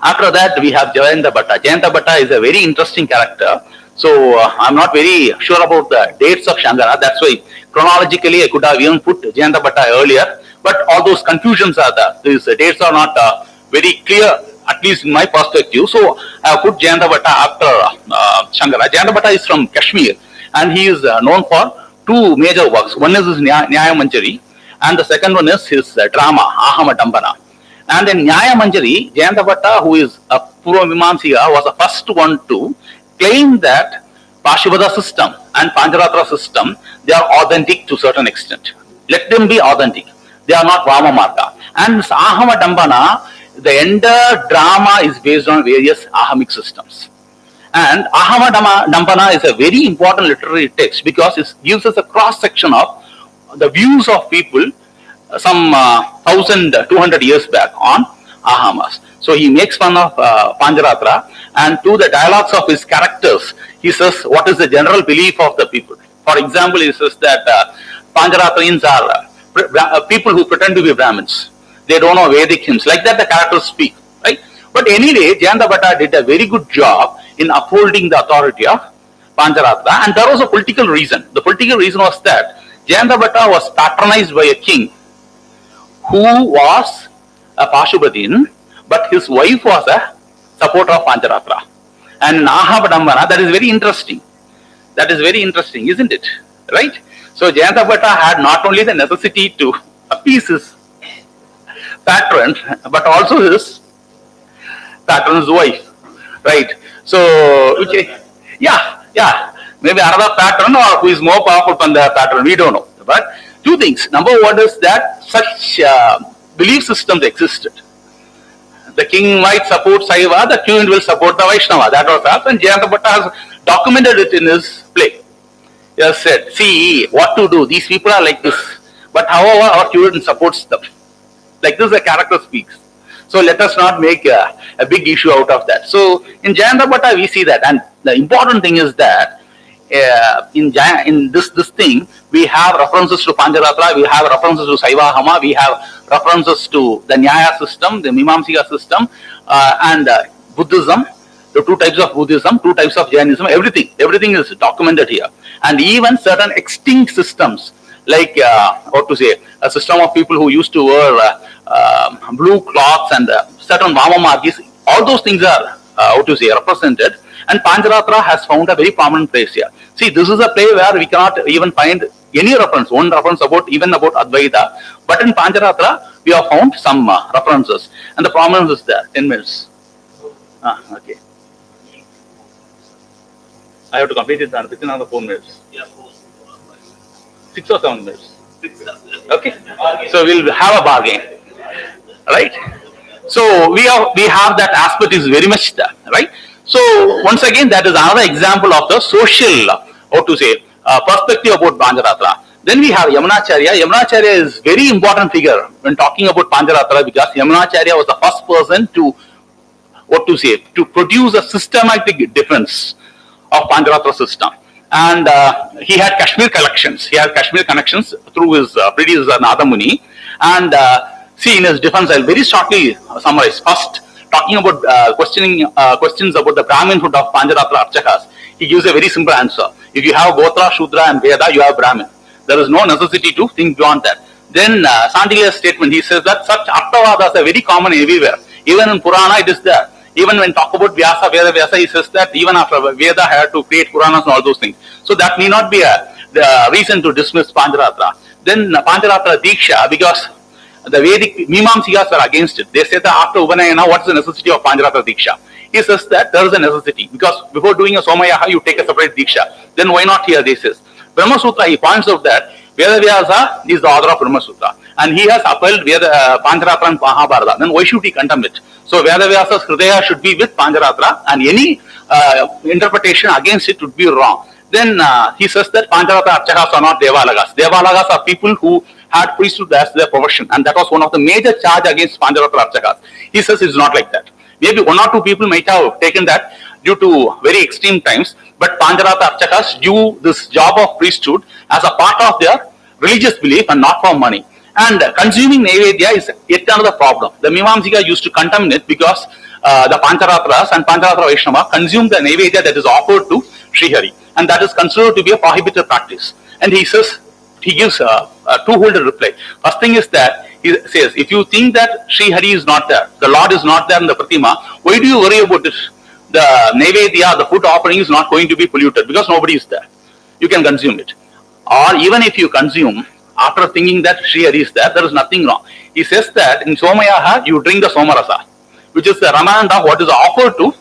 after that we have Jayanta Bhatta. Jayanta Bhatta is a very interesting character. So I'm not very sure about the dates of Shankara. That's why chronologically I could have even put Jayanta Bhatta earlier. But all those confusions are there. These dates are not very clear, at least in my perspective. So I have put Jayanta Bhatta after Shankara. Jayanta Bhatta is from Kashmir and he is known for 2 major works. One is his Nyaya Manjari and the second one is his drama, Ahama Dambana. And in Nyaya Manjari, Jayanta Bhatta, who is a Purva Mimamsika, was the first one to claim that Pashupata system and Pancharatra system, they are authentic to a certain extent. Let them be authentic. They are not Varahamahadesika. And this Ahama Dambana, the entire drama is based on various Ahamic systems. And Ahama Dambana is a very important literary text because it gives us a cross-section of the views of people some 1200 years back on Ahamas. So he makes fun of Pancharatra and to the dialogues of his characters, he says what is the general belief of the people. For example, he says that Pancharatrins are people who pretend to be Brahmins. They don't know Vedic hymns. Like that the characters speak. Right? But anyway, Jayanta Bhatta did a very good job in upholding the authority of Pancharatra and there was a political reason. The political reason was that Jayanta Bhatta was patronized by a king who was a Pashupatin, but his wife was a supporter of Pancharatra. And in Ahama Dambana, that is very interesting. That is very interesting, isn't it? Right? So Jayanta Bhatta had not only the necessity to appease his patron, but also his patron's wife. Right? So, okay. Yeah. Maybe another patron or who is more powerful than the patron, we don't know. But 2 things. Number one is that such belief systems existed. The king might support Saiva, the queen will support the Vaishnava. That was us, and Jayanta Bhatta has documented it in his play. He has said, see what to do, these people are like this, but however our children supports them. Like this the character speaks. So let us not make a big issue out of that. So in Jayanta Bhatta we see that, and the important thing is that in this thing, we have references to Pancharatra, we have references to Saiva Hama, we have references to the Nyaya system, the Mimamsika system, and Buddhism, the 2 types of Buddhism, 2 types of Jainism, everything is documented here. And even certain extinct systems, like a system of people who used to wear blue cloths and certain Vama Margis, all those things are represented, and Pancharatra has found a very prominent place here. See, this is a play where we cannot even find any reference, one reference about Advaita, but in Pancharatra we have found some references, and the prominence is there. 10 minutes. Okay. I have to complete it within another 4 minutes. 6 or 7 minutes. Okay. So we'll have a bargain, right? So we have that aspect is very much there, right? So once again, that is another example of the social, perspective about Pancharatra. Then we have Yamunacharya. Yamunacharya is very important figure when talking about Pancharatra, because Yamunacharya was the first person to produce a systematic defense of Pancharatra system. And he had Kashmir collections. He had Kashmir connections through his predecessor Nadamuni. And see, in his defense, I'll very shortly summarize. First, talking about questions about the Brahminhood of Pancharatra Archakas, he gives a very simple answer. If you have Gotra, Shudra and Veda, you have Brahmin. There is no necessity to think beyond that. Then Sandilya's statement, he says that such Artavadas are very common everywhere. Even in Purana, it is there. Even when talk about Vyasa, Veda, Vyasa, he says that even after Veda had to create Puranas and all those things. So that may not be the reason to dismiss Pancharatra. Then Pancharatra Diksha, because the Vedic Mimamsikas were against it. They said that after Upanayana, what is the necessity of Pancharatra Diksha? He says that there is a necessity, because before doing a Somayaha, you take a separate Diksha. Then why not here, they says. Brahma Sutra, he points out that Veda Vyasa is the author of Brahma Sutra, and he has upheld Pancharatra and Mahabharata. Then why should he condemn it? So Veda Vyasa's Hridaya should be with Pancharatra, and any interpretation against it would be wrong. Then he says that Pancharatra Archakas are not Devalagas. Devalagas are people who had priesthood as their profession, and that was one of the major charge against Pancharatra Archakas. He says it's not like that. Maybe 1 or 2 people might have taken that due to very extreme times, but Pancharatra Archakas do this job of priesthood as a part of their religious belief and not for money. And consuming Naivedya is yet another problem. The Mimamsika used to condemn it because the Pancharatras and Pancharatra Vaishnava consume the Naivedya that is offered to Srihari, and that is considered to be a prohibited practice. And he says, he gives a two-folded reply. First thing is that he says, if you think that Srihari is not there, the Lord is not there in the Pratima, why do you worry about it? The Naivedya, the food offering is not going to be polluted because nobody is there. You can consume it. Or even if you consume, after thinking that Srihari is there, there is nothing wrong. He says that in Somayaha, you drink the Somarasa, which is the Ramananda, what is offered to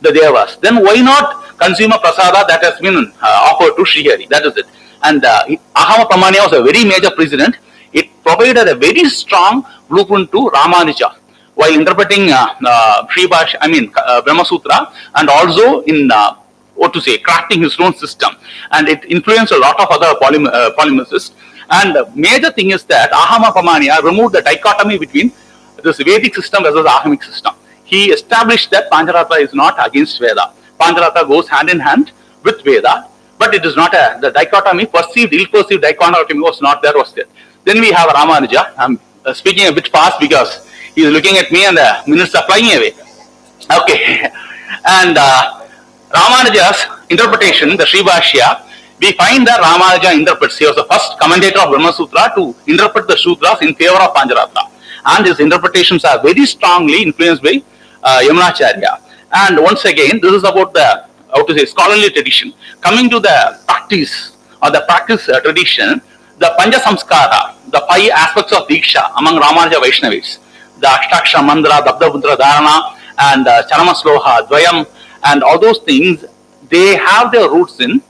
the Devas. Then why not consume a Prasada that has been offered to Srihari? That is it. And Ahama Pramanya was a very major precedent. It provided a very strong blueprint to Ramanuja while interpreting Brahma Sutra, and also in crafting his own system. And it influenced a lot of other polemicists. And the major thing is that Ahama Pramanya removed the dichotomy between this Vedic system versus Ahamic system. He established that Pancharatra is not against Veda. Pancharatra goes hand in hand with Veda, but it is not the dichotomy, ill-perceived dichotomy was not there, was there. Then we have Ramanuja. I'm speaking a bit fast because he is looking at me and the minutes are flying away. Okay. And Ramanuja's interpretation, the Sri Bhashya, we find that Ramanuja interprets, he was the first commentator of Brahma Sutra to interpret the sutras in favor of Pancharatra. And his interpretations are very strongly influenced by Yamunacharya. And once again, this is about the scholarly tradition. Coming to the practice or the practice tradition, the Pancha Samskara, the 5 aspects of Diksha among Ramanuja Vaishnavis, the Ashtakshara Mandra, Dabdabudra Dharana, and Charama Sloha, Dvayam, and all those things, they have their roots in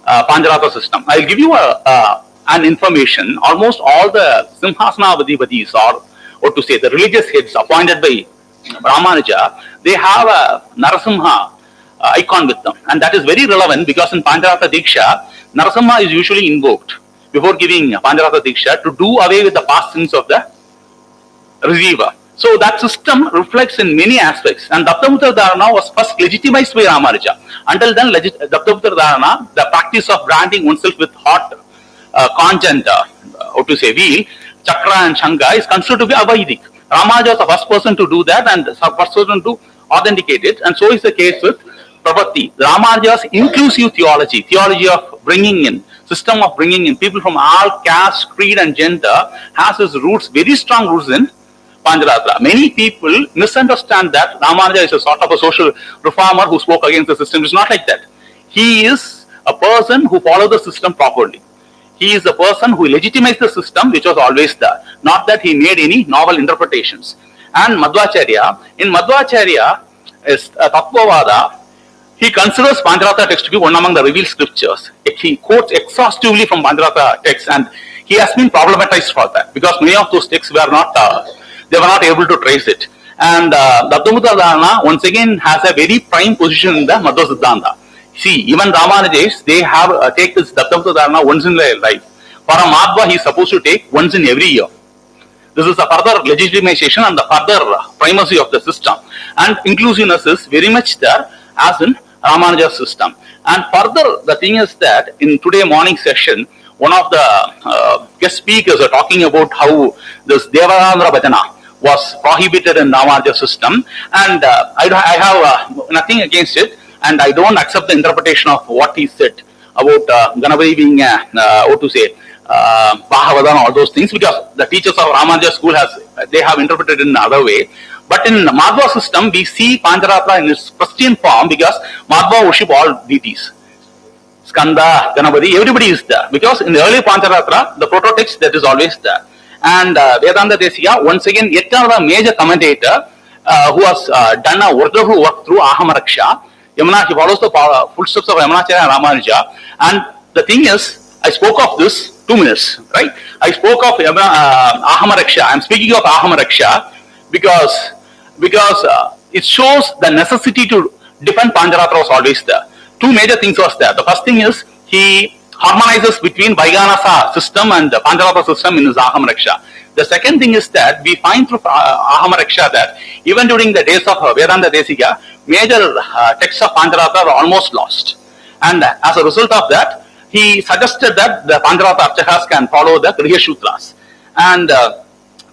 Pancharatra system. I'll give you an information. Almost all the Simhasana Vadivadis, or the religious heads appointed by Ramanuja, they have a Narasimha icon with them. And that is very relevant because in Pancharatra Diksha, Narasimha is usually invoked before giving Pancharatra Diksha to do away with the past sins of the receiver. So that system reflects in many aspects. And Dabdaputra Dharana was first legitimized by Ramanuja. Until then, Dabdaputra Dharana, the practice of branding oneself with hot conch and wheel, chakra and shanga, is considered to be Avaidik. Ramanuja was the first person to do that and the first person to authenticate it. And so is the case with Prabhati. Ramanuja's inclusive theology of bringing in, system of bringing in people from all caste, creed and gender, has its roots, very strong roots in Pancharatra. Many people misunderstand that Ramanuja is a sort of a social reformer who spoke against the system. It's not like that. He is a person who followed the system properly. He is the person who legitimized the system which was always there. Not that he made any novel interpretations. And Madhvacharya, in Madhvacharya is a Tattvavada. He considers Pancharatra text to be one among the revealed scriptures. He quotes exhaustively from Pancharatra text, and he has been problematized for that because many of those texts were not, they were not able to trace it. And Dattamutra Dharana once again has a very prime position in the Madhva Siddhanta. See, even Ramanujas, they have take this Dattamutra Dharana once in their life. For a Madhva, he is supposed to take once in every year. This is a further legitimization and the further primacy of the system. And inclusiveness is very much there as in Ramanuja's system. And further, the thing is that in today morning session, one of the guest speakers are talking about how this Devarandra Bhajana was prohibited in Ramanuja system. And I have nothing against it. And I don't accept the interpretation of what he said about Ganapati being, what to say, Bhagavatam and all those things, because the teachers of Ramanuja school they have interpreted it in another way. But in the Madhva system, we see Pancharatra in its pristine form because Madhva worship all deities. Skanda, Ganapati, everybody is there. Because in the early Pancharatra, the proto-text that is always there. And Vedanta Desika, once again, yet another major commentator who has done a wonderful work through Ahamaraksha. Yamuna, he follows the footsteps of Yamunacharya and Ramanuja. And the thing is, I spoke of this 2 minutes, right? I spoke of Ahamaraksha. I'm speaking of Ahamaraksha because it shows the necessity to defend Pancharatra was always there. 2 major things was there. The first thing is he harmonizes between Vaiganasa system and the Pancharatra system in his Ahamaraksha. The second thing is that we find through Ahamaraksha that even during the days of Vedanta Desika, major texts of Pancharatra were almost lost. And as a result of that, he suggested that the Pancharatra Archakas can follow the Griha Sutras. And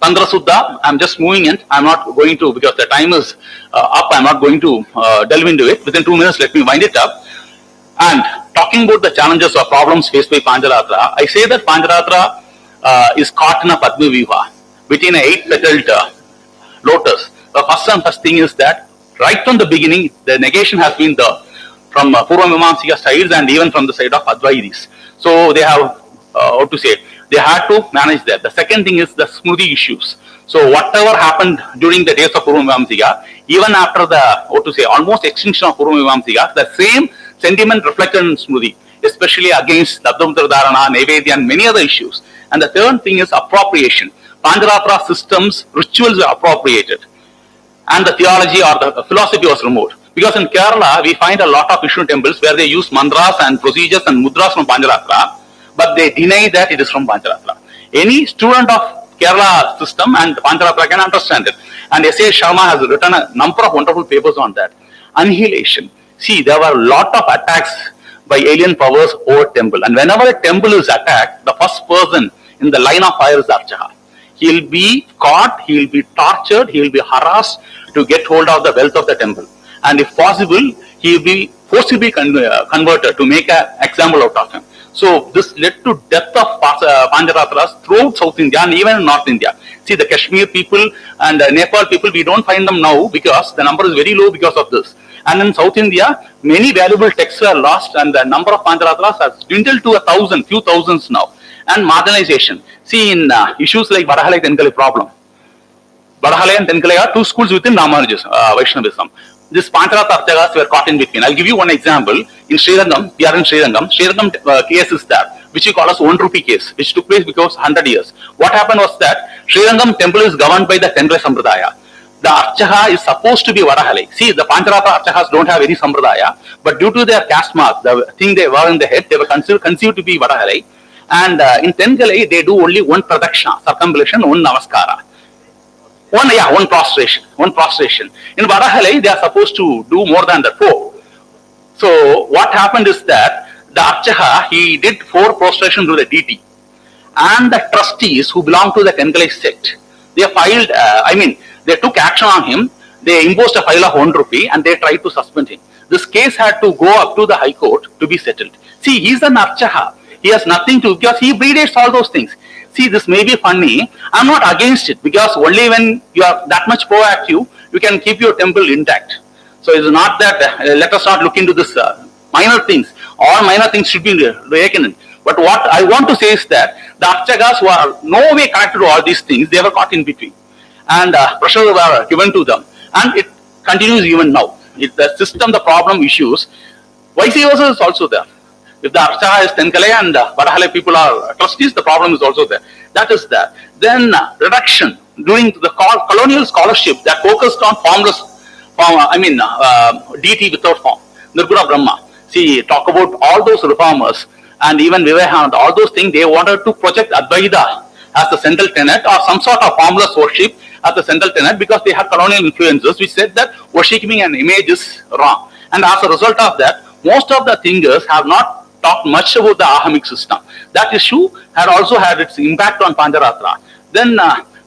Tantra Suddha, I'm just moving it. I'm not going to, because the time is up, I'm not going to delve into it. Within 2 minutes, let me wind it up. And talking about the challenges or problems faced by Pancharatra, I say that Pancharatra is caught in a Padma Viva between an 8-petaled lotus. The first thing is that right from the beginning, the negation has been there from Purva Mimamsika sides and even from the side of Advaitis. So they have, what to say, they had to manage that. The second thing is the Smriti issues. So whatever happened during the days of Purva Mimamsika, even after the, what to say, almost extinction of Purva Mimamsika, the same sentiment reflected in Smriti, especially against Dattamutra Dharana, Nevedya and many other issues. And the third thing is appropriation. Pancharatra systems, rituals were appropriated. And the theology or the philosophy was removed. Because in Kerala, we find a lot of Vishnu temples where they use mantras and procedures and mudras from Pancharatra, but they deny that it is from Pancharatra. Any student of Kerala system and Pancharatra can understand it. And S.A. Sharma has written a number of wonderful papers on that. Annihilation. See, there were a lot of attacks by alien powers over temple. And whenever a temple is attacked, the first person in the line of fire is Archaka. He will be caught, he will be tortured, he will be harassed to get hold of the wealth of the temple. And if possible, he will be forcibly converted to make an example out of him. So this led to death of Pancharatras throughout South India and even in North India. See, the Kashmir people and the Nepal people, we don't find them now because the number is very low because of this. And in South India, many valuable texts were lost and the number of Pancharatras has dwindled to 1,000, few thousands now. And marginalization. See, in issues like Varahalai Tenkale problem. Varahalai and Tenkale are 2 schools within Ramanuja's Vaishnavism. This Pancharatra Archakas were caught in between. I'll give you one example. In Srirangam, we are in Srirangam. Srirangam case is that, which we call as 1 rupee case, which took place because 100 years. What happened was that Srirangam temple is governed by the Tenkale Sampradaya. The Archaka is supposed to be Varahalai. See, the Pancharatra Archakas don't have any Sampradaya, but due to their caste mark, the thing they were in the head, they were conceived to be Varahalai. And in Tenkale, they do only 1 pradakshina, circumambulation, 1 namaskara. One prostration. In Varahalai, they are supposed to do more than that, 4. So what happened is that the Archaka, he did 4 prostrations to the deity. And the trustees who belong to the Tenkale sect, they filed, they took action on him. They imposed a fine of 1 rupee and they tried to suspend him. This case had to go up to the High Court to be settled. See, he is an Archaka. He has nothing to, because he predates all those things. See, this may be funny. I'm not against it because only when you are that much proactive, you can keep your temple intact. So it's not that, let us not look into this minor things. All minor things should be taken in. But what I want to say is that the Archakas who are no way connected to all these things, they were caught in between. And pressure were given to them. And it continues even now. If the system, the problem issues, vice versa is also there. If the Archaka is Tenkale and Varahamahadesikan people are trustees, the problem is also there. That is there. Then reduction during the colonial scholarship that focused on formless, deity without form, Nirguna Brahma. See, talk about all those reformers and even Vivekananda, all those things, they wanted to project Advaita as the central tenet or some sort of formless worship as the central tenet because they had colonial influences which said that worshipping an image is wrong. And as a result of that, most of the thinkers have not talked much about the ahamic system. That issue had also had its impact on Pancharatra. Then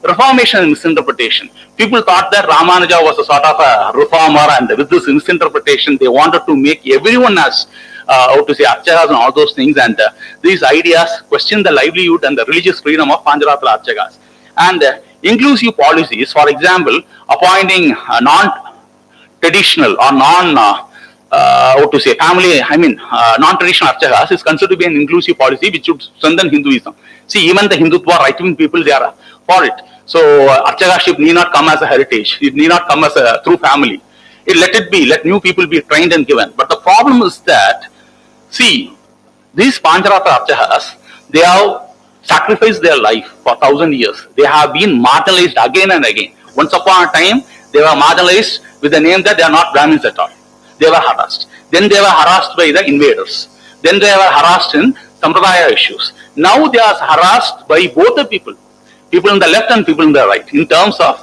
reformation and misinterpretation. People thought that Ramanuja was a sort of a reformer, and with this misinterpretation, they wanted to make everyone as Archakas and all those things, and these ideas question the livelihood and the religious freedom of Pancharatra Archakas. And inclusive policies, for example, appointing non-traditional or non-traditional Archakas is considered to be an inclusive policy which should strengthen Hinduism. See, even the Hindutva right-wing people, they are for it. So, Archakaship need not come as a heritage. It need not come as a through family. Let it be. Let new people be trained and given. But the problem is that, see, these Pancharatra Archakas, they have sacrificed their life for 1,000 years. They have been marginalized again and again. Once upon a time, they were marginalized with the name that they are not Brahmins at all. They were harassed. Then they were harassed by the invaders. Then they were harassed in sampradaya issues. Now they are harassed by both the people in the left and people in the right, in terms of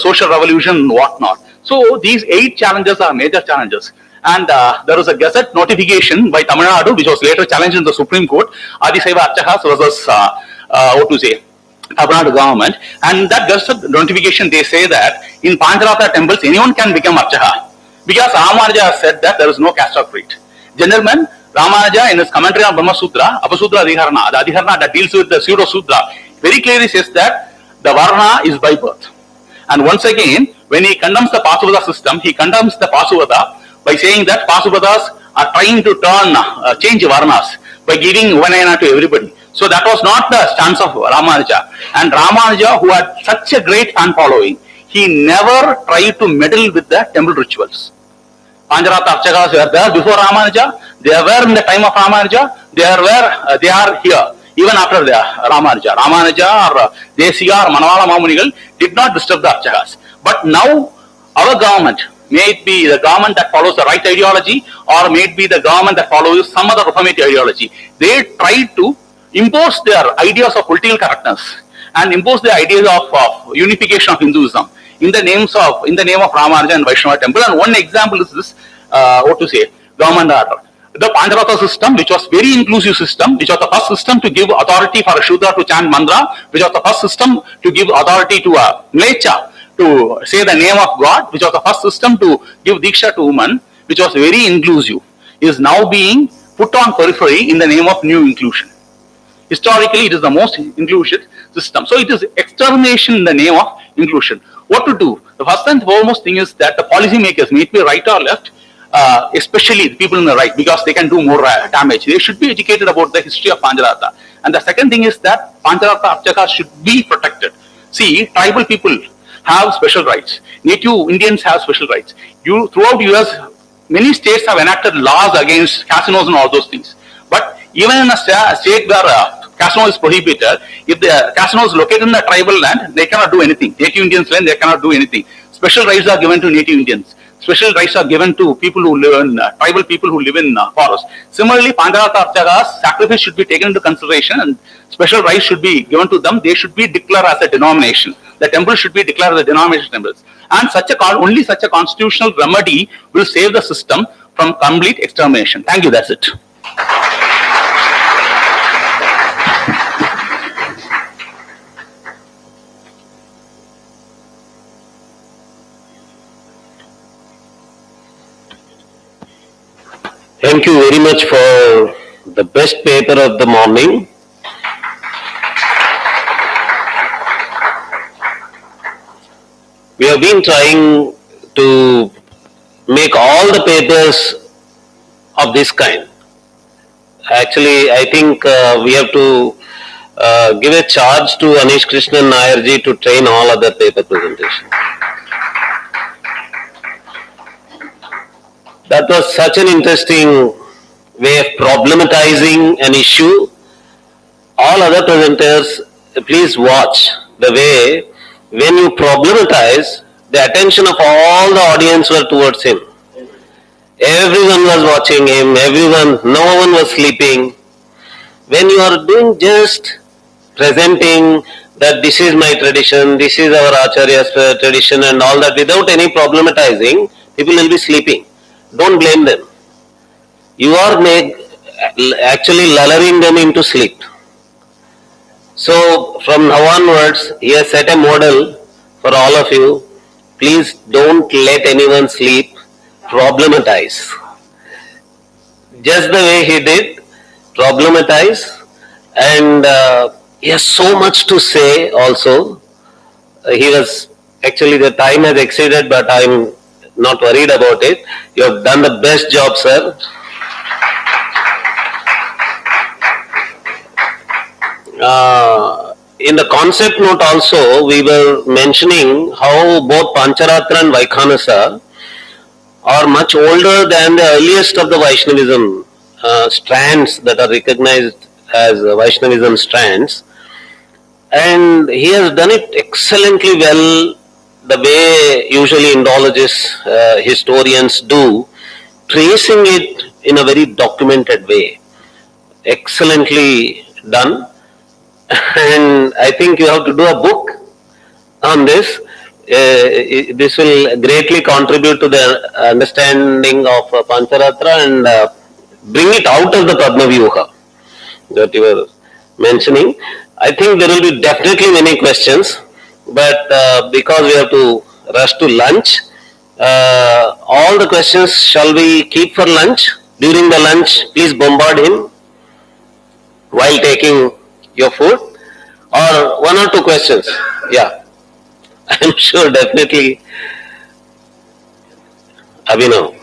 social revolution and whatnot. So these 8 challenges are major challenges. And there was a gazette notification by Tamilnadu, which was later challenged in the Supreme Court, Adisaiva Archakas versus Tamilnadu government. And that gazette notification, they say that in Pancharatra temples, anyone can become Archaka. Because Ramanuja said that there is no caste or creed. Gentlemen, Ramanuja in his commentary on Brahma Sutra, Apasutra Adhikarana, the Adhikarana that deals with the Pseudo Sutra, very clearly says that the Varna is by birth. And once again, when he condemns the Pasuvada system, he condemns the Pasuvada by saying that Pasuvadas are trying to change Varnas by giving 1 ayana to everybody. So that was not the stance of Ramanuja. And Ramanuja, who had such a great fan following, he never tried to meddle with the temple rituals. Pancharatra Archakas were there before Ramanuja, they were in the time of Ramanuja, they are here. Even after the Ramanuja or Desiya or Manavala Mamunigal did not disturb the Archakas. But now our government, may it be the government that follows the right ideology or may it be the government that follows some other reformative ideology, they try to impose their ideas of political correctness and impose the ideas of unification of Hinduism in the name of Ramanuja and Vaishnava temple. And one example is this, government order. The Pancharatra system, which was very inclusive system, which was the first system to give authority for a Shudra to chant mantra, which was the first system to give authority to a Mlecha to say the name of God, which was the first system to give Diksha to women, which was very inclusive, is now being put on periphery in the name of new inclusion. Historically, it is the most inclusive system. So it is extermination in the name of inclusion. What to do? The first and foremost thing is that the policymakers, may it be right or left, especially the people in the right, because they can do more damage. They should be educated about the history of Pancharatra. And the second thing is that Pancharatra Archakas should be protected. See, tribal people have special rights. Native Indians have special rights. Throughout US, many states have enacted laws against casinos and all those things. But even in a state where casino is prohibited, if the casino is located in the tribal land, they cannot do anything. Native Indians land, they cannot do anything. Special rights are given to Native Indians. Special rights are given to people who live in tribal people who live in forest. Similarly, Pancharatra Archakas, sacrifice should be taken into consideration and special rights should be given to them. They should be declared as a denomination. The temple should be declared as a denomination temples. And only such a constitutional remedy will save the system from complete extermination. Thank you. That's it. Thank you very much for the best paper of the morning. We have been trying to make all the papers of this kind. Actually, I think we have to give a charge to Anish Krishnan Nayarji to train all other paper presentations. That was such an interesting way of problematizing an issue. All other presenters, please watch the way when you problematize, the attention of all the audience were towards him. Everyone was watching him, no one was sleeping. When you are doing just presenting that this is my tradition, this is our Acharya's tradition and all that without any problematizing, people will be sleeping. Don't blame them. You are actually lullering them into sleep. So from now onwards, he has set a model for all of you. Please don't let anyone sleep. Problematize. Just the way he did, problematize, and he has so much to say also. Actually the time has exceeded, but I'm not worried about it. You have done the best job, sir. In the concept note also, we were mentioning how both Pancharatra and Vaikhanasa are much older than the earliest of the Vaishnavism strands that are recognized as Vaishnavism strands. And he has done it excellently well, the way usually Indologists, historians do, tracing it in a very documented way. Excellently done. And I think you have to do a book on this. This will greatly contribute to the understanding of Pancharatra and bring it out of the Padma Vyuha that you were mentioning. I think there will be definitely many questions, but because we have to rush to lunch, all the questions shall we keep for lunch? During the lunch, please bombard him while taking your food, or one or two questions. Yeah, I'm sure definitely. Abhinav.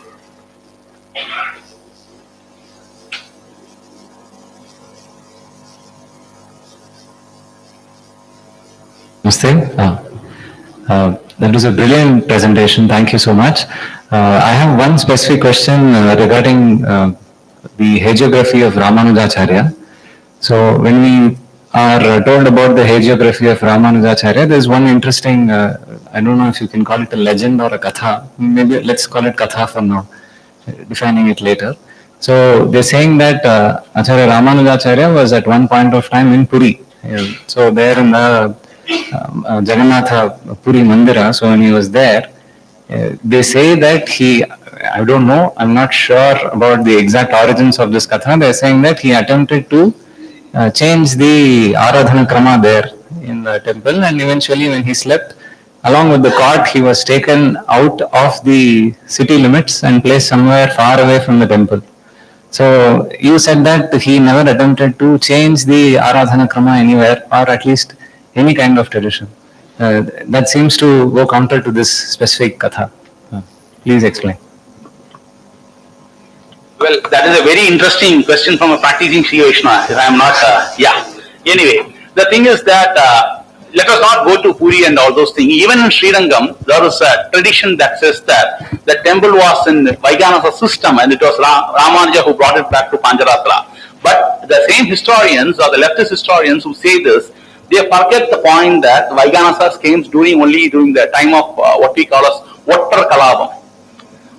That was a brilliant presentation. Thank you so much. I have one specific question regarding the hagiography of Ramanujacharya. So when we are told about the hagiography of Ramanujacharya, there's one interesting, I don't know if you can call it a legend or a katha, maybe let's call it katha for now, defining it later. So they're saying that Acharya Ramanujacharya was at one point of time in Puri. So there in the Jagannatha Puri Mandira, so when he was there, they say that I don't know, I'm not sure about the exact origins of this katha. They're saying that he attempted to change the Aradhana Krama there in the temple, and eventually when he slept, along with the cart, he was taken out of the city limits and placed somewhere far away from the temple. So you said that he never attempted to change the Aradhana Krama anywhere, or at least any kind of tradition. That seems to go counter to this specific katha. Please explain. Well, that is a very interesting question from a practicing Sri Vaishnava. I am not, Anyway, the thing is that let us not go to Puri and all those things. Even in Srirangam, there is a tradition that says that the temple was in Vaikhanasa system and it was Ramanuja who brought it back to Pancharatra. But the same historians or the leftist historians who say this, they forget the point that Vaikhanasas came only during the time of what we call as Vattar Kalabam.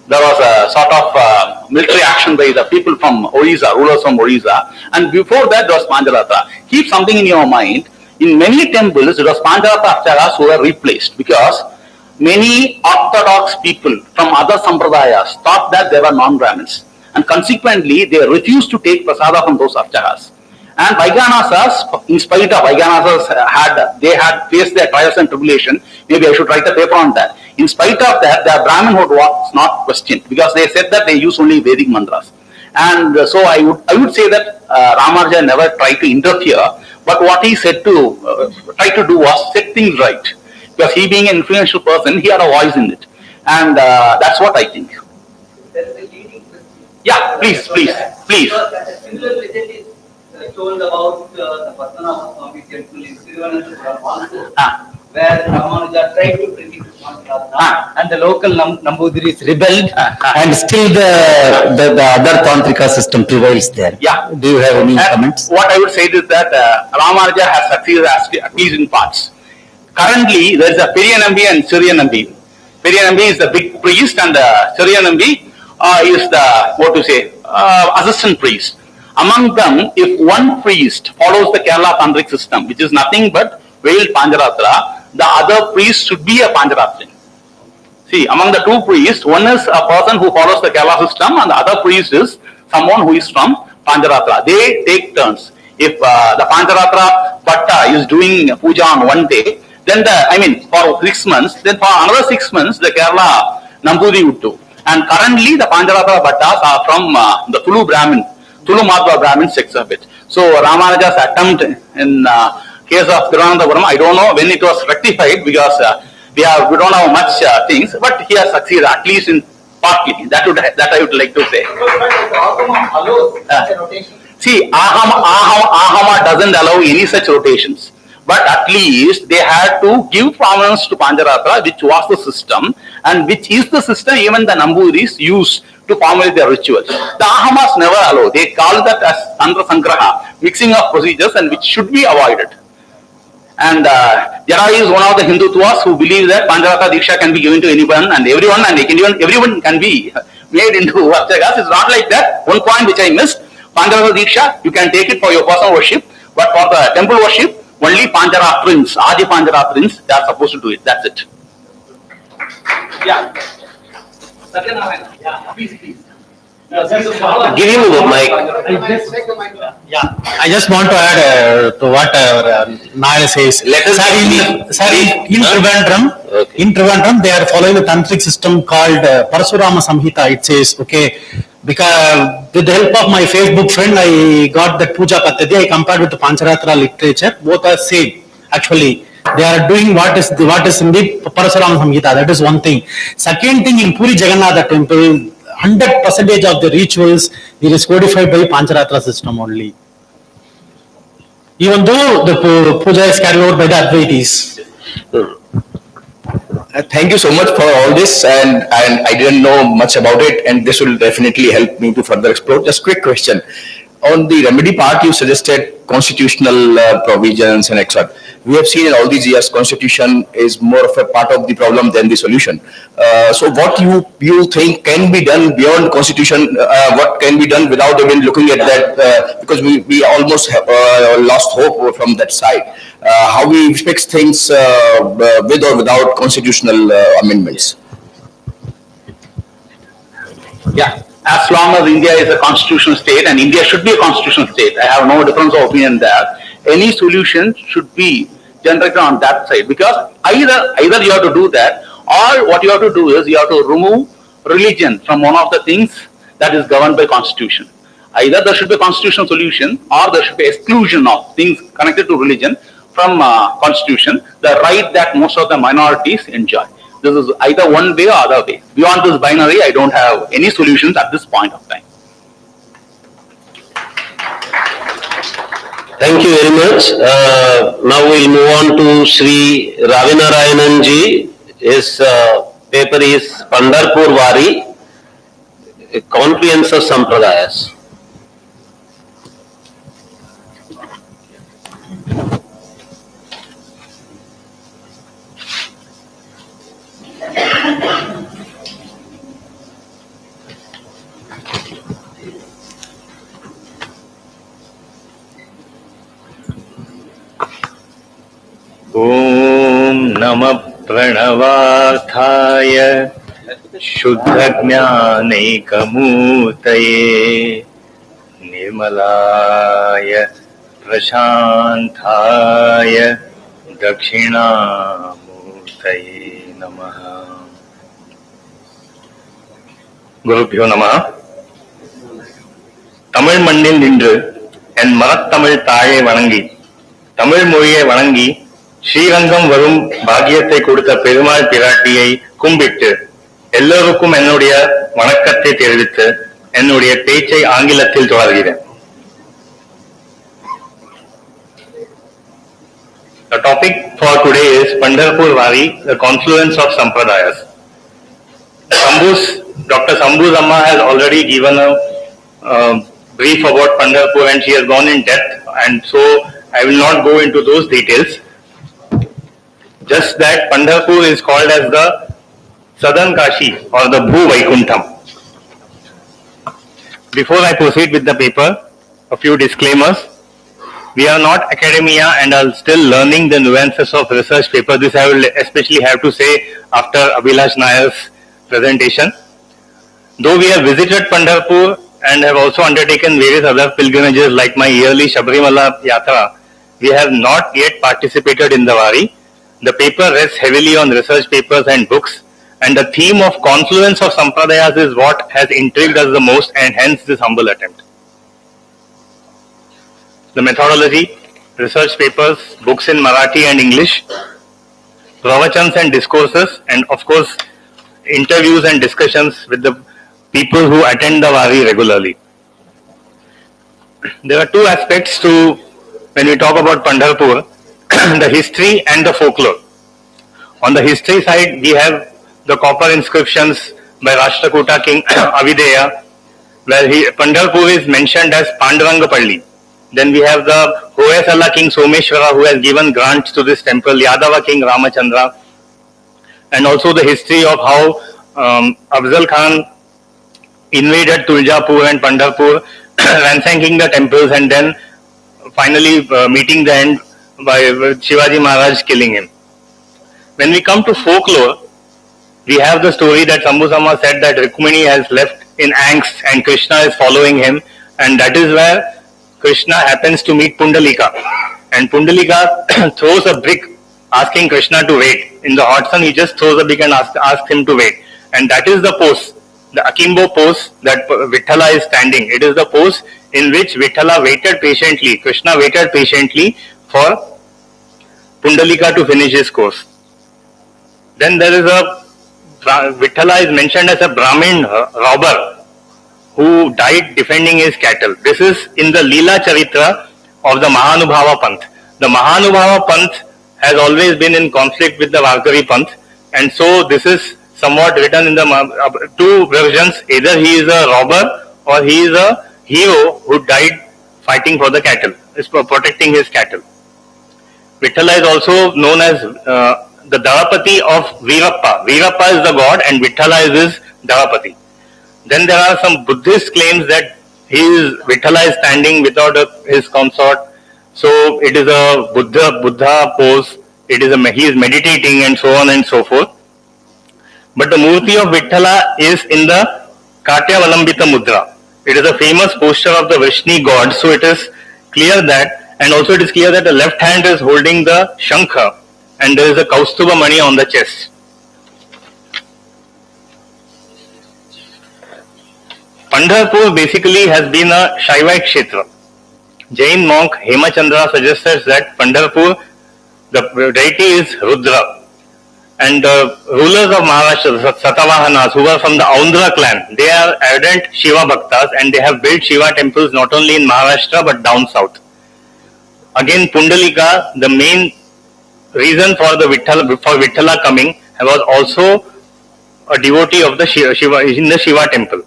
There was a sort of military action by the people from Orissa, rulers from Orissa, and before that there was Pancharatra. Keep something in your mind. In many temples, it was Pancharatra Acharyas who were replaced because many orthodox people from other sampradayas thought that they were non-Brahmins, and consequently they refused to take prasada from those Acharyas. And Vaikhanasas, in spite of Vaikhanasas had faced their trials and tribulation. Maybe I should write a paper on that. In spite of that, their Brahmanhood was not questioned because they said that they use only Vedic mantras. And so I would say that Ramanuja never tried to interfere, but what he said to try to do was set things right. Because he being an influential person, he had a voice in it. And that's what I think. Yeah, please. Similar legend is told about the Vaishnavism temple in Thiruvananthapuram also, where Ramanuja tried to bring it to Pancharatra, and the local Nambudiris rebelled, And still the other Tantrika system prevails there. Yeah. Do you have any comments? What I would say is that Ramanuja has succeeded at least in parts. Currently, there is a Periyanambi and Siriyanambi. Periyanambi is the big priest, and Siriyanambi is the, assistant priest. Among them, if one priest follows the Kerala Tantric system, which is nothing but veiled Pancharatra, the other priest should be a Pancharatrin. See, among the two priests, one is a person who follows the Kerala system, and the other priest is someone who is from Pancharatra. They take turns. If the Pancharatra Bhatta is doing puja on one day, then for 6 months, then for another 6 months, the Kerala Nambudi would do. And currently, the Pancharatra Bhattas are from the Tulu Brahmin, Tulu Madhva Brahmin sects of it. So, Ramanuja's attempt in case of Thiruvananthapuram, I don't know when it was rectified, because we don't have much things, but he has succeeded, at least in partly. That I would like to say. See, Ahama doesn't allow any such rotations. But at least they had to give prominence to Pancharatra, which was the system, and which is the system even the Nambudiris use to formulate their rituals. The Ahamas never allow. They call that as Tantra Sangraha, mixing of procedures, and which should be avoided. And Jara is one of the Hindutwas who believe that Pancharatra Diksha can be given to anyone and everyone, and everyone can be made into Vartagas. It's not like that. One point which I missed, Pancharatra Diksha, you can take it for your personal worship, but for the temple worship, only Pancharatrins, Adi Pancharatrins, they are supposed to do it. That's it. Yeah. Yeah, please. Give him the mic. Yeah, I just want to add to what Naya says. Let us in Trivandrum, they are following the tantric system called Parasurama Samhita. It says, okay, because with the help of my Facebook friend, I got that Puja Pattati. I compared with the Pancharatra literature. Both are same. Actually, they are doing what is in the Parasurama Samhita. That is one thing. Second thing, in Puri Jagannatha temple, 100% of the rituals it is codified by Pancharatra system only. Even though the puja is carried out by the Advaitis. Thank you so much for all this, and I didn't know much about it, and this will definitely help me to further explore. Just quick question. On the remedy part, you suggested constitutional provisions and etc. We have seen in all these years, constitution is more of a part of the problem than the solution. So what you think can be done beyond constitution, what can be done without even looking at that, because we almost have, lost hope from that side. How we fix things with or without constitutional amendments? Yeah. As long as India is a constitutional state, and India should be a constitutional state, I have no difference of opinion there. Any solution should be generated on that side, because either you have to do that, or what you have to do is you have to remove religion from one of the things that is governed by constitution. Either there should be a constitutional solution, or there should be exclusion of things connected to religion from constitution, the right that most of the minorities enjoy. This is either one way or other way. Beyond this binary, I don't have any solutions at this point of time. Thank you very much. Now we'll move on to Sri Ravinarayanan ji. His paper is Pandharpur Vari, a confluence of sampradayas. Om Namah Pranavathaya Shuddha-jnanaikamurtaye Nirmalaya Prashanthaya Dakshinamurtaye Namaha. Gurubhyo Namaha. Tamil மண்ணில் நின்று என் மனத்தமிழ் தாயை வணங்கி தமிழ் மொழியை வணங்கி ஸ்ரீரங்கம் வரும் பாக்கியத்தை கொடுத்த பெருமாள் பிராட்டியை கும்பிட்டு எல்லோருக்கும் என்னுடைய வணக்கத்தை தெரிவித்து என்னுடைய பேச்சை ஆங்கிலத்தில் தொடர்கிறேன். The topic for today is Pandharpur Vari, the confluence of sampradayas. Dr. Sambhu's Amma has already given a brief about Pandharpur and she has gone in depth, and so I will not go into those details. Just that Pandharpur is called as the Southern Kashi or the Bhu Vaikuntham. Before I proceed with the paper, a few disclaimers. We are not academia and are still learning the nuances of research paper. This I will especially have to say after Abhilash Nayar's presentation. Though we have visited Pandharpur and have also undertaken various other pilgrimages like my yearly Sabrimala Yatra, we have not yet participated in the Vari. The paper rests heavily on research papers and books, and the theme of confluence of sampradayas is what has intrigued us the most, and hence this humble attempt. The methodology: research papers, books in Marathi and English, pravachans and discourses, and of course interviews and discussions with the people who attend the Vari regularly. There are two aspects to when we talk about Pandharpur, the history and the folklore. On the history side, we have the copper inscriptions by Rashtrakuta King Avideya, where Pandharpur is mentioned as Pandurangapalli. Then we have the Hoysala King Someshwara, who has given grants to this temple, Yadava King Ramachandra, and also the history of how Afzal Khan invaded Tuljapur and Pandharpur, ransacking the temples and then finally meeting the end by Shivaji Maharaj killing him. When we come to folklore, we have the story that Sambhu Sama said that Rukmini has left in angst and Krishna is following him, and that is where Krishna happens to meet Pundalika, and Pundalika throws a brick asking Krishna to wait. In the hot sun, he just throws a brick and asks him to wait, and that is the pose, the akimbo pose that Vithala is standing. It is the pose in which Vithala waited patiently, Krishna waited patiently for Pundalika to finish his course. Then there is Vithala is mentioned as a Brahmin robber who died defending his cattle. This is in the Leela Charitra of the Mahanubhava Panth. The Mahanubhava Panth has always been in conflict with the Varkari Panth, and so this is somewhat written in the two versions. Either he is a robber or he is a hero who died fighting for the cattle, is protecting his cattle. Vithala is also known as the Dharapati of Virappa. Virappa is the god and Vithala is his Dharapati. Then there are some Buddhist claims that Vithala is standing without his consort. So it is a Buddha pose. He is meditating and so on and so forth. But the Murti of Vithala is in the Katya Valambita Mudra. It is a famous posture of the Vrishni god. So it is clear that, and also it is clear that the left hand is holding the Shankha and there is a Kaustuba Mani on the chest. Pandharpur basically has been a Shaivite Kshetra. Jain monk Hemachandra suggested that Pandharpur, the deity is Rudra, and the rulers of Maharashtra, the Satavahanas, who were from the Aundra clan, they are ardent Shiva Bhaktas and they have built Shiva temples not only in Maharashtra but down south. Again, Pundalika, the main reason for Vithala coming, was also a devotee of the Shiva in the Shiva temple.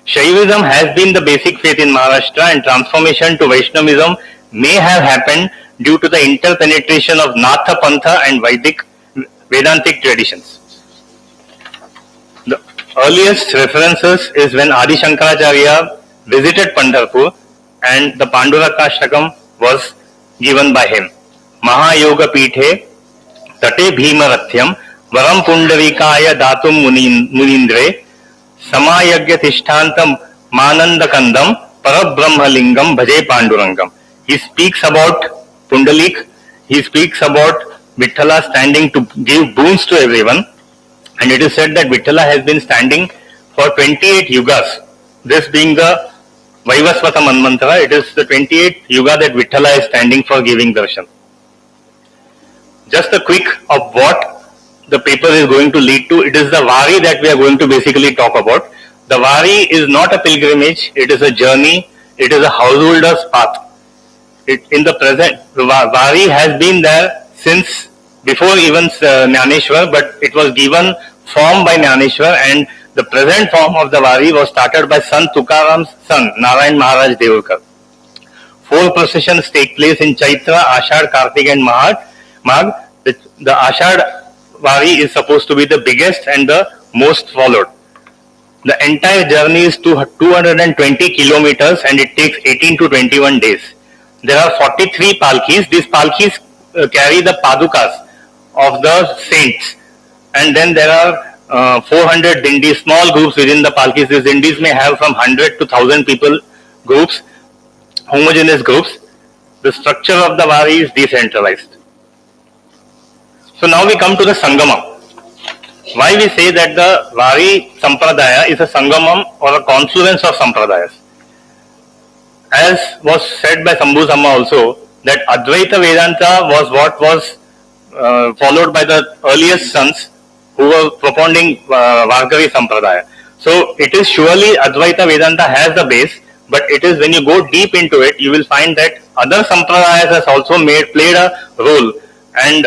Shaivism has been the basic faith in Maharashtra, and transformation to Vaishnavism may have happened due to the interpenetration of Natha Pantha and Vedantic traditions. The earliest references is when Adi Shankaracharya visited Pandharpur and the Pandurakashtakam was given by him. Mahayoga Pithe Tate Bhimaratyam Varam Pundarikaya Datum Munindre Samayagya Tishtantam Manandakandam Parabrahmalingam Bhaje Pandurangam. He speaks about Pundalik, he speaks about Vithala standing to give boons to everyone, and it is said that Vithala has been standing for 28 yugas. This being the Vaivasvata Manvantara, it is the 28th yuga that Vithala is standing for giving darshan. just a quick of what the paper is going to lead to. It is the Vari that we are going to basically talk about. The Vari is not a pilgrimage, it is a journey, it is a householder's path. In the present, Vari has been there since before even Jnaneshwar, but it was given form by Jnaneshwar, and the present form of the Vari was started by Sant Tukaram's son, Narayan Maharaj Devkar. 4 processions take place in Chaitra, Ashad, Kartik and Magh. The Ashad Vari is supposed to be the biggest and the most followed. The entire journey is 220 kilometers and it takes 18 to 21 days. There are 43 palkis. These palkis carry the padukas of the saints. And then there are 400 dindis, small groups within the palkis. These dindis may have from 100 to 1000 people groups, homogeneous groups. The structure of the Vari is decentralized. So now we come to the Sangamam. Why we say that the Vari Sampradaya is a Sangamam or a confluence of Sampradayas. As was said by Sambhu Samma also, that Advaita Vedanta was what was followed by the earliest sons who were propounding Varkari Sampradaya. So it is surely Advaita Vedanta has the base, but it is when you go deep into it, you will find that other Sampradayas has also played a role, and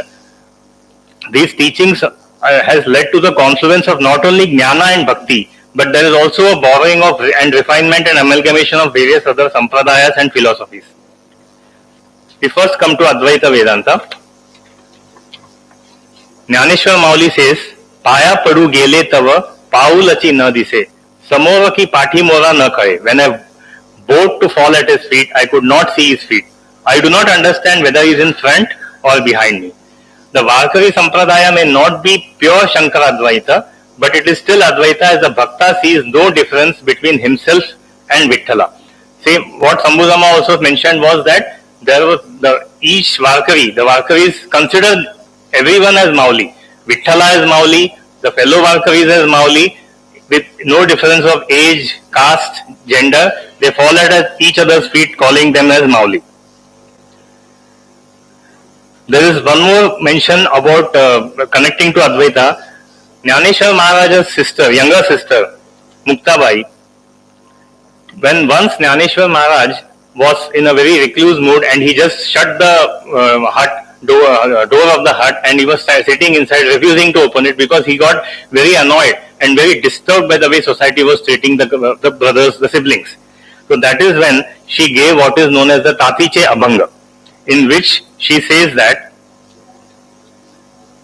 these teachings has led to the confluence of not only Jnana and Bhakti, but there is also a borrowing of and refinement and amalgamation of various other Sampradayas and philosophies. We first come to Advaita Vedanta. Jnaneshwar Mauli says, Paya padu gele tava, paulachi na dise, samora ki pathi mora na kare. When I bowed to fall at his feet, I could not see his feet. I do not understand whether he is in front or behind me. The Varkari Sampradaya may not be pure Shankara Advaita, but it is still Advaita as the Bhakta sees no difference between himself and Vitthala. See, what Sambhu Samma also mentioned was that there was each Varkari, the Varkaris consider everyone as Mauli. Vitthala as Mauli, the fellow Varkaris as Mauli, with no difference of age, caste, gender. They fall at each other's feet, calling them as Mauli. There is one more mention about connecting to Advaita. Jnaneshwar Maharaja's sister, younger sister, Muktabai, when once Jnaneshwar Maharaj was in a very recluse mood and he just shut the door of the hut and he was sitting inside refusing to open it because he got very annoyed and very disturbed by the way society was treating the brothers, the siblings. So that is when she gave what is known as the Tatiche Abhanga, in which she says that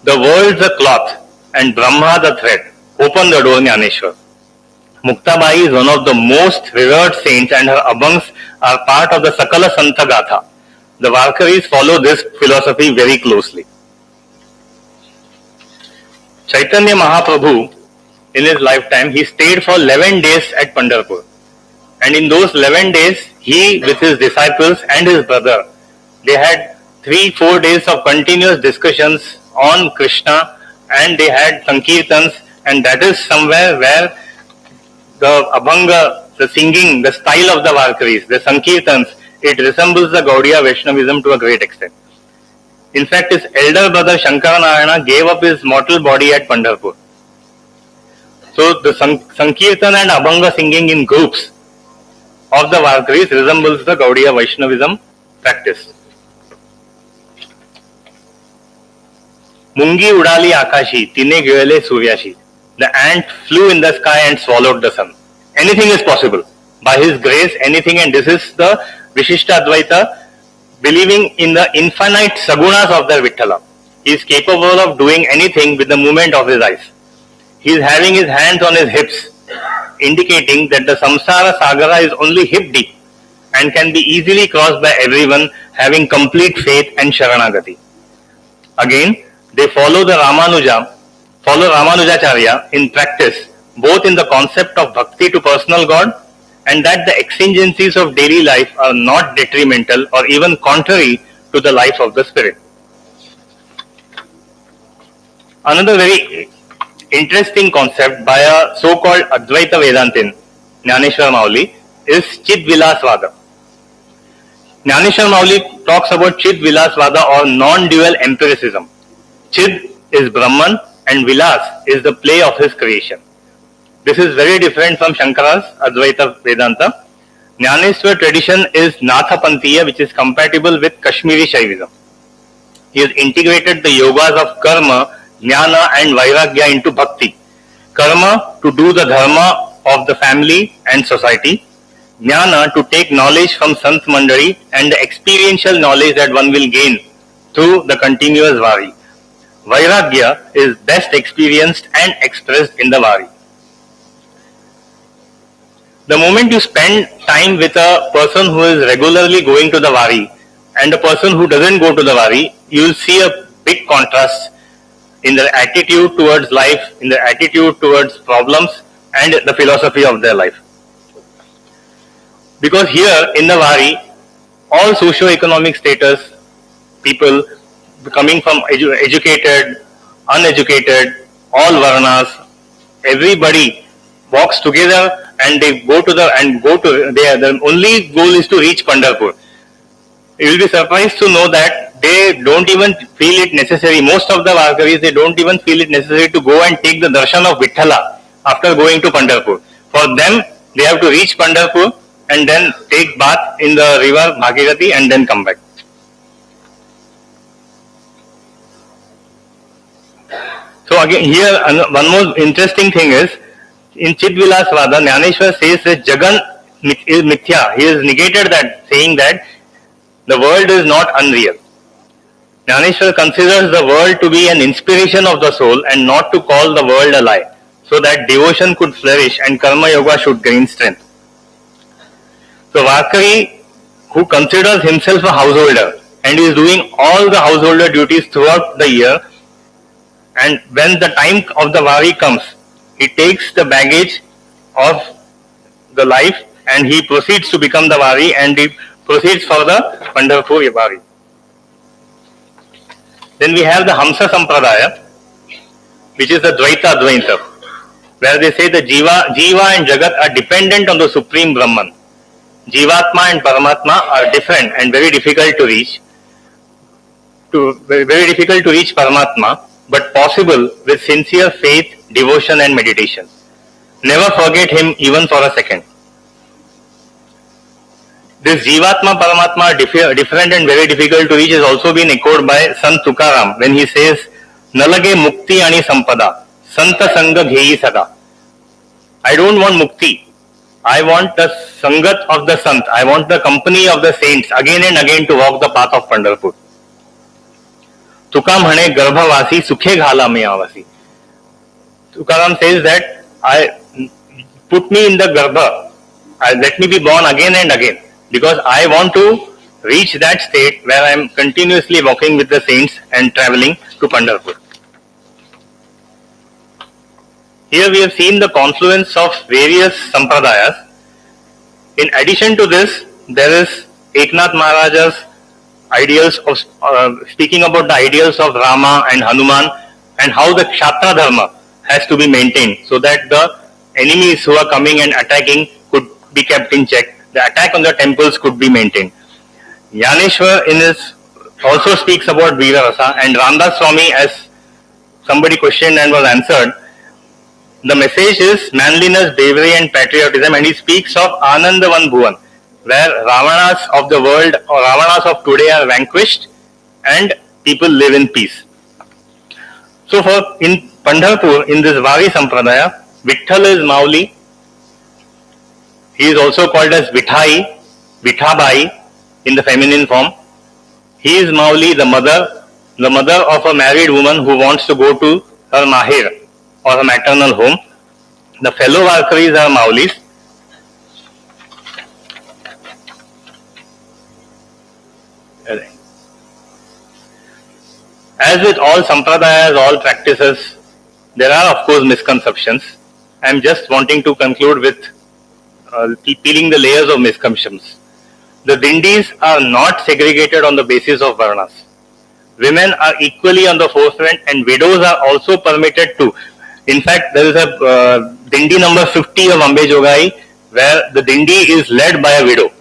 the world's a cloth and Brahma the thread. Open the door, Jnaneshwar. Muktabai is one of the most revered saints and her abhangs are part of the Sakala Santa Gatha. The Varkaris follow this philosophy very closely. Chaitanya Mahaprabhu, in his lifetime, he stayed for 11 days at Pandharpur. And in those 11 days, he with his disciples and his brother, they had 3-4 days of continuous discussions on Krishna, and they had Sankirtans, and that is somewhere where the Abhanga, the singing, the style of the Varkaris, the Sankirtans, it resembles the Gaudiya Vaishnavism to a great extent. In fact, his elder brother Shankar Narayana gave up his mortal body at Pandharpur. So the Sankirtan and Abhanga singing in groups of the Varkaris resembles the Gaudiya Vaishnavism practice. Mungi udali akashi, tine gyele suryashi. The ant flew in the sky and swallowed the sun. Anything is possible. By his grace, anything, and this is the Vishishta Advaita, believing in the infinite sagunas of their Vitthala. He is capable of doing anything with the movement of his eyes. He is having his hands on his hips, indicating that the samsara sagara is only hip deep and can be easily crossed by everyone having complete faith and sharanagati. Again, they follow Ramanujacharya in practice, both in the concept of bhakti to personal God and that the exigencies of daily life are not detrimental or even contrary to the life of the spirit. Another very interesting concept by a so-called Advaita Vedantin, Jnaneshwar Mauli, is Chid Vilasvada. Jnaneshwar Mauli talks about Chid Vilasvada or non-dual empiricism. Chid is Brahman and Vilas is the play of his creation. This is very different from Shankara's Advaita Vedanta. Jnaneshwar tradition is Nathapantiya, which is compatible with Kashmiri Shaivism. He has integrated the yogas of karma, jnana and vairagya into bhakti. Karma to do the dharma of the family and society. Jnana to take knowledge from Sant Mandari and the experiential knowledge that one will gain through the continuous Vari. Vairagya is best experienced and expressed in the Vari. The moment you spend time with a person who is regularly going to the Vari and a person who doesn't go to the Vari, you will see a big contrast in their attitude towards life, in their attitude towards problems and the philosophy of their life. Because here in the Vari, all socio-economic status, people coming from educated, uneducated, all Varnas, everybody walks together and they go to the only goal is to reach Pandharpur. You will be surprised to know that they don't even feel it necessary. Most of the Varkaris, they don't even feel it necessary to go and take the darshan of Vithala after going to Pandharpur. For them, they have to reach Pandharpur and then take bath in the river Bhagirathi and then come back. So again, here one more interesting thing is, in Chidvilasvada, Jnaneshwar says that Jagan is mithya. He has negated that, saying that the world is not unreal. Jnaneshwar considers the world to be an inspiration of the soul and not to call the world a lie, so that devotion could flourish and karma yoga should gain strength. So Varkari, who considers himself a householder and is doing all the householder duties throughout the year, and when the time of the Vari comes, he takes the baggage of the life and he proceeds to become the Vari and he proceeds for the Pandharpur Vari. Then we have the Hamsa Sampradaya, which is the Dvaita Advaita, where they say the Jiva and Jagat are dependent on the Supreme Brahman. Jivatma and Paramatma are different and very difficult to reach. Very difficult to reach Paramatma, but possible with sincere faith, devotion and meditation. Never forget him even for a second. This Jivatma Paramatma different and very difficult to reach has also been echoed by Sant Tukaram when he says, Nalage Mukti Ani Sampada, Santa Sangha Gheyi Sada. I don't want Mukti. I want the Sangat of the Sant. I want the company of the saints again and again to walk the path of Pandharpur. Tuka Mhane Garbhavasi Sukhe Ghala Me Avasi. Tukaram says that put me in the Garbha. Let me be born again and again. Because I want to reach that state where I am continuously walking with the saints and traveling to Pandharpur. Here we have seen the confluence of various sampradayas. In addition to this, there is Eknath Maharaja's ideals of speaking about the ideals of Rama and Hanuman and how the Kshatriya Dharma has to be maintained so that the enemies who are coming and attacking could be kept in check. The attack on the temples could be maintained. Jnaneshwar also speaks about Veera Rasa, and Ramdas Swami, as somebody questioned and was answered, the message is manliness, bravery and patriotism, and he speaks of Andavan Bhuvan, where Ravanas of the world or Ravanas of today are vanquished and people live in peace. So in Pandharpur, in this Vari Sampradaya, Vitthal is Mauli. He is also called as Vithai, Vithabai in the feminine form. He is Mauli, the mother of a married woman who wants to go to her Mahir or her maternal home. The fellow Varkaris are Maulis. As with all sampradayas, all practices, there are of course misconceptions. I am just wanting to conclude with peeling the layers of misconceptions. The Dindis are not segregated on the basis of Varnas. Women are equally on the forefront and widows are also permitted to. In fact, there is a Dindi number 50 of Ambe Jogai where the Dindi is led by a widow.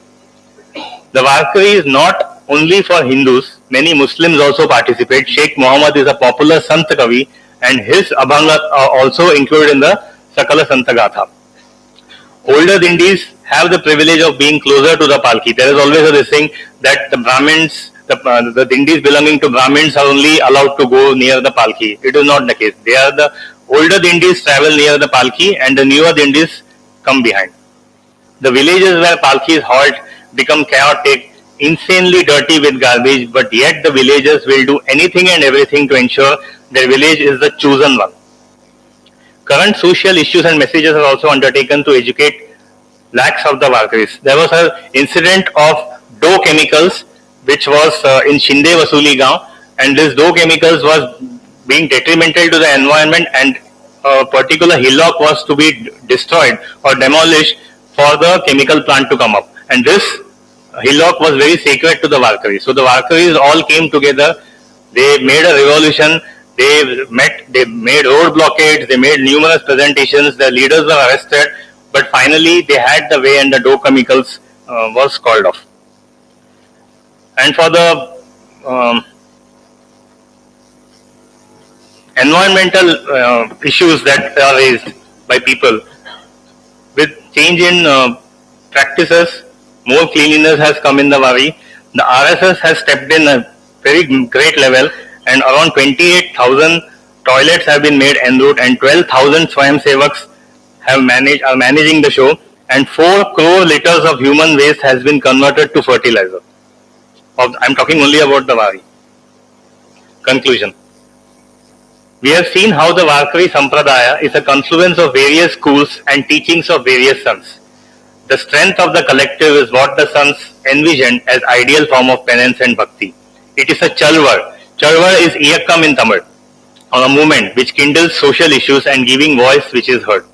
The Varkari is not only for Hindus. Many Muslims also participate. Sheikh Muhammad is a popular Sant Kavi, and his Abhanga are also included in the Sakala Santa Gatha. Older Dindis have the privilege of being closer to the Palki. There is always a thing that the Brahmins, the Dindis belonging to Brahmins are only allowed to go near the Palki. It is not the case. They are the older Dindis travel near the Palki and the newer Dindis come behind. The villages where Palkis halt become chaotic, insanely dirty with garbage, but yet the villagers will do anything and everything to ensure their village is the chosen one. Current social issues and messages are also undertaken to educate lakhs of the Varkaris. There was an incident of dough chemicals which was in Shinde Vasuli Gaon, and this dough chemicals was being detrimental to the environment, and a particular hillock was to be destroyed or demolished for the chemical plant to come up. And this hillock was very sacred to the Varkaris. So the Varkaris all came together, they made a revolution, they made road blockades, they made numerous presentations, the leaders were arrested, but finally they had the way and the dough chemicals was called off. And for the environmental issues that are raised by people, with change in practices, more cleanliness has come in the Vari. The RSS has stepped in a very great level, and around 28,000 toilets have been made en route, and 12,000 Swayam Sevaks are managing the show, and 4 crore liters of human waste has been converted to fertilizer. I'm talking only about the Vari. Conclusion. We have seen how the Varkari sampradaya is a confluence of various schools and teachings of various sons. The strength of the collective is what the sons envisioned as ideal form of penance and bhakti. It is a chalvar. Chalvar is iyakam in Tamil, or a movement which kindles social issues and giving voice which is heard.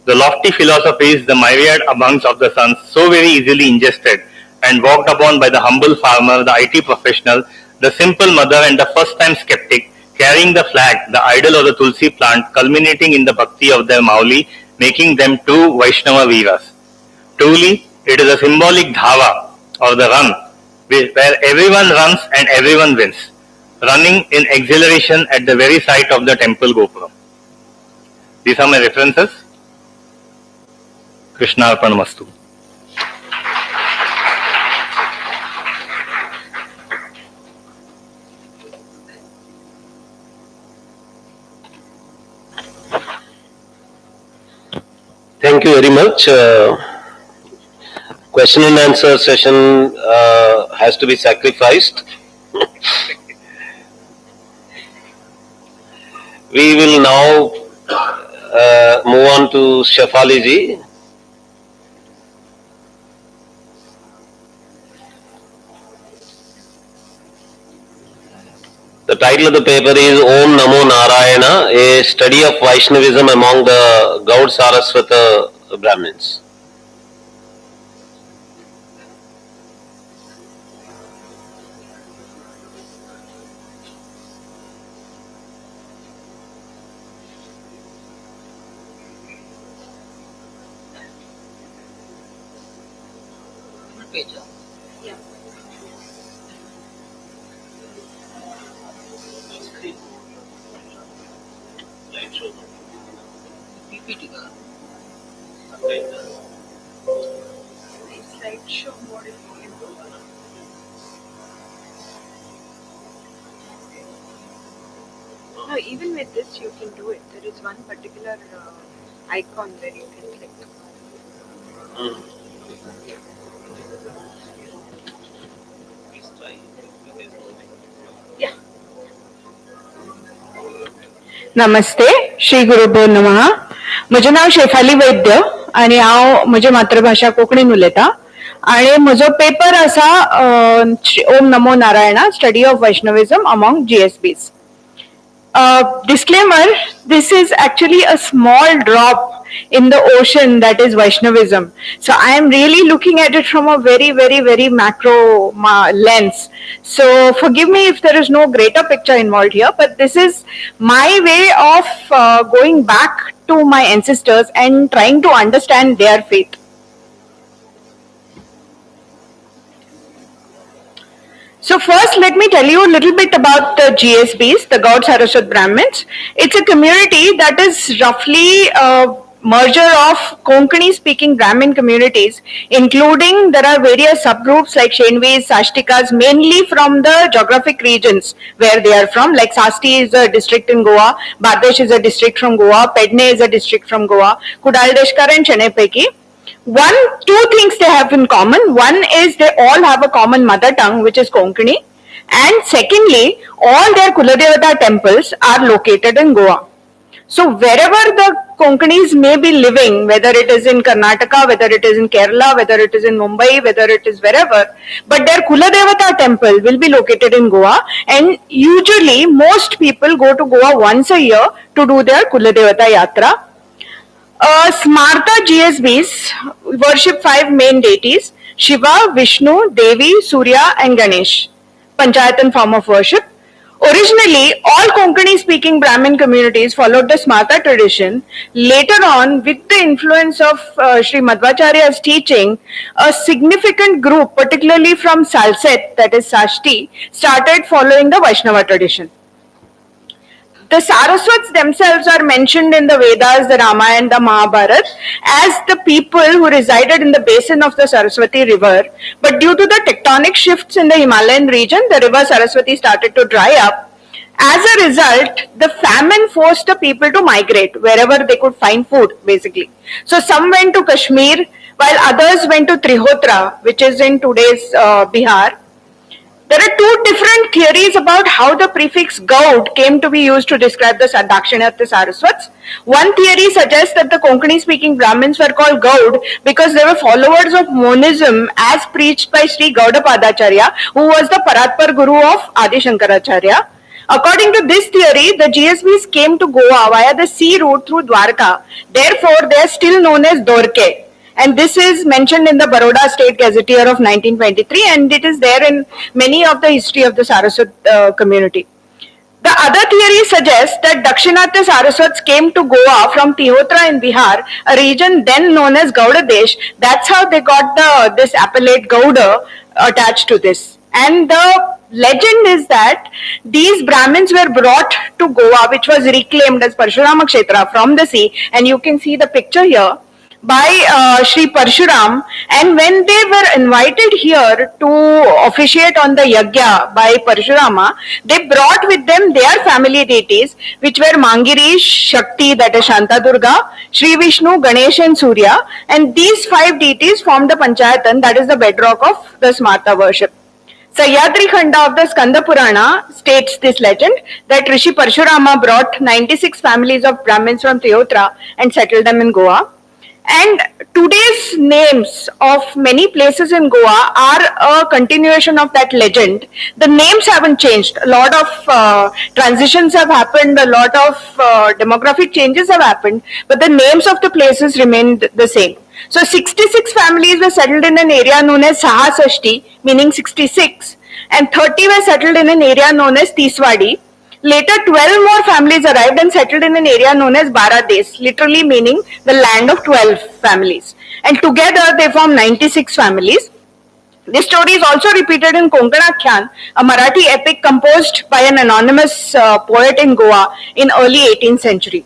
The lofty philosophies, the myriad abhangs of the sons, so very easily ingested and walked upon by the humble farmer, the IT professional, the simple mother and the first-time skeptic, carrying the flag, the idol of the Tulsi plant, culminating in the bhakti of their Mauli, making them true Vaishnava Veeras. Truly, it is a symbolic dhava, or the run, where everyone runs and everyone wins, running in exhilaration at the very sight of the temple Gopuram. These are my references. Krishna Arpanamastu. Thank you very much. Question and answer session has to be sacrificed. We will now move on to Shefali ji. The title of the paper is Om Namo Narayana, a study of Vaishnavism among the Gaud Saraswata Brahmins. No, even with this you can do it. There is one particular icon where you can click. नमस्ते, श्री गुरुभ्यो नमः. म्हजें नाव शेफाली वैद्य आणि हांव म्हजी मातृभाषा कोंकणीन उलयतां आणि म्हजो पेपर आसा ओम नमो Narayana, study of Vaishnavism among GSBs. Disclaimer, this is actually a small drop in the ocean that is Vaishnavism. So I am really looking at it from a very, very, very macro lens. So forgive me if there is no greater picture involved here, but this is my way of going back to my ancestors and trying to understand their faith. So first, let me tell you a little bit about the GSBs, the Gaud Saraswat Brahmins. It's a community that is roughly a merger of Konkani-speaking Brahmin communities, including there are various subgroups like Shenvis, Sashtikas, mainly from the geographic regions where they are from. Like Sasti is a district in Goa, Bardesh is a district from Goa, Pedne is a district from Goa, Kudaldeshkar and Chennai. Two things they have in common. One is they all have a common mother tongue, which is Konkani. And secondly, all their Kuladevata temples are located in Goa. So wherever the Konkanis may be living, whether it is in Karnataka, whether it is in Kerala, whether it is in Mumbai, whether it is wherever, but their Kuladevata temple will be located in Goa, and usually most people go to Goa once a year to do their Kuladevata Yatra. Smarta GSBs worship 5 main deities: Shiva, Vishnu, Devi, Surya and Ganesh. Panchayatan form of worship. Originally, all Konkani-speaking Brahmin communities followed the Smarta tradition. Later on, with the influence of Sri Madhvacharya's teaching, a significant group, particularly from Salset, that is Sashti, started following the Vaishnava tradition. The Saraswats themselves are mentioned in the Vedas, the Ramayana, the Mahabharata as the people who resided in the basin of the Saraswati river. But due to the tectonic shifts in the Himalayan region, the river Saraswati started to dry up. As a result, the famine forced the people to migrate wherever they could find food, basically. So some went to Kashmir, while others went to Trihotra, which is in today's Bihar. There are 2 different theories about how the prefix Gaud came to be used to describe the Dakshinatya Saraswats. One theory suggests that the Konkani-speaking Brahmins were called Gaud because they were followers of monism as preached by Sri Gaudapadacharya, who was the Paratpar Guru of Adi Shankaracharya. According to this theory, the GSBs came to Goa via the sea route through Dwarka. Therefore, they are still known as Dorke. And this is mentioned in the Baroda State Gazetteer of 1923, and it is there in many of the history of the Saraswat community. The other theory suggests that Dakshinatya Saraswats came to Goa from Tihotra in Bihar, a region then known as Gaudadesh. That's how they got this appellate Gauda attached to this. And the legend is that these Brahmins were brought to Goa, which was reclaimed as Parshurama Kshetra from the sea, and you can see the picture here, by Sri Parshuram, and when they were invited here to officiate on the Yagya by Parshurama, they brought with them their family deities, which were Mangirish, Shakti, that is Shanta Durga, Sri Vishnu, Ganesh and Surya, and these 5 deities formed the Panchayatan, that is the bedrock of the Smarta worship. Sahyadri Khanda of the Skanda Purana states this legend that Rishi Parshurama brought 96 families of Brahmins from Tihotra and settled them in Goa. And today's names of many places in Goa are a continuation of that legend. The names haven't changed. A lot of transitions have happened, a lot of demographic changes have happened, but the names of the places remained the same. So 66 families were settled in an area known as Sahasashti, meaning 66, and 30 were settled in an area known as Tiswadi. Later, 12 more families arrived and settled in an area known as Baradesh, literally meaning the land of 12 families. And together, they form 96 families. This story is also repeated in Konkanakhyan, a Marathi epic composed by an anonymous poet in Goa in early 18th century.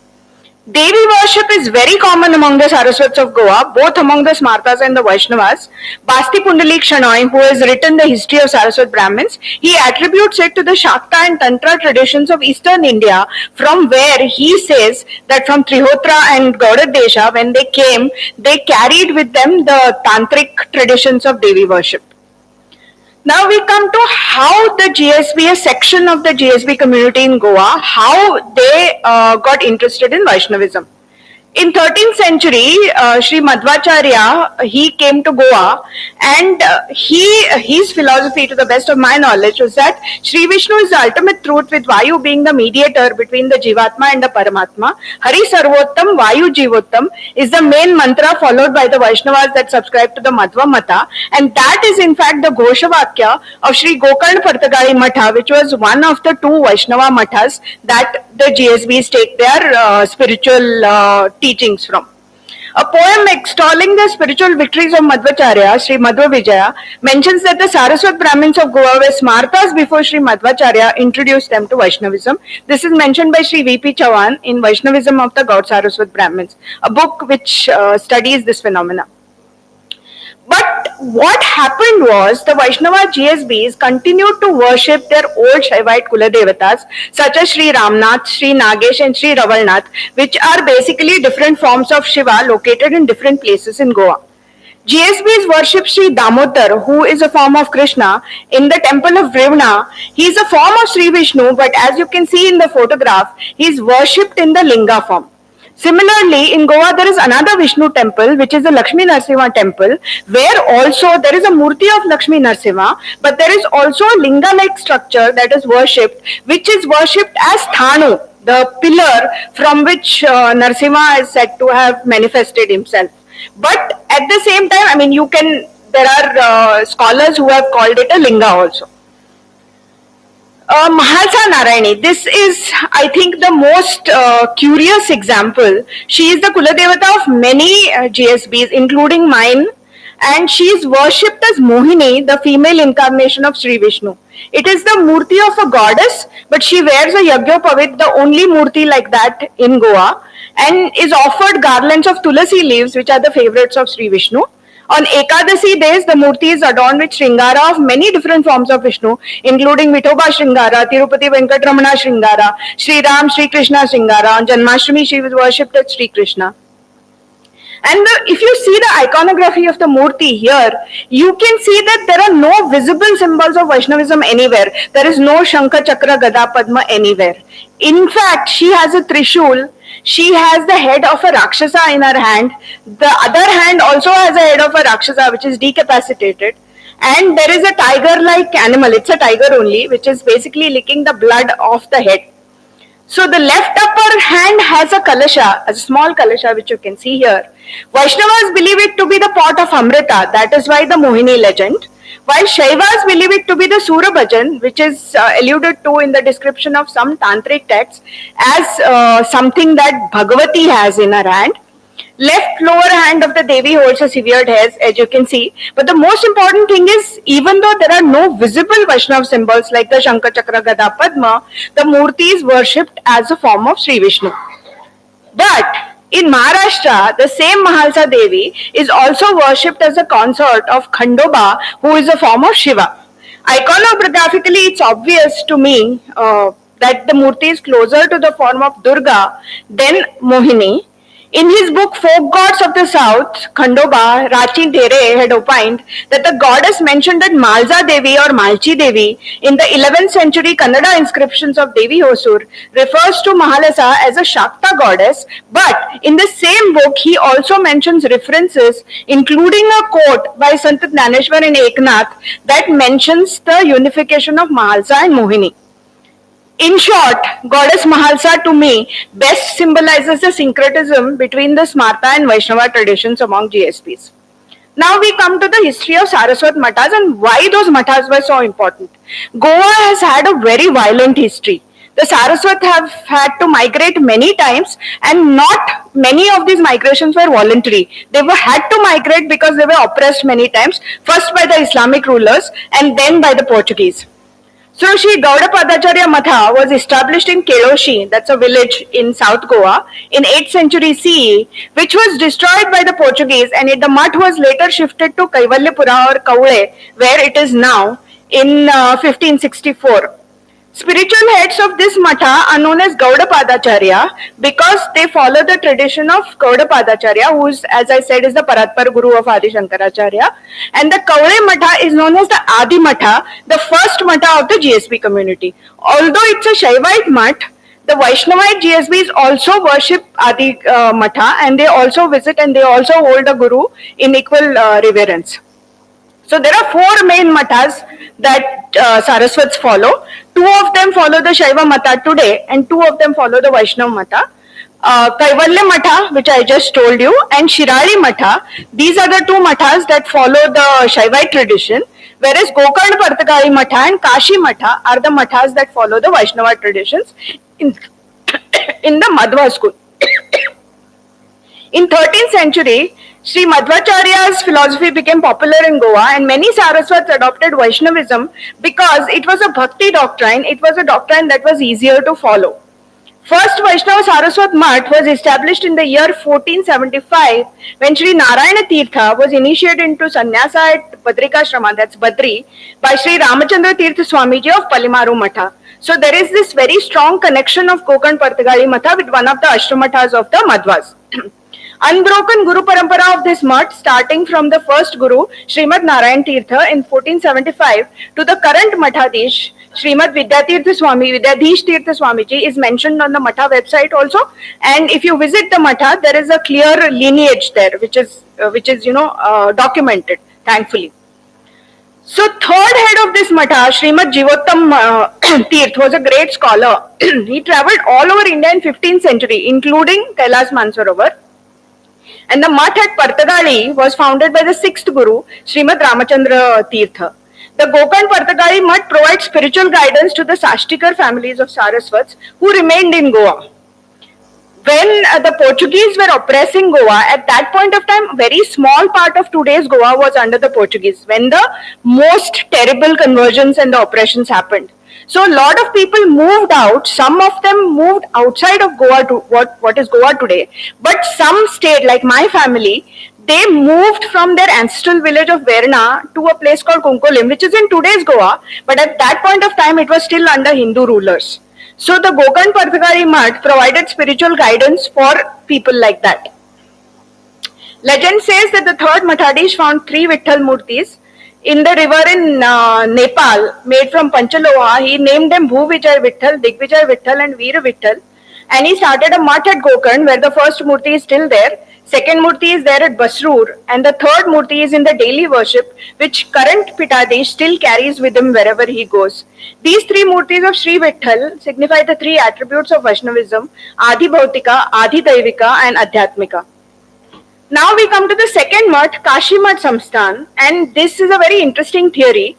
Devi worship is very common among the Saraswats of Goa, both among the Smartas and the Vaishnavas. Basti Pundalik Shanoy, who has written the history of Saraswat Brahmins, he attributes it to the Shakta and Tantra traditions of eastern India, from where he says that from Trihotra and Gaudadesha, when they came, they carried with them the tantric traditions of Devi worship. Now we come to how the GSB, a section of the GSB community in Goa, how they got interested in Vaishnavism. In 13th century, Sri Madhvacharya, he came to Goa, and his philosophy, to the best of my knowledge, was that Sri Vishnu is the ultimate truth, with Vayu being the mediator between the Jivatma and the Paramatma. Hari Sarvottam, Vayu Jivottam is the main mantra followed by the Vaishnavas that subscribe to the Madhva Mata, and that is in fact the Ghoshavakya of Sri Gokarna Parthagali Matha, which was one of the 2 Vaishnava Mathas that the GSBs take their spiritual teachings from. A poem extolling the spiritual victories of Madhvacharya, Sri Madhva Vijaya, mentions that the Saraswat Brahmins of Goa were Smartas before Sri Madhvacharya introduced them to Vaishnavism. This is mentioned by Sri V.P. Chauhan in Vaishnavism of the God Saraswat Brahmins, a book which studies this phenomena. But what happened was the Vaishnava GSBs continued to worship their old Shaivite Kuladevatas such as Sri Ramnath, Sri Nagesh and Sri Ravalnath, which are basically different forms of Shiva located in different places in Goa. GSBs worship Sri Damodar, who is a form of Krishna, in the temple of Vrivna. He is a form of Sri Vishnu, but as you can see in the photograph, he is worshipped in the Linga form. Similarly, in Goa, there is another Vishnu temple, which is the Lakshmi Narsimha temple, where also there is a Murti of Lakshmi Narsimha, but there is also a Linga-like structure that is worshipped, which is worshipped as Thanu, the pillar from which Narsimha is said to have manifested himself. But at the same time, there are scholars who have called it a Linga also. Mahalsa Narayani, this is, I think, the most curious example. She is the Kuladevata of many GSBs, including mine, and she is worshipped as Mohini, the female incarnation of Sri Vishnu. It is the Murti of a goddess, but she wears a Yagyopavit, the only Murti like that in Goa, and is offered garlands of Tulasi leaves, which are the favorites of Sri Vishnu. On Ekadasi days, the Murti is adorned with Shringara of many different forms of Vishnu, including Vithoba Shringara, Tirupati Venkatramana Shringara, Sri Ram, Sri Krishna Shringara. On Janmashtami, she was worshipped as Sri Krishna. And if you see the iconography of the Murti here, you can see that there are no visible symbols of Vaishnavism anywhere. There is no Shankha Chakra Gada Padma anywhere. In fact, she has a Trishul. She has the head of a Rakshasa in her hand. The other hand also has a head of a Rakshasa, which is decapacitated. And there is a tiger-like animal, it's a tiger only, which is basically licking the blood off the head. So the left upper hand has a kalasha, a small kalasha, which you can see here. Vaishnavas believe it to be the pot of Amrita, that is why the Mohini legend. While Shaivas believe it to be the Sura Bhajan, which is alluded to in the description of some tantric texts as something that Bhagavati has in her hand. Left lower hand of the Devi holds a severed head, as you can see. But the most important thing is, even though there are no visible Vaishnav symbols like the Shankha Chakra Gada Padma, the Murti is worshipped as a form of Sri Vishnu. But in Maharashtra, the same Mahalsa Devi is also worshipped as a consort of Khandoba, who is a form of Shiva. Iconographically, it's obvious to me that the Murti is closer to the form of Durga than Mohini. In his book Folk Gods of the South, Khandoba, Rachi Dhere had opined that the goddess mentioned at Malza Devi or Malchi Devi in the 11th century Kannada inscriptions of Devi Hosur refers to Mahalasa as a Shakta goddess, but in the same book he also mentions references including a quote by Sant Jnaneshwar and Eknath that mentions the unification of Mahalsa and Mohini. In short, goddess Mahalsa to me best symbolizes the syncretism between the Smarta and Vaishnava traditions among GSPs. Now we come to the history of Saraswat Mathas and why those Mathas were so important. Goa has had a very violent history. The Saraswat have had to migrate many times and not many of these migrations were voluntary. They had to migrate because they were oppressed many times, first by the Islamic rulers and then by the Portuguese. So Sri Gaudapadacharya Matha was established in Keloshi, that's a village in South Goa, in 8th century CE, which was destroyed by the Portuguese and the Math was later shifted to Kaivalyapura or Kaule, where it is now, in 1564. Spiritual heads of this Matha are known as Gaudapadacharya because they follow the tradition of Gaudapadacharya, who is, as I said, is the Paratpar Guru of Adi Shankaracharya. And the Kaule Matha is known as the Adi Matha, the first Matha of the GSB community. Although it's a Shaivite Math, the Vaishnavite GSBs also worship Adi Matha and they also visit and they also hold a Guru in equal reverence. So there are four main Mathas that Saraswats follow. Two of them follow the Shaiva Matha today and two of them follow the Vaishnava Matha. Kaivalya Matha, which I just told you, and Shirali Matha, these are the two Mathas that follow the Shaivite tradition, whereas Gokarna Partakari Matha and Kashi Matha are the Mathas that follow the Vaishnava traditions in the Madhva school. In 13th century, Sri Madhvacharya's philosophy became popular in Goa and many Saraswats adopted Vaishnavism because it was a bhakti doctrine. It was a doctrine that was easier to follow. First Vaishnava Saraswat Math was established in the year 1475 when Sri Narayana Tirtha was initiated into sannyasa at Badrikashrama, that's Badri, by Sri Ramachandra Tirtha Swamiji of Palimaru Matha. So there is this very strong connection of Konkan Partagali Matha with one of the Ashramathas of the Madhvas. Unbroken Guru Parampara of this Math, starting from the first Guru, Srimad Narayan Tirtha in 1475 to the current Mathadish, Srimad Vidyatirtha Swami, Vidyadhish Tirtha Swamiji is mentioned on the Matha website also. And if you visit the Matha, there is a clear lineage there, which is documented, thankfully. So third head of this Matha, Srimad Jivottam Tirth, was a great scholar. He travelled all over India in 15th century, including Kailas Mansarovar. And the Math at Partagali was founded by the 6th Guru, Srimad Ramachandra Tirtha. The Gokan Partagali Math provides spiritual guidance to the Sashtikar families of Saraswats who remained in Goa. When the Portuguese were oppressing Goa, at that point of time, a very small part of today's Goa was under the Portuguese, when the most terrible conversions and the oppressions happened. So a lot of people moved out, some of them moved outside of Goa to what is Goa today, but some stayed, like my family, they moved from their ancestral village of Verna to a place called Kunkolim, which is in today's Goa, but at that point of time it was still under Hindu rulers. So the Gokan Parthagari Math provided spiritual guidance for people like that. Legend says that the third Mathadish found 3 Vitthal Murtis in the river in Nepal, made from Panchaloha. He named them Bhuvijay Vitthal, Digvijay Vitthal and Veera Vitthal. And he started a Math at Gokarn, where the first Murti is still there, second Murti is there at Basrur, and the third Murti is in the daily worship, which current Pitadish still carries with him wherever he goes. These 3 Murtis of Sri Vitthal signify the 3 attributes of Vaishnavism: Adi Bhautika, Adi Daivika and Adhyatmika. Now we come to the second Math, Kashi Math Samsthan, and this is a very interesting theory,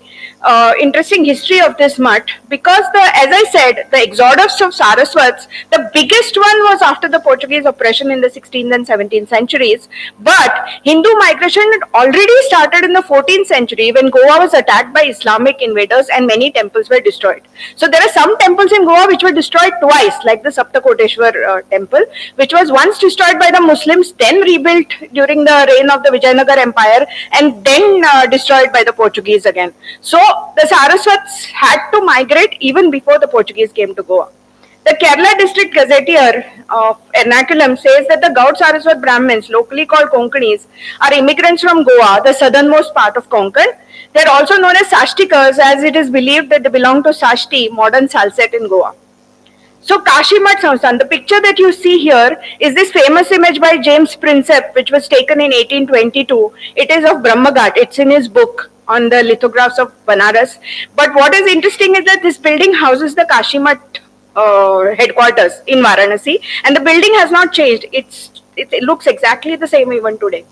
interesting history of this Math, because as I said, the exodus of Saraswats, the biggest one was after the Portuguese oppression in the 16th and 17th centuries, but Hindu migration had already started in the 14th century when Goa was attacked by Islamic invaders and many temples were destroyed. So there are some temples in Goa which were destroyed twice, like the Saptakoteshwar temple, which was once destroyed by the Muslims, then rebuilt during the reign of the Vijayanagar Empire, and then destroyed by the Portuguese again. So the Saraswats had to migrate even before the Portuguese came to Goa. The Kerala District Gazetteer of Ernakulam says that the Gaud Saraswat Brahmins, locally called Konkanis, are immigrants from Goa, the southernmost part of Konkan. They are also known as Sashtikas, as it is believed that they belong to Sashti, modern Salsette in Goa. So Kashi Math Samsthan, the picture that you see here is this famous image by James Prinsep, which was taken in 1822. It is of Brahmaghat. It's in his book on the lithographs of Banaras. But what is interesting is that this building houses the Kashi Math headquarters in Varanasi, and the building has not changed. It looks exactly the same even today.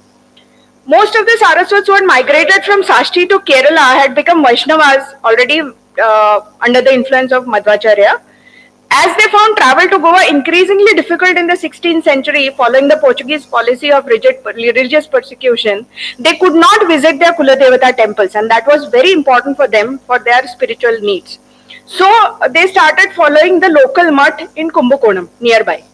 Most of the Saraswats who had migrated from Sashti to Kerala had become Vaishnavas already under the influence of Madhvacharya. As they found travel to Goa increasingly difficult in the 16th century following the Portuguese policy of rigid religious persecution, they could not visit their Kuladevata temples, and that was very important for them for their spiritual needs. So they started following the local Math in Kumbakonam nearby.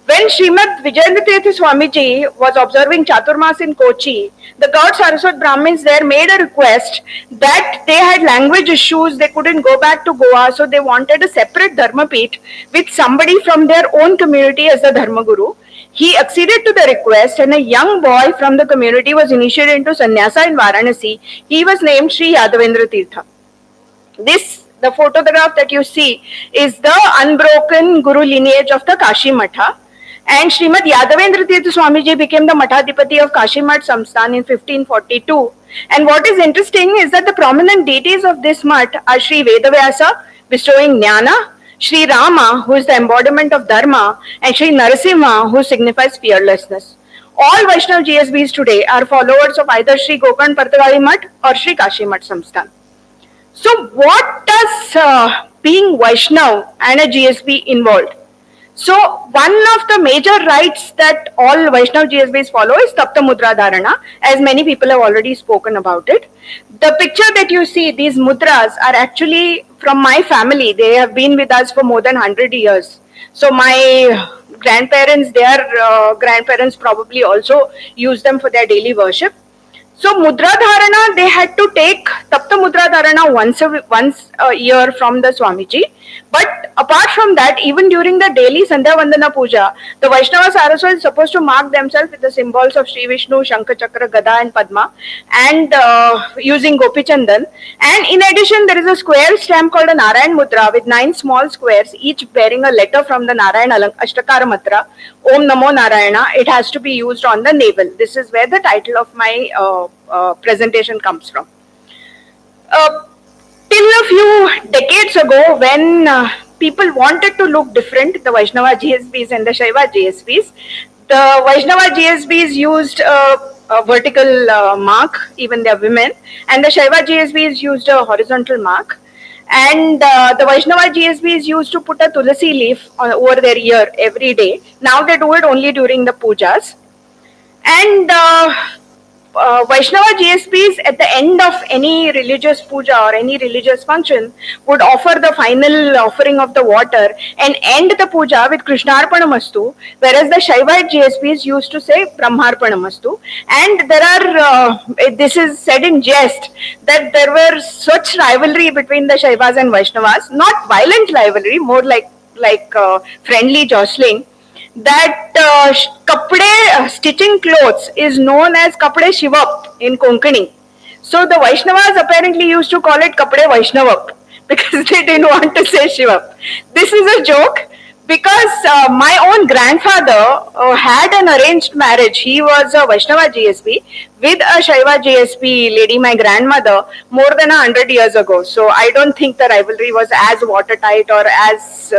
When Srimad Vijayendra Tirtha Swamiji was observing Chaturmas in Kochi, the Gaud Saraswat Brahmins there made a request that they had language issues, they couldn't go back to Goa, so they wanted a separate Dharmapeeth with somebody from their own community as the Dharma Guru. He acceded to the request, and a young boy from the community was initiated into sannyasa in Varanasi. He was named Sri Yadavendra Tirtha. The photograph that you see is the unbroken Guru lineage of the Kashi Matha. And Srimad Yadavendra Tirtha Swamiji became the Mathadipati of Kashi Math Samsthan in 1542. And what is interesting is that the prominent deities of this Math are Sri Vedavyasa, bestowing Jnana, Sri Rama, who is the embodiment of Dharma, and Sri Narasimha, who signifies fearlessness. All Vaishnav GSBs today are followers of either Sri Gokarn Partagali Math or Sri Kashi Math Samsthan. So what does being Vaishnav and a GSB involve? So one of the major rites that all Vaishnav GSBs follow is Tapta Mudra Dharana, as many people have already spoken about it. The picture that you see, these mudras are actually from my family. They have been with us for more than 100 years. So my grandparents, their grandparents probably also use them for their daily worship. So Mudra Dharana, they had to take Tapta Mudra Dharana once a year from the Swamiji. But apart from that, even during the daily Sandhya Vandana Puja, the Vaishnava Saraswat is supposed to mark themselves with the symbols of Sri Vishnu, Shankar Chakra, Gada and Padma, and using Gopi Chandan. And in addition, there is a square stamp called a Narayan Mudra with 9 small squares, each bearing a letter from the Narayan Ashtakara Mantra, Om Namo Narayana. It has to be used on the navel. This is where the title of my presentation comes from. Till a few decades ago, when people wanted to look different, the Vaishnava GSBs and the Shaiva GSBs, the Vaishnava GSBs used a vertical mark, even their women, and the Shaiva GSBs used a horizontal mark. And the Vaishnava GSBs used to put a tulasi leaf over their ear every day. Now they do it only during the pujas. And Vaishnava GSPs at the end of any religious puja or any religious function would offer the final offering of the water and end the puja with Krishnarpanamastu, whereas the Shaivite GSPs used to say Brahmarpanamastu. And there are, this is said in jest, that there were such rivalry between the Shaivas and Vaishnavas, not violent rivalry, more like friendly jostling, that stitching clothes is known as kapde shivap in Konkani. So the Vaishnavas apparently used to call it kapde Vaishnavap because they didn't want to say shivap. This is a joke because my own grandfather had an arranged marriage. He was a Vaishnava GSB with a Shaiva GSB lady, my grandmother, more than 100 years ago. So I don't think the rivalry was as watertight or as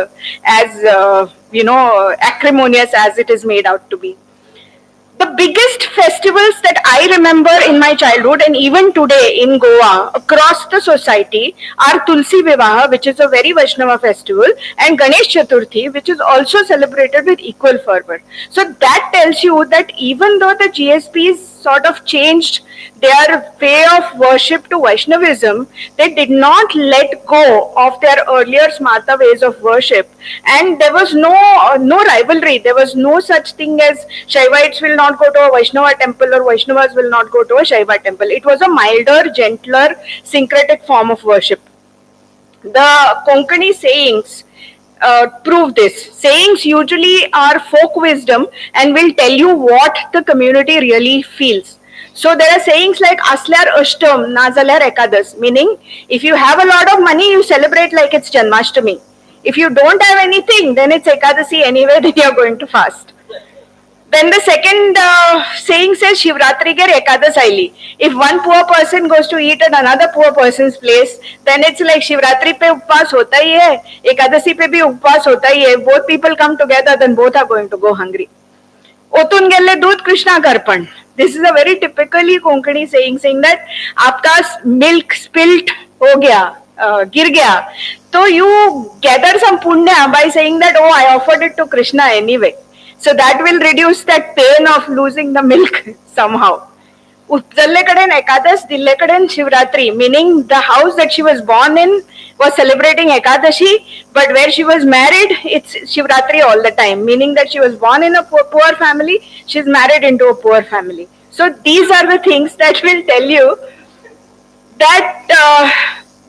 acrimonious as it is made out to be. The biggest festivals that I remember in my childhood and even today in Goa across the society are Tulsi Vivaha, which is a very Vaishnava festival, and Ganesh Chaturthi, which is also celebrated with equal fervor. So that tells you that even though the GSPs sort of changed their way of worship to Vaishnavism, they did not let go of their earlier smarta ways of worship, and there was no rivalry. There was no such thing as Shaivites will not go to a Vaishnava temple or Vaishnavas will not go to a Shaiva temple. It was a milder, gentler, syncretic form of worship. The Konkani sayings prove this. Sayings usually are folk wisdom and will tell you what the community really feels. So there are sayings like Aslyar Ashtam, Nazalyar Ekadas, meaning if you have a lot of money, you celebrate like it's Janmashtami. If you don't have anything, then it's Ekadasi anyway, then you're going to fast. Then the second saying says Shivratri ke Ekadas Aili. If one poor person goes to eat at another poor person's place, then it's like Shivratri pe upvas hota hi hai, Ekadasi pe bhi upvas hota hi hai. Both people come together, then both are going to go hungry. Otun gelle doodh Krishna karpan. This is a very typically Konkani saying that aapka milk spilt ho gaya, gir gaya. So you gather some punya by saying that, oh, I offered it to Krishna anyway. So that will reduce that pain of losing the milk somehow. Uttallekaden Ekadas, Dillekaden Shivratri, meaning the house that she was born in was celebrating Ekadashi, but where she was married, it's Shivratri all the time, meaning that she was born in a poor family, she's married into a poor family. So these are the things that will tell you that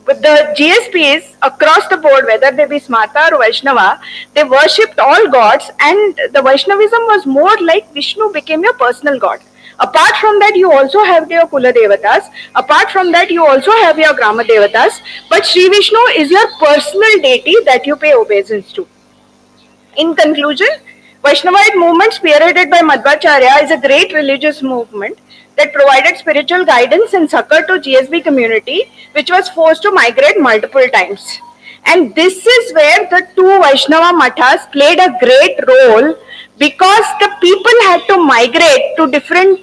the GSPs across the board, whether they be Smarta or Vaishnava, they worshipped all gods, and the Vaishnavism was more like Vishnu became your personal god. Apart from that, you also have your Kula Devatas. Apart from that, you also have your Grama Devatas. But Sri Vishnu is your personal deity that you pay obeisance to. In conclusion, Vaishnavite movement spearheaded by Madhvacharya is a great religious movement that provided spiritual guidance and succor to GSB community, which was forced to migrate multiple times. And this is where the two Vaishnava mathas played a great role because the people had to migrate to different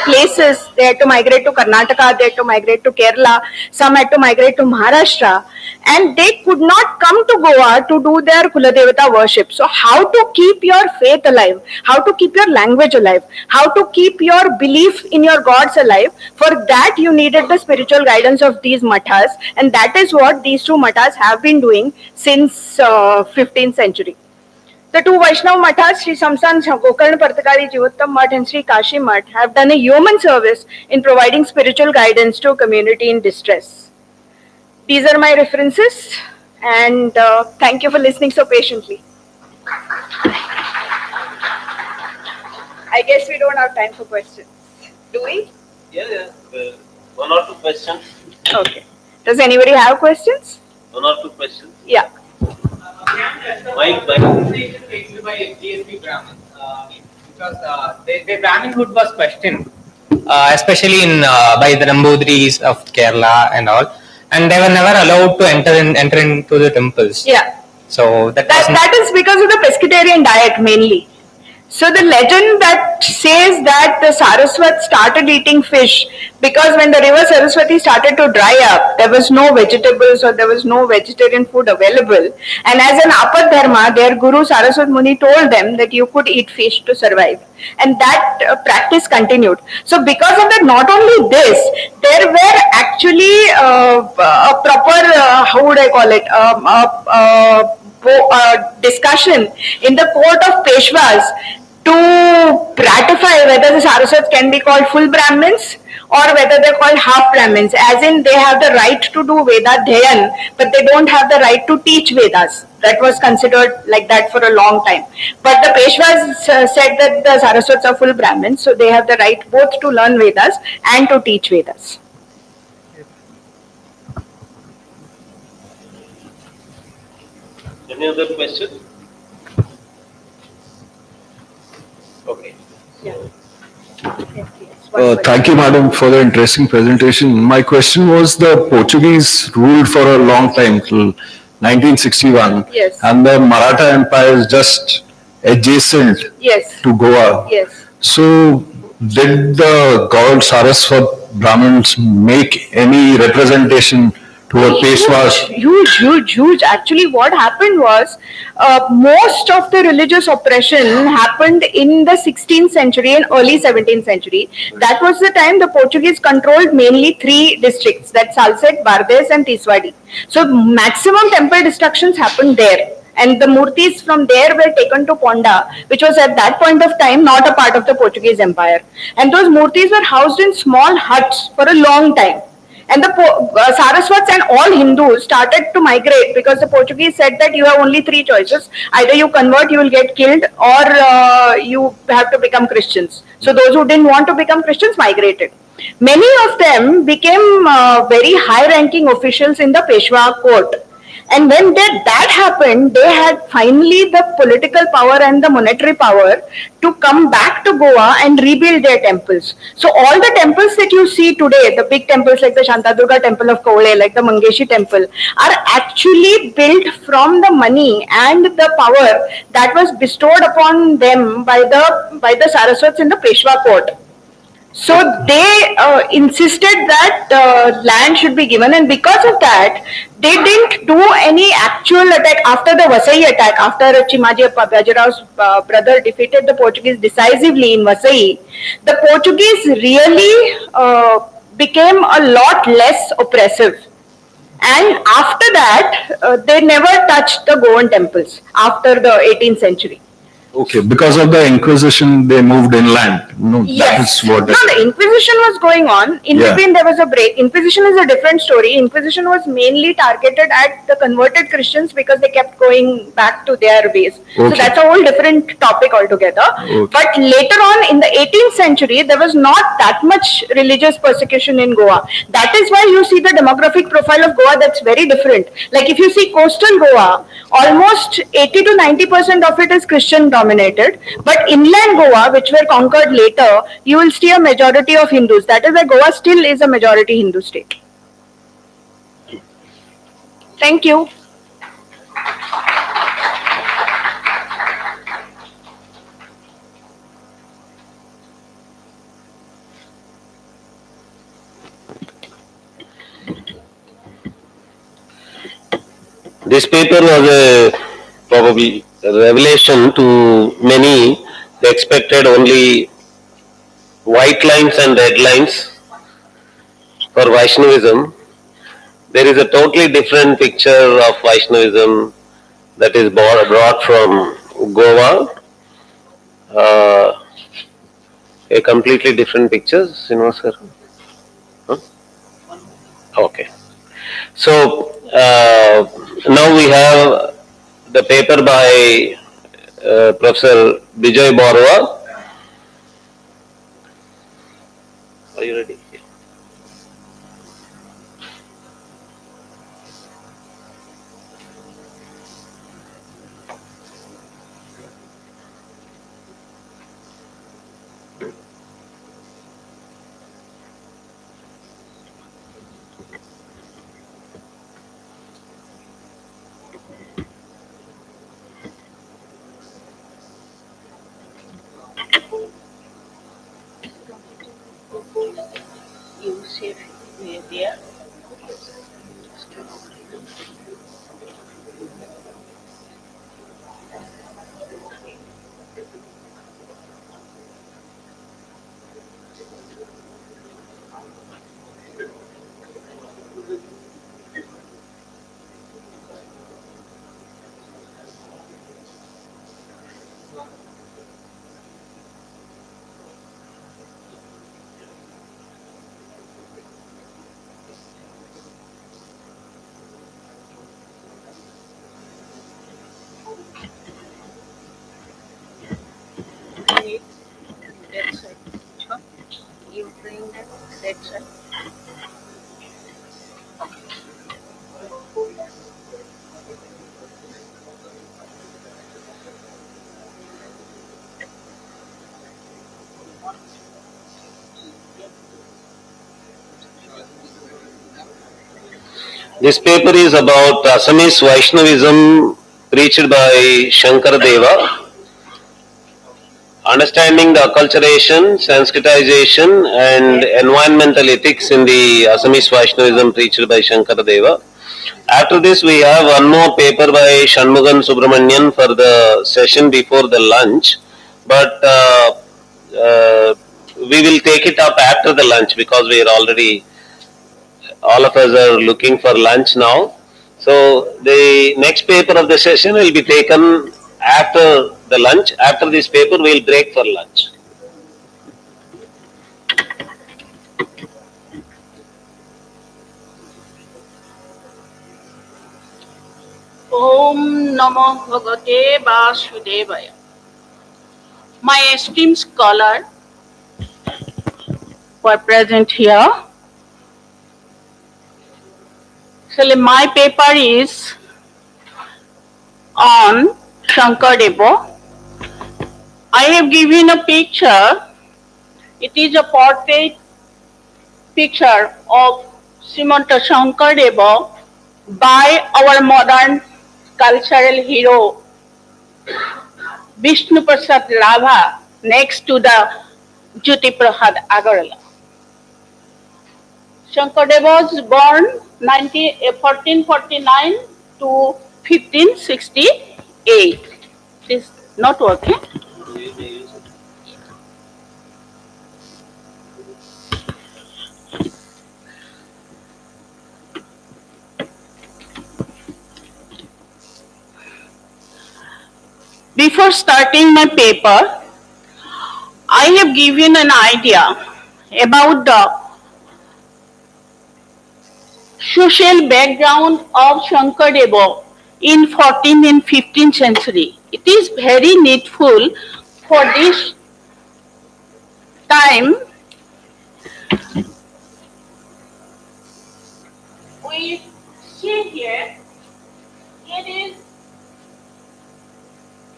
places. They had to migrate to Karnataka, they had to migrate to Kerala, some had to migrate to Maharashtra, and they could not come to Goa to do their Kuladevata worship. So how to keep your faith alive, how to keep your language alive, how to keep your belief in your gods alive, for that you needed the spiritual guidance of these mathas, and that is what these two mathas have been doing since 15th century. The two Vaishnava mathas, Sri Samsan Gokarna Partakari Jivottam Math and Sri Kashi Math, have done a yeoman service in providing spiritual guidance to a community in distress. These are my references, and thank you for listening so patiently. I guess we don't have time for questions. Do we? Yeah. One or two questions. Okay. Does anybody have questions? One or two questions. Yeah. Mike. Taken by GSB Brahmin, because the Brahminhood was questioned, especially in by the Nambudris of Kerala and all, and they were never allowed to enter into the temples. Yeah. So that is because of the pescatarian diet mainly. So the legend that says that the Saraswat started eating fish because when the river Saraswati started to dry up, there was no vegetables or there was no vegetarian food available. And as an apadharma, their guru Saraswat Muni told them that you could eat fish to survive. And that practice continued. So because of that, not only this, there were actually a proper, how would I call it, discussion in the court of Peshwas to ratify whether the Saraswats can be called full Brahmins or whether they're called half Brahmins, as in they have the right to do Veda Dhyan, but they don't have the right to teach Vedas. That was considered like that for a long time. But the Peshwas said that the Saraswats are full Brahmins, so they have the right both to learn Vedas and to teach Vedas. Any other question? Okay. Yeah. Thank you, madam, for the interesting presentation. My question was, the Portuguese ruled for a long time, till 1961. Yes. And the Maratha Empire is just adjacent to Goa. Yes. So, did the god Saraswat Brahmins make any representation to a Peshwas? Huge. Actually, what happened was, most of the religious oppression happened in the 16th century and early 17th century. That was the time the Portuguese controlled mainly three districts, that's Salsette, Bardes and Tiswadi. So maximum temple destructions happened there. And the murtis from there were taken to Ponda, which was at that point of time not a part of the Portuguese Empire. And those murtis were housed in small huts for a long time. And the Saraswats and all Hindus started to migrate because the Portuguese said that you have only three choices. Either you convert, you will get killed, or you have to become Christians. So those who didn't want to become Christians migrated. Many of them became very high-ranking officials in the Peshwa court. And when that happened, they had finally the political power and the monetary power to come back to Goa and rebuild their temples. So all the temples that you see today, the big temples like the Shantadurga temple of Kovale, like the Mangeshi temple, are actually built from the money and the power that was bestowed upon them by the Saraswats in the Peshwa court. So they insisted that land should be given, and because of that, they didn't do any actual attack after the Vasai attack. After Chimaji Bajirao's brother defeated the Portuguese decisively in Vasai, the Portuguese really became a lot less oppressive. And after that, they never touched the Goan temples after the 18th century. Okay, because of the Inquisition, they moved inland. No, Yes. that is what. No, the Inquisition was going on. In between, there was a break. Inquisition is a different story. Inquisition was mainly targeted at the converted Christians because they kept going back to their ways. So that's a whole different topic altogether. But later on, in the 18th century, there was not that much religious persecution in Goa. That is why you see the demographic profile of Goa that's very different. Like if you see coastal Goa, almost 80 to 90% of it is Christian dominated, but inland Goa, which were conquered later, you will see a majority of Hindus. That is why Goa still is a majority Hindu state. Thank you. This paper was probably a revelation to many. They expected only white lines and red lines for Vaishnavism. There is a totally different picture of Vaishnavism that is brought from Goa. A completely different picture, sir. Huh? Okay. So now we have the paper by Professor Vijay Borwa. Are you ready? You see there. That side. You bring that side. This paper is about Assamese Vaishnavism preached by Shankar Deva, understanding the acculturation, Sanskritization and environmental ethics in the Assamese Vaishnavism preached by Shankar Deva. After this we have one more paper by Shanmugan Subramanian for the session before the lunch, but we will take it up after the lunch because we are already, all of us are looking for lunch now. So the next paper of the session will be taken after the lunch. After this paper we will break for lunch. Om Namo Bhagavate Vasudevaya. My esteemed scholar were present here. Actually, my paper is on Shankar Deva. I have given a picture. It is a portrait picture of Srimad Shankar Deva by our modern cultural hero Vishnu Prasad Labha next to the Jyoti Prasad Agarwala. Shankar Deva was born 1449 to 1568. It is not working. Before starting my paper, I have given an idea about the social background of Shankar Deva in 14th and 15th century. It is very needful for this time. We see here, it is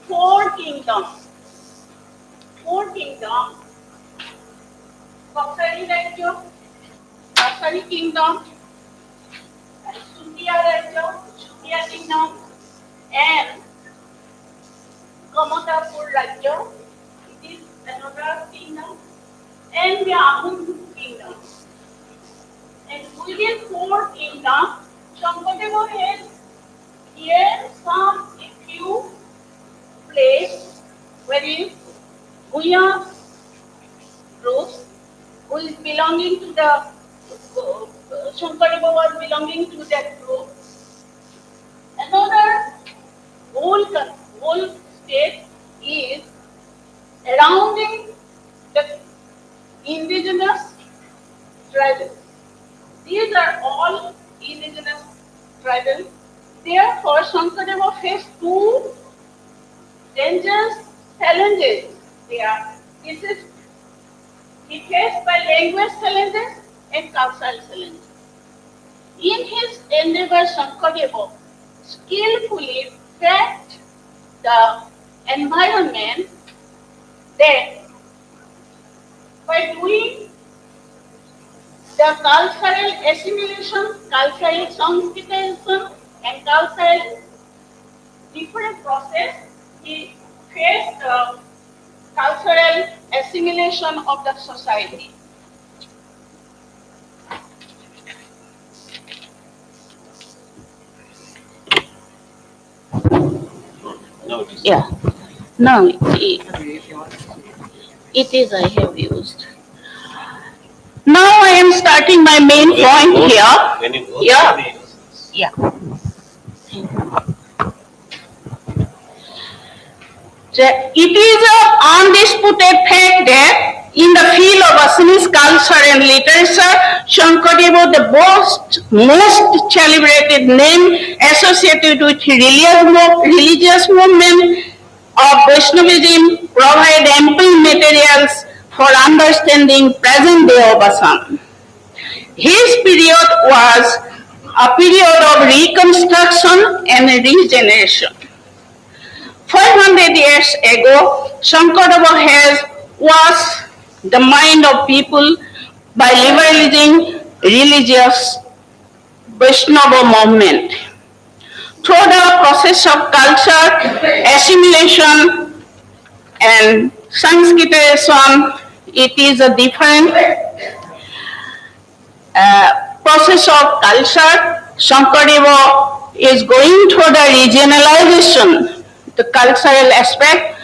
four kingdoms. Varkari kingdom, Sundhiya kingdom, and Kamatapur Rajya. It is another kingdom, and the Ahom kingdom. And within four kingdoms, Shankar Deva has Here some a few place where Guya groups who is belonging to the Shankar Deva was belonging to that group. Another whole state is surrounding the indigenous tribes. These are all indigenous tribes. Therefore, Shankar Deva faced two dangerous challenges there. He faced by language challenges and cultural challenges. In his endeavor, Shankar Deva skillfully tracked the environment that by doing the cultural assimilation, cultural sanctification, and cultural different process, he faced the cultural assimilation of the society. Yeah. No, it is I have used. Now I am starting my main point here. Yeah. Yeah. It is an undisputed fact that in the field of Assamese culture and literature, Shankar Deva, the most celebrated name associated with religious movement of Vaishnavism, provide ample materials for understanding present day of Assam. His period was a period of reconstruction and regeneration. 500 years ago, Shankar Deva was the mind of people by liberalizing religious Vaishnava movement. Through the process of culture, assimilation, and Sanskritization, it is a different process of culture. Shankar Deva is going through the regionalization, the cultural aspect.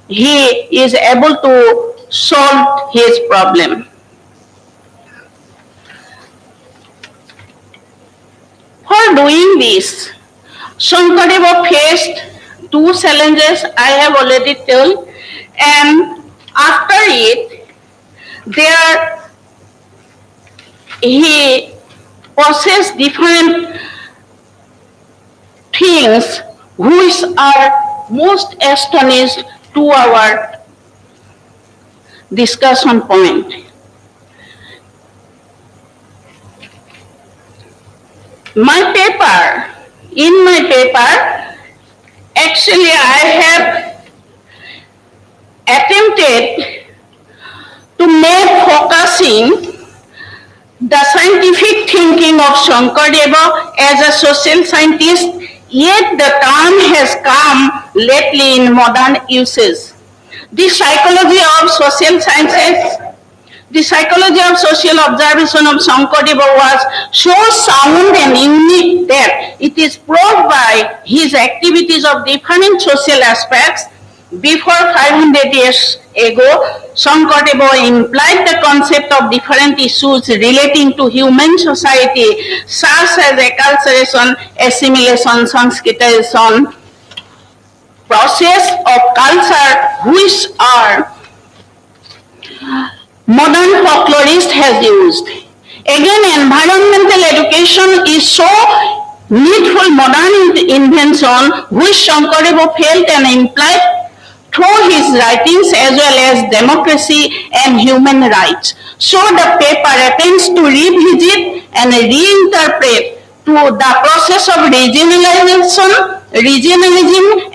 He is able to solve his problem. For doing this, Shankar Deva faced two challenges I have already told, and after it, he possessed different things which are most astonished to our discussion point. In my paper, actually I have attempted to make focusing the scientific thinking of Shankar Deva as a social scientist, yet the term has come lately in modern usage. The psychology of social sciences, the psychology of social observation of Shankar Deva was so sound and unique that it is proved by his activities of different social aspects. Before 500 years ago, Shankar Deva implied the concept of different issues relating to human society, such as acculturation, assimilation, Sanskritization, process of culture, which are modern folklorist has used. Again, environmental education is so needful modern invention which Shankar Deva felt and implied through his writings as well as democracy and human rights. So the paper attempts to revisit and reinterpret to the process of regionalism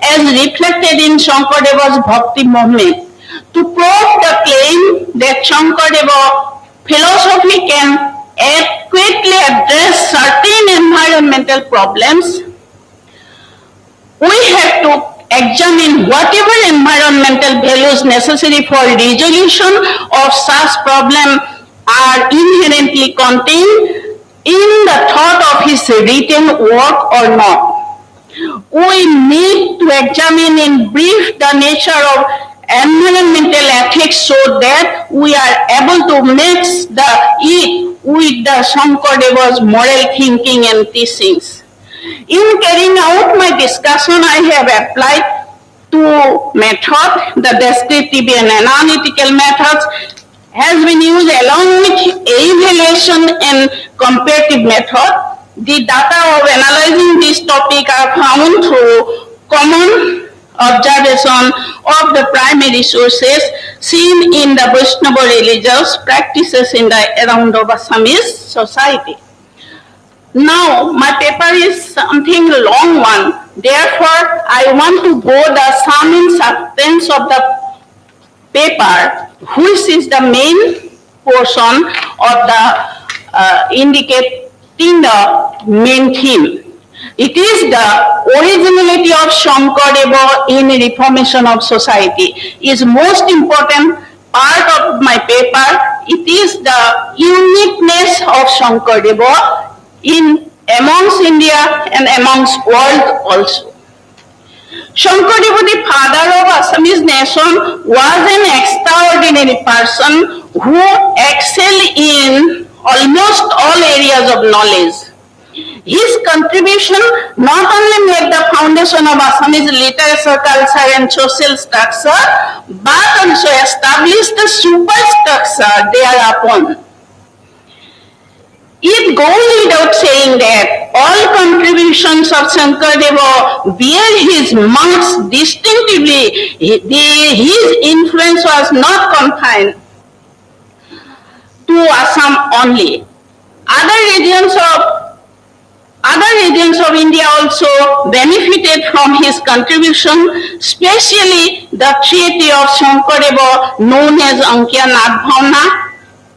as reflected in Shankar Deva's Bhakti movement. To prove the claim that Shankar Deva philosophy can adequately address certain environmental problems, we have to examine whatever environmental values necessary for resolution of such problem are inherently contained in the thought of his written work or not. we need to examine in brief the nature of environmental ethics so that we are able to mix it with the Shankar Deva's moral thinking and teachings. In carrying out my discussion, I have applied two methods, the descriptive and analytical methods has been used along with evaluation and comparative method. The data of analyzing this topic are found through common observation of the primary sources seen in the Vaishnava religious practices in the around of Assamese society. Now, my paper is something long one. Therefore, I want to go the sum and substance of the paper, which is the main portion of the indicating the main theme. It is the originality of Shankar Deva in reformation of society is most important part of my paper. It is the uniqueness of Shankar Deva in amongst India and amongst world also. Shankar Deva, the father of Assamese nation, was an extraordinary person who excelled in almost all areas of knowledge. His contribution not only made the foundation of Assamese literature, culture and social structure, but also established the superstructure thereupon. It goes without saying that all contributions of Shankar Deva bear his marks distinctively. His influence was not confined to Assam only. Other regions of India also benefited from his contribution, especially the treaty of Shankar Deva known as Ankia Nadbhavna,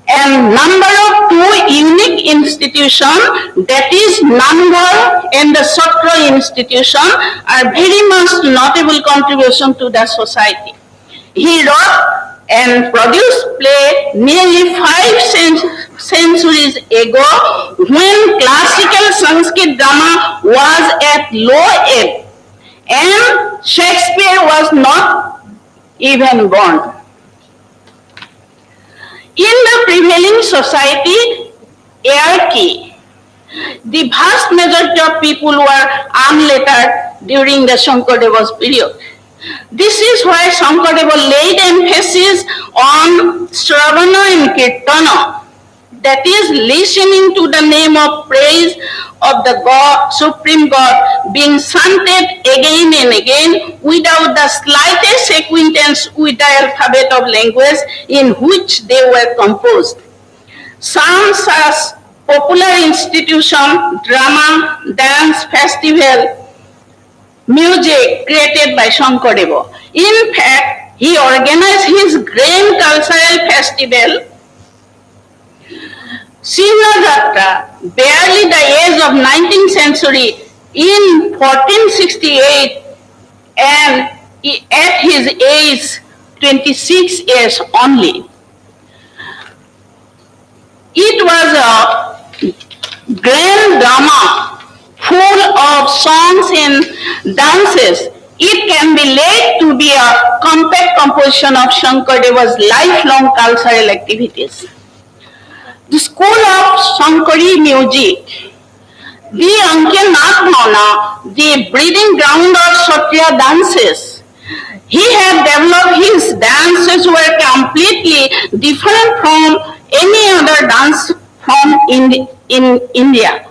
and number of two unique institutions, that is Nangal and the Satra institution, are very much notable contribution to the society. He wrote and produced play nearly 5 centuries ago when classical Sanskrit drama was at low ebb and Shakespeare was not even born. In the prevailing society hierarchy, the vast majority of people were unlettered during the Shankar Deva's period. This is why Shankar Deva laid emphasis on Shravana and Kirtana, that is listening to the name of praise of the God, Supreme God, being chanted again and again without the slightest acquaintance with the alphabet of language in which they were composed. Some such popular institution, drama, dance, festival, music created by Shankar Deva. In fact, he organized his grand cultural festival, Srimad, barely the age of 19th century, in 1468, and at his age 26 years only. It was a grand drama full of songs and dances. It can be laid to be a compact composition of Shankar Deva's lifelong cultural activities. The school of Shankari music, the Ankia Nadbhavna, the breeding ground of Kshatriya dances. He had developed his dances were completely different from any other dance form in India.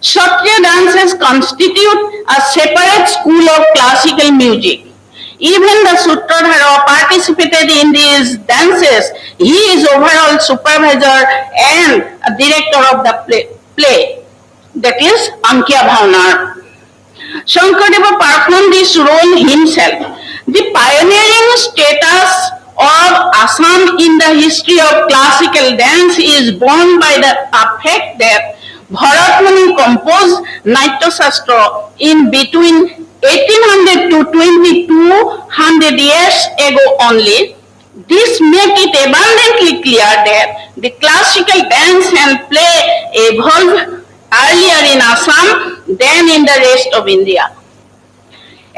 Kshatriya dances constitute a separate school of classical music. Even the Sutradhara participated in these dances. He is overall supervisor and a director of the play. That is Ankia Bhavna. Shankar Deva performed this role himself. The pioneering status of Assam in the history of classical dance is borne by the fact that Bharat composed Natya Shastra in between 1800 to 2200 years ago only. This makes it abundantly clear that the classical dance and play evolved earlier in Assam than in the rest of India.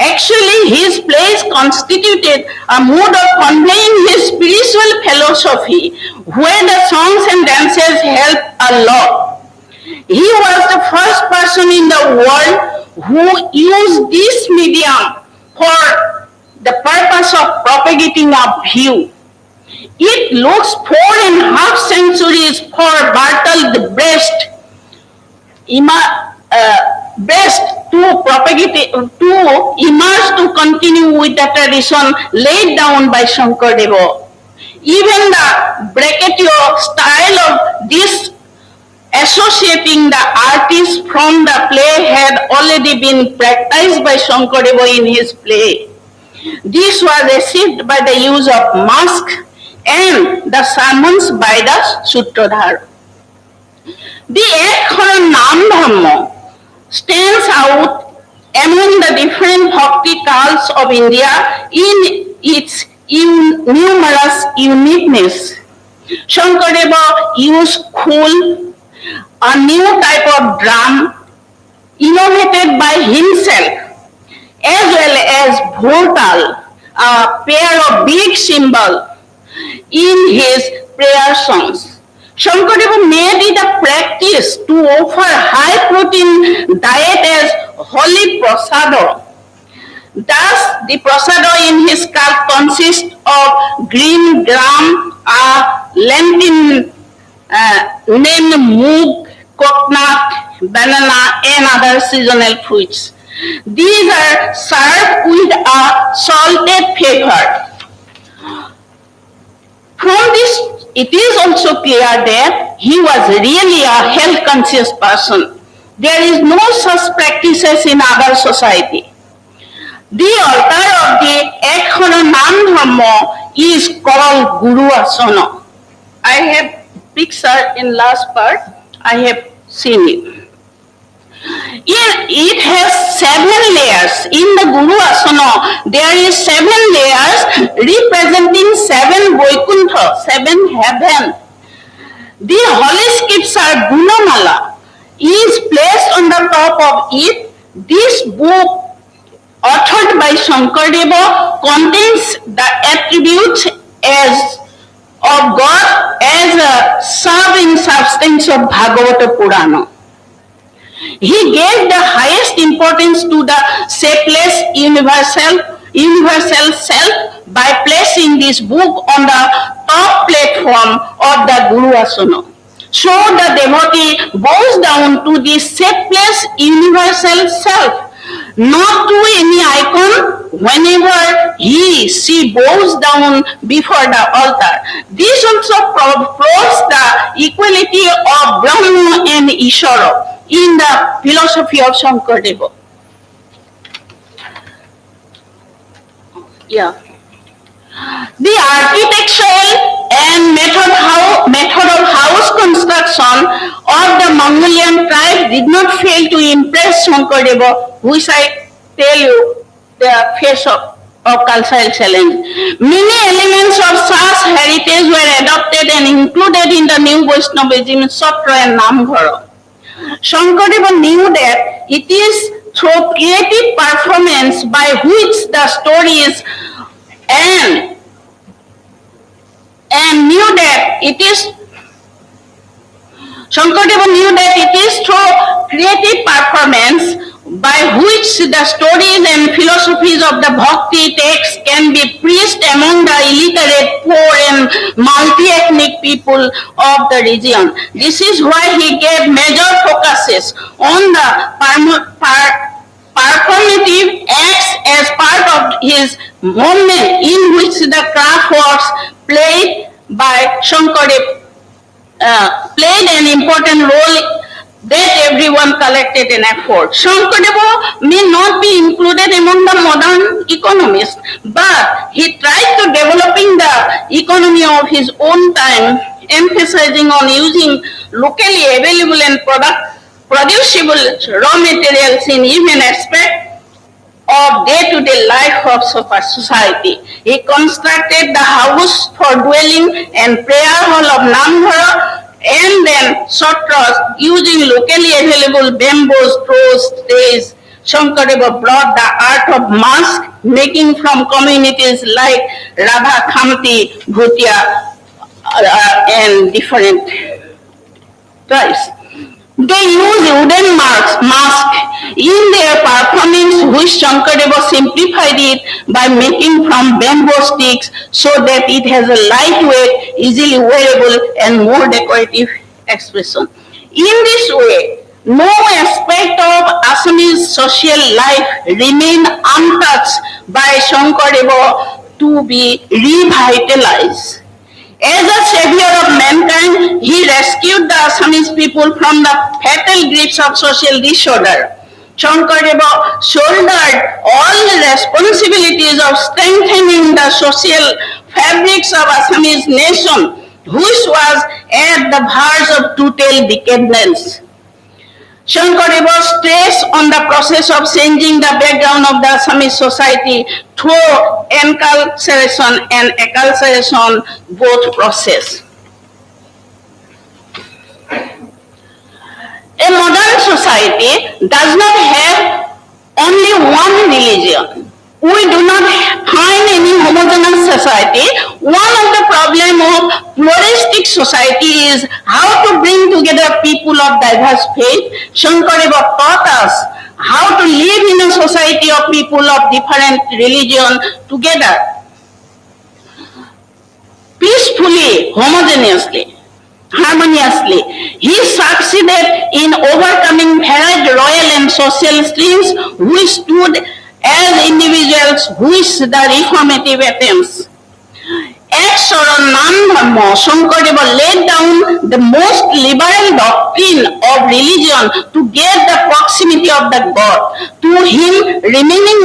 Actually, his plays constituted a mode of conveying his spiritual philosophy, where the songs and dances helped a lot. He was the first person in the world who used this medium for the purpose of propagating a view. It looks 4.5 centuries for Bertolt Brecht to propagate, to emerge, to continue with the tradition laid down by Shankar Deva. Even the bracketeer style of this associating the artist from the play had already been practiced by Shankar Deva in his play. This was received by the use of mask and the sermons by the Sutradhara. The Ekkhana Nam Dhamma stands out among the different bhakti cults of India in its numerous uniqueness. Shankar Deva used khul, a new type of drum innovated by himself, as well as bhotal, a pair of big cymbals, in his prayer songs. Shankar Deva made it a practice to offer high protein diet as holy prasada. Thus, the prasada in his cult consists of green gram, a lentil named moog, coconut, banana, and other seasonal fruits. These are served with a salted pepper. From this, it is also clear that he was really a health-conscious person. There is no such practices in other society. The altar of the Ekkhana Nam Dhamma is called Guru Asana. I have picture in last part. I have seen it. It has 7 layers. In the Guru Asana, there is 7 layers representing 7 Vaikuntha, 7 heaven. The holy scripture Gunamala is placed on the top of it. This book, authored by Shankar Deva, contains the attributes of God as a serving substance of Bhagavata Purana. He gave the highest importance to the shapeless universal self by placing this book on the top platform of the Guru Asana. So the devotee bows down to the shapeless universal self, not to any icon. Whenever she bows down before the altar. This also proves the equality of Brahma and Ishvara in the philosophy of Shankar Deva. Yeah. The architectural and method of house construction of the Mongolian tribe did not fail to impress Shankar Deva, which I tell you the face of cultural challenge. Many elements of such heritage were adopted and included in the new Vaishnavism, Satra and Namghara. Shankar Deva knew that it is through creative performance by which the stories and knew that it is Shankar Deva knew that it is through creative performance by which the stories and philosophies of the bhakti texts can be preached among the illiterate, poor and multi-ethnic people of the region. This is why he gave major focuses on the performative acts as part of his movement, in which the craft works played by Shankar Deva played an important role that everyone collected an effort. Shankar Deva may not be included among the modern economists, but he tried to developing the economy of his own time, emphasizing on using locally available and producible raw materials in even aspect of day-to-day life of society. He constructed the house for dwelling and prayer hall of Namghara and then satras using locally available bamboos, straws, stays, Shankar Deva brought the art of mask making from communities like Radha Khamti, Bhutia, and different tribes. They use wooden mask in their performance, which Shankar Deva simplified it by making from bamboo sticks so that it has a lightweight, easily wearable and more decorative expression. In this way, no aspect of Assamese social life remained untouched by Shankar Deva to be revitalized. As a savior of mankind, he rescued the Assamese people from the fatal grips of social disorder. Shankar Deva shouldered all the responsibilities of strengthening the social fabrics of Assamese nation, which was at the verge of total decadence. Shankar Deva stressed on the process of changing the background of the Assamese society through enculturation and acculturation, both process. A modern society does not have only one religion. We do not find any homogeneous society. One of the problems of pluralistic society is how to bring together people of diverse faith. Shankar Deva taught us how to live in a society of people of different religion together, peacefully, homogeneously, harmoniously. He succeeded in overcoming varied royal and social streams which stood as individuals with the reformative attempts. Shankar Deva laid down the most liberal doctrine of religion to get the proximity of the God. To him, remaining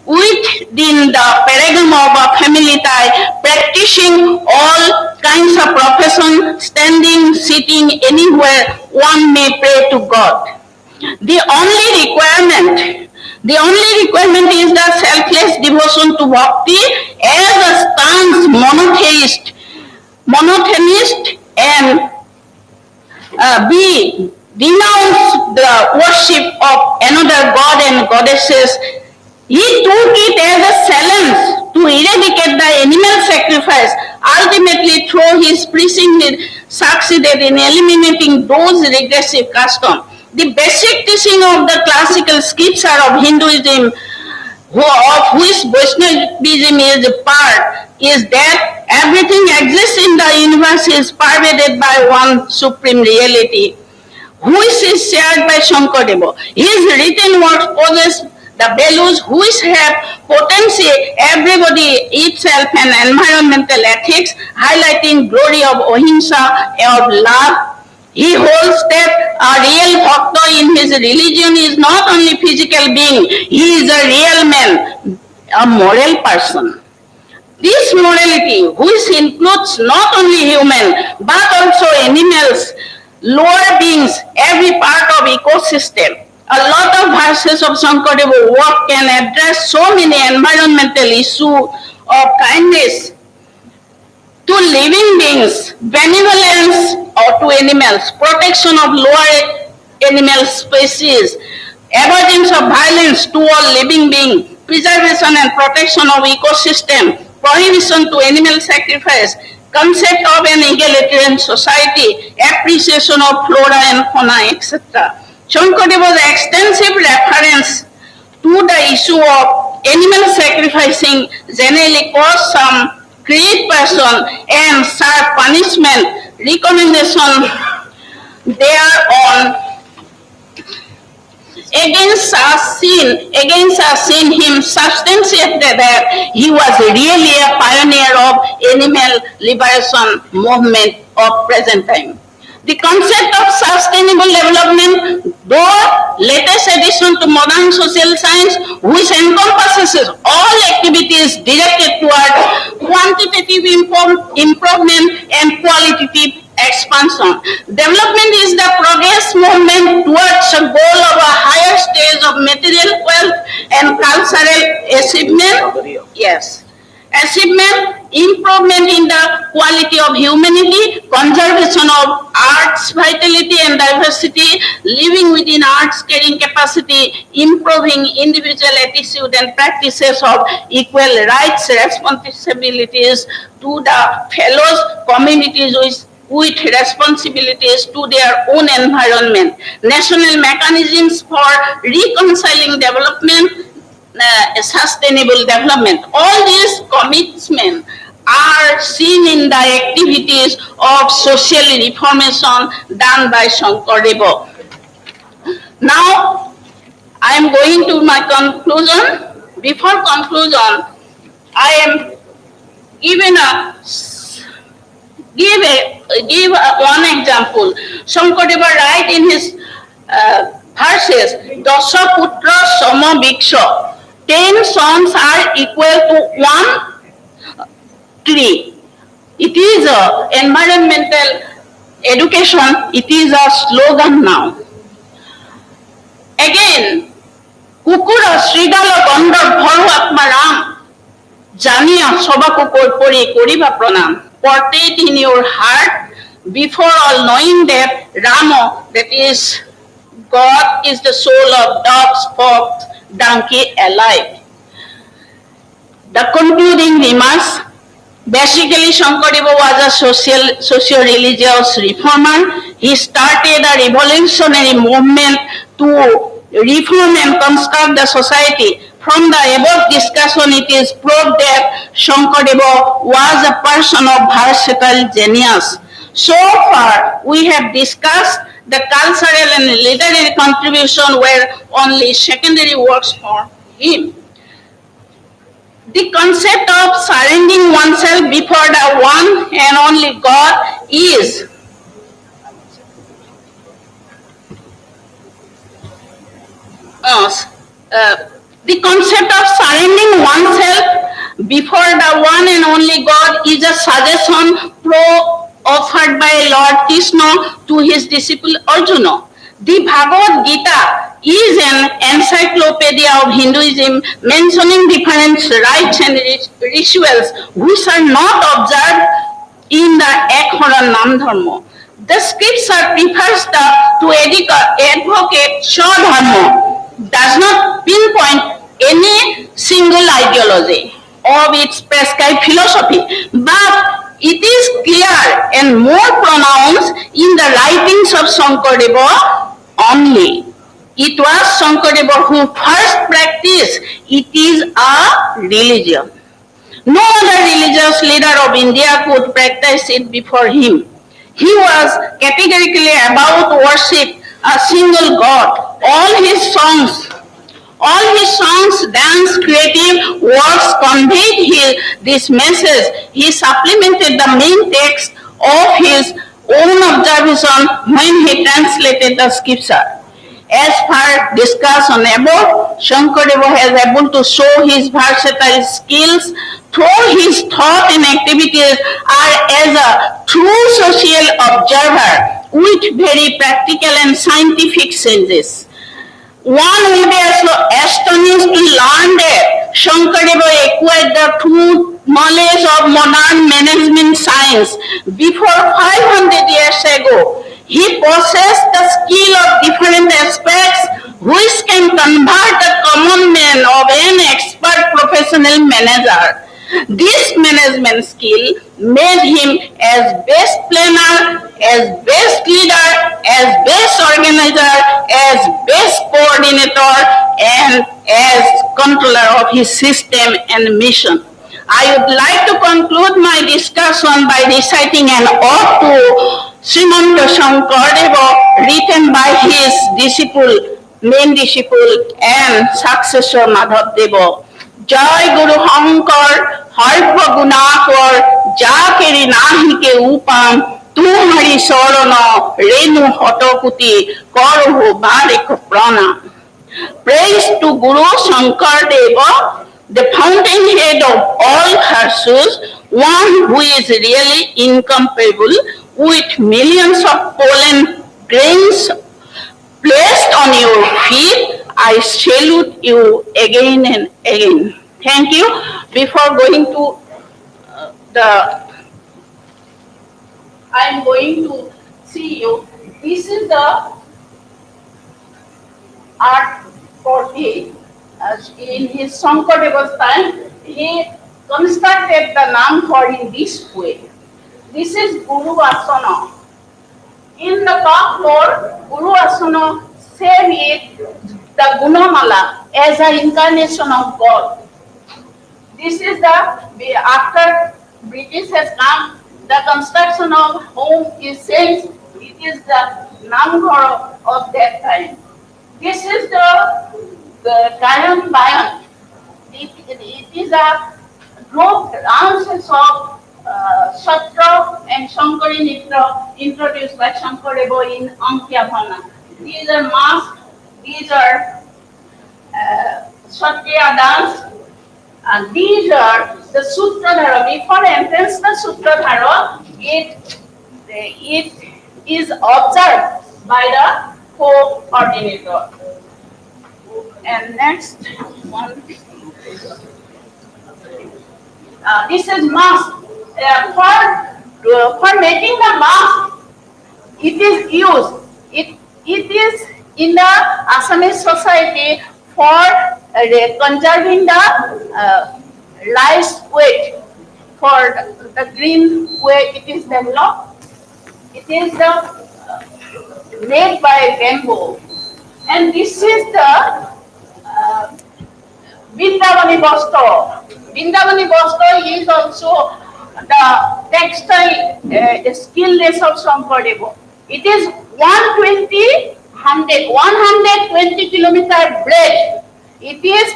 within the paradigm of a family tie, practicing all kinds of profession, standing, sitting, anywhere one may pray to God. The only requirement is the selfless devotion to bhakti as a stance monotheist and be denounce the worship of another god and goddesses. He took it as a challenge to eradicate the animal sacrifice. Ultimately, through his preaching, he succeeded in eliminating those regressive customs. The basic teaching of the classical scripture of Hinduism, of which Vaishnavism is a part, is that everything exists in the universe is pervaded by one supreme reality, which is shared by Shankar Deva. His written works possess the values which have potency, everybody, itself, and environmental ethics, highlighting glory of ahimsa, of love. He holds that a real bhakta in his religion is not only physical being, he is a real man, a moral person. This morality, which includes not only human, but also animals, lower beings, every part of ecosystem. A lot of verses of Shankar Deva work can address so many environmental issues of kindness to living beings, benevolence to animals, protection of lower animal species, avoidance of violence to all living beings, preservation and protection of ecosystem, prohibition to animal sacrifice, concept of an egalitarian society, appreciation of flora and fauna, etc. Shankar Deva's extensive reference to the issue of animal sacrificing generally cause some create person and serve punishment recommendation thereon against our sin him substantiated that he was really a pioneer of animal liberation movement of present time. The concept of sustainable development, though latest addition to modern social science, which encompasses all activities directed toward quantitative improvement and qualitative expansion. Development is the progress movement towards a goal of a higher stage of material wealth and cultural achievement. Yes. achievement, improvement in the quality of humanity, conservation of arts vitality and diversity, living within arts carrying capacity, improving individual attitude and practices of equal rights, responsibilities to the fellows, communities with responsibilities to their own environment, national mechanisms for reconciling development, sustainable development. All these commitments are seen in the activities of social reformation done by Shankar Deva. Now, I am going to my conclusion. Before conclusion, I am give one example. Shankar Deva write in his verses, Dasa Putra Sama Biksha. 10 sons are equal to 1 tree. It is a environmental education. It is a slogan now. Again, Kukura Sridala Gondar Bharu Atmaram Jania Sobakukor Pori Koriba Pranam. Portrait in your heart before all, knowing that Rama, that is God, is the soul of dogs, fox, donkey alike. The concluding remarks. Basically, Shankar Deva was a socio-religious reformer. He started a revolutionary movement to reform and construct the society. From the above discussion, it is proved that Shankar Deva was a person of versatile genius. So far, we have discussed the cultural and literary contribution were only secondary works for him. The concept of surrendering oneself before the one and only God is the concept of surrendering oneself before the one and only God is a suggestion offered by Lord Krishna to his disciple Arjuna. The Bhagavad Gita is an encyclopedia of Hinduism mentioning different rites and rituals which are not observed in the Ekhoran Nam Dharma. The scripture prefers to advocate Swadharma, does not pinpoint any single ideology of its prescribed philosophy, but it is clear and more pronounced in the writings of Shankar Deva only. It was Shankar Deva who first practiced it is a religion. No other religious leader of India could practice it before him. He was categorically about worship a single God. All his songs, dance, creative works conveyed this message. He supplemented the main text of his own observation when he translated the scripture. As per discussion above, Shankar Deva has able to show his versatile skills through his thought and activities are as a true social observer with very practical and scientific senses. One will be astonished to learn that Shankar Deva acquired the true knowledge of modern management science before 500 years ago. He possessed the skill of different aspects which can convert a common man of an expert professional manager. This management skill made him as best planner, as best leader, as best organizer, as best coordinator, and as controller of his system and mission. I would like to conclude my discussion by reciting an ode to Srimad Shankar Deva written by his main disciple and successor Madhav Deva. Jai Guru Hankar, Harpa Gunakar, Jakeri Nahike Upam, Tumhari Sorona, Renu Hotokuti, Korho Barik Prana. Praise to Guru Shankar Deva, the fountainhead of all virtues, one who is really incomparable, with millions of pollen grains placed on your feet. I salute you again and again. Thank you. Before going to I am going to see you. This is the art forte. In his Shankar Deva's time, he constructed the Namghar in this way. This is Guru Asana. In the top floor, Guru Asana save it the Gunamala as an incarnation of God. This is the after British has come, the construction of home is changed. It is the Namghar of that time. This is the Kayan Bayan. It is a group dances of Shatra and Shankari Nitra introduced by Shankar Deva in Ankyabhana. These are masks, these are Kshatriya dance, and these are the Sutradhara. Before entrance the Sutradhara, it is observed by the co-coordinator. And next one. This is mask. For making the mask, it is used. It is in the Assamese society for conserving the rice weight. For the green way it is developed. It is made by bamboo. And this is the Vindavani Bosto. Vindavani Bosto is also the textile skillness of Shankar Deva. It is 120 kilometer breadth. It is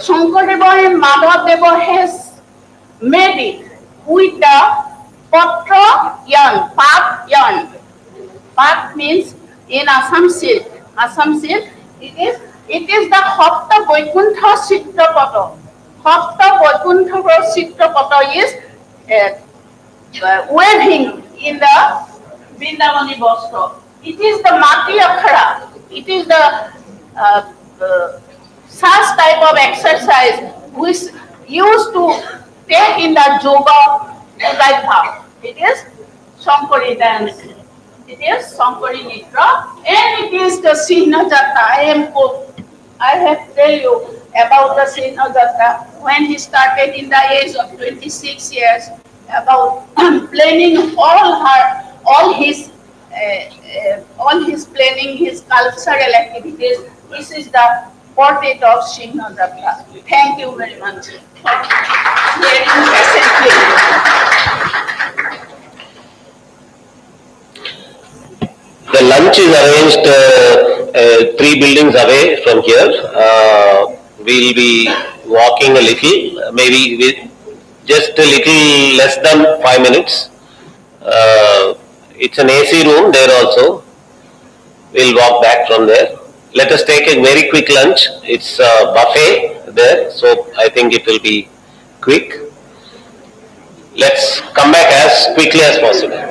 Shankar Deva and Madhav Deva has made it with the patra yarn, path yarn. Path means in Assam silk. Assam silk, it is the Hapta Vaikuntha Chitrapada. Hapta Vaikuntha Chitrapada is weaving in the Vindavani Bostro. It is the Mati Akhara. It is the such type of exercise which used to take in the yoga Udaibha. It is Shankari dance. It is Shankari Nitra and it is the Sihna Jata. I have tell you about the Sihna Jata when he started in the age of 26 years about planning all his planning, his cultural activities. This is the portrait of Sihna Jata. Thank you very much for hearing patiently. The lunch is arranged 3 buildings away from here. We'll be walking a little, maybe just a little less than 5 minutes. It's an AC room there also. We'll walk back from there. Let us take a very quick lunch. It's a buffet there, so I think it will be quick. Let's come back as quickly as possible.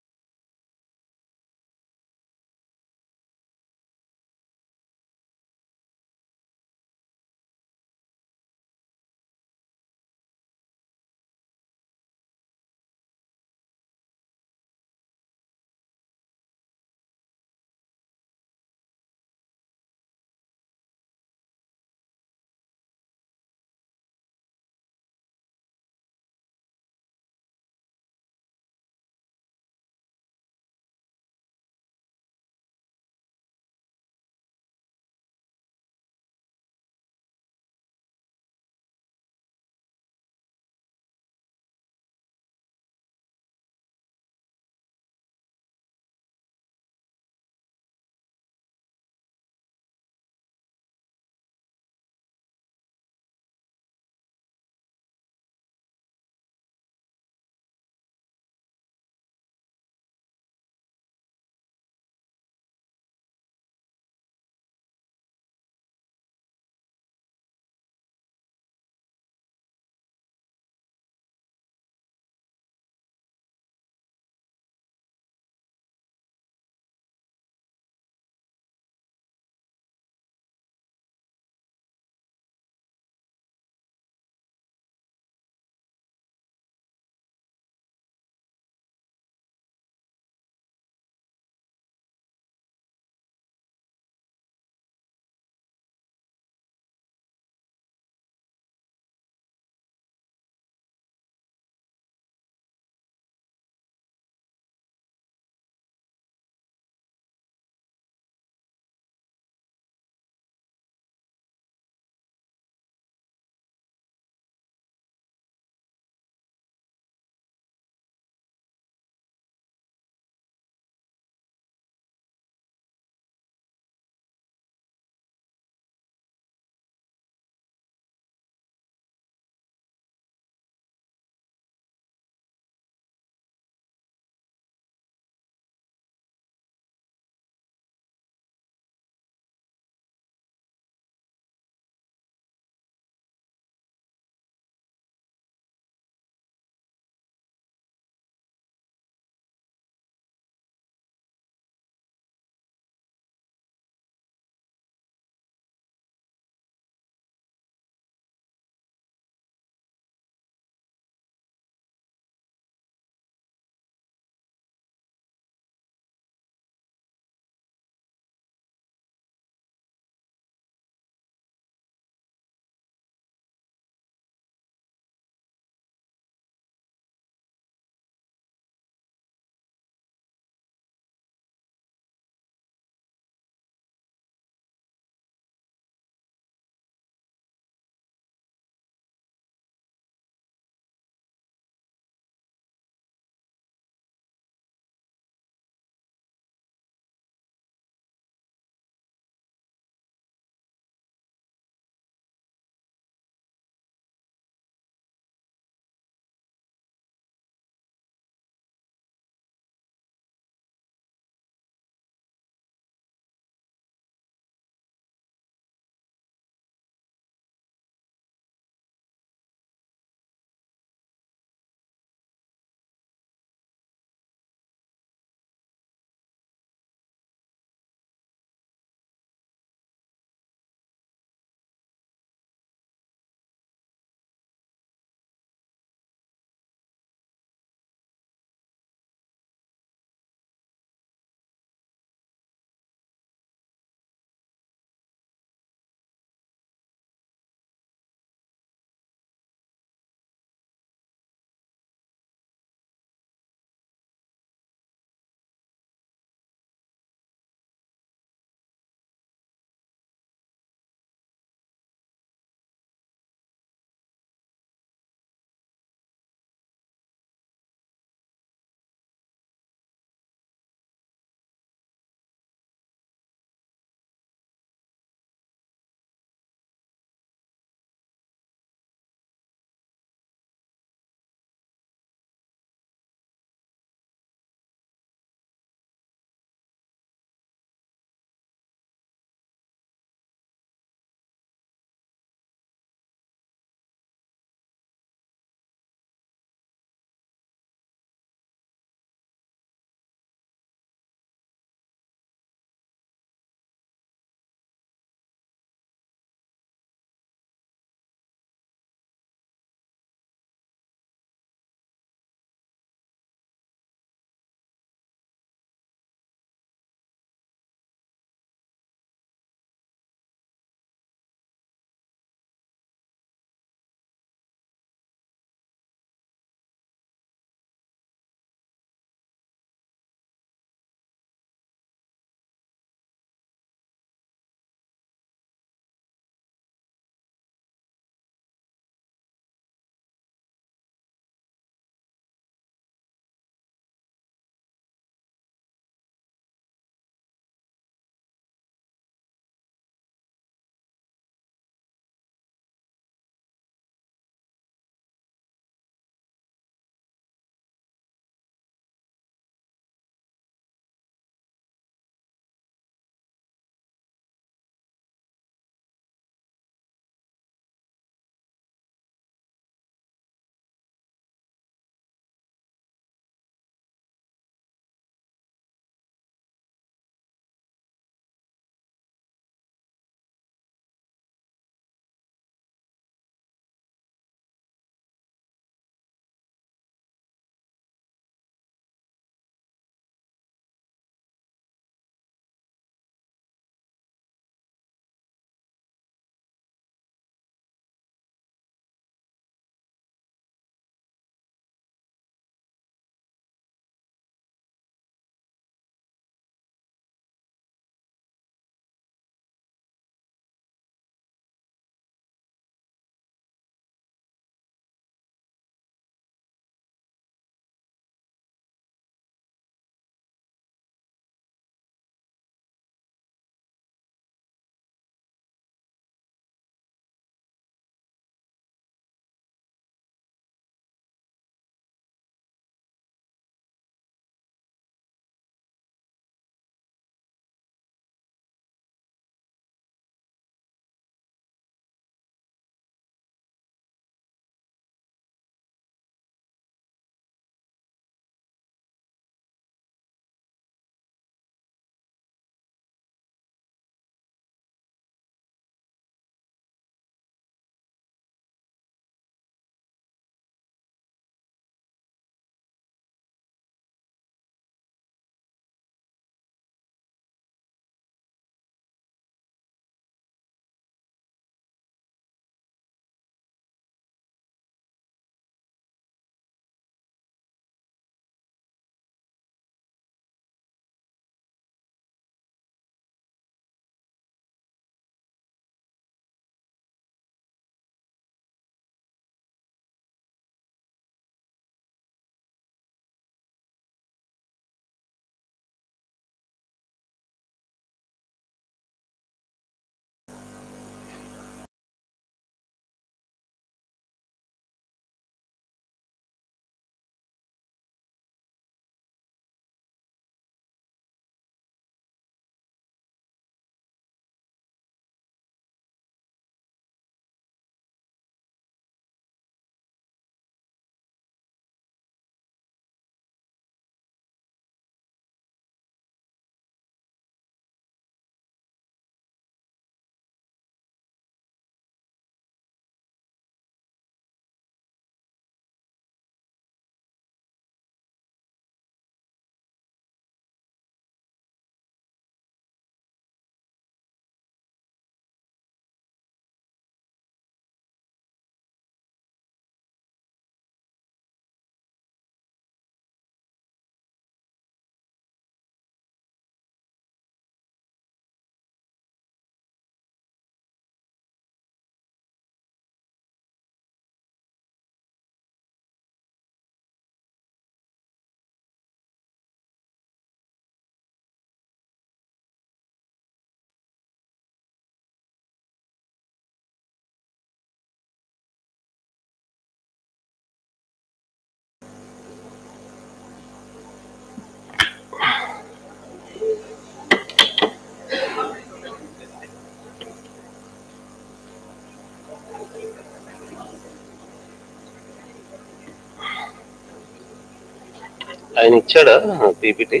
ఆయన ఇచ్చాడా PPT?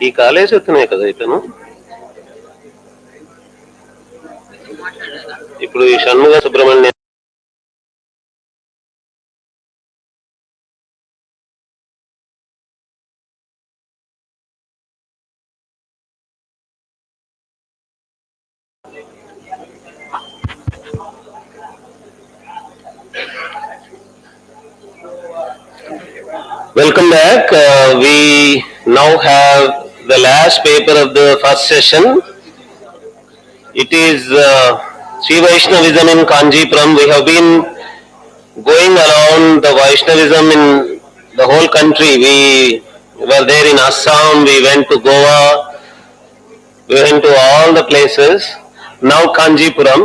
ఈ college ఎత్తున్నాయి కదా ఇతను. ఇప్పుడు ఈ Shanmuga Subrahmanyam Welcome back. We now have the last paper of the first session. It is Sri Vaishnavism in Kanchipuram. We have been going around the Vaishnavism in the whole country. We were there in Assam, we went to Goa, we went to all the places. Now Kanchipuram,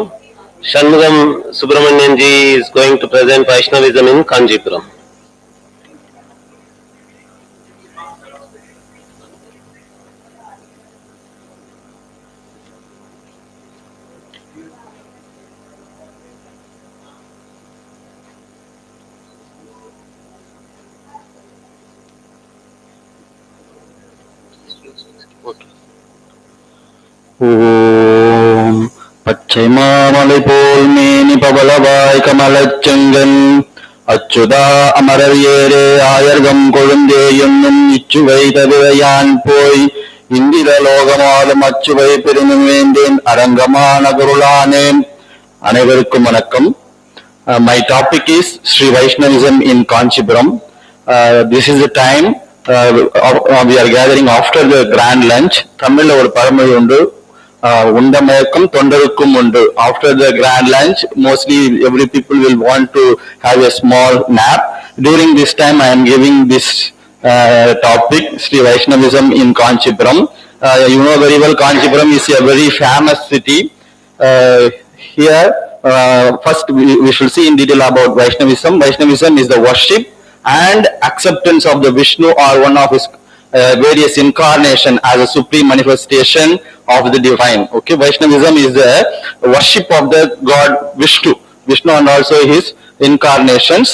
Shanmugam Subramanian ji is going to present Vaishnavism in Kanchipuram. ஓம் பச்சை மாமலை போல் மேனி பவளவாய் கமலச்செங்கன் அச்சுதா அமரர் ஏரே ஆயர்கம் கொழுந்தே என்னும் இச்சுவை தவிரையான் போய் இந்திர லோகமாலும் அச்சுவை பெருமை வேண்டேன் அரங்கமான குருளானேன். அனைவருக்கும் வணக்கம். My topic is Sri Vaishnavism in Kanchipuram. This is the time we are gathering after the grand lunch. தமிழ்ல ஒரு பழமொழி உண்டு, உண்ட மயக்கம் தொண்டருக்கும் உண்டு. After the grand lunch, mostly every people will want to have a small nap. During this time, I am giving this topic, Sri Vaishnavism in Kanchipuram. You know very well, Kanchipuram is a very famous city. Here, first we shall see in detail about Vaishnavism. Vaishnavism is the worship and acceptance of the Vishnu or one of his various incarnation as a supreme manifestation of the divine. Okay, Vaishnavism is the worship of the god Vishnu and also his incarnations.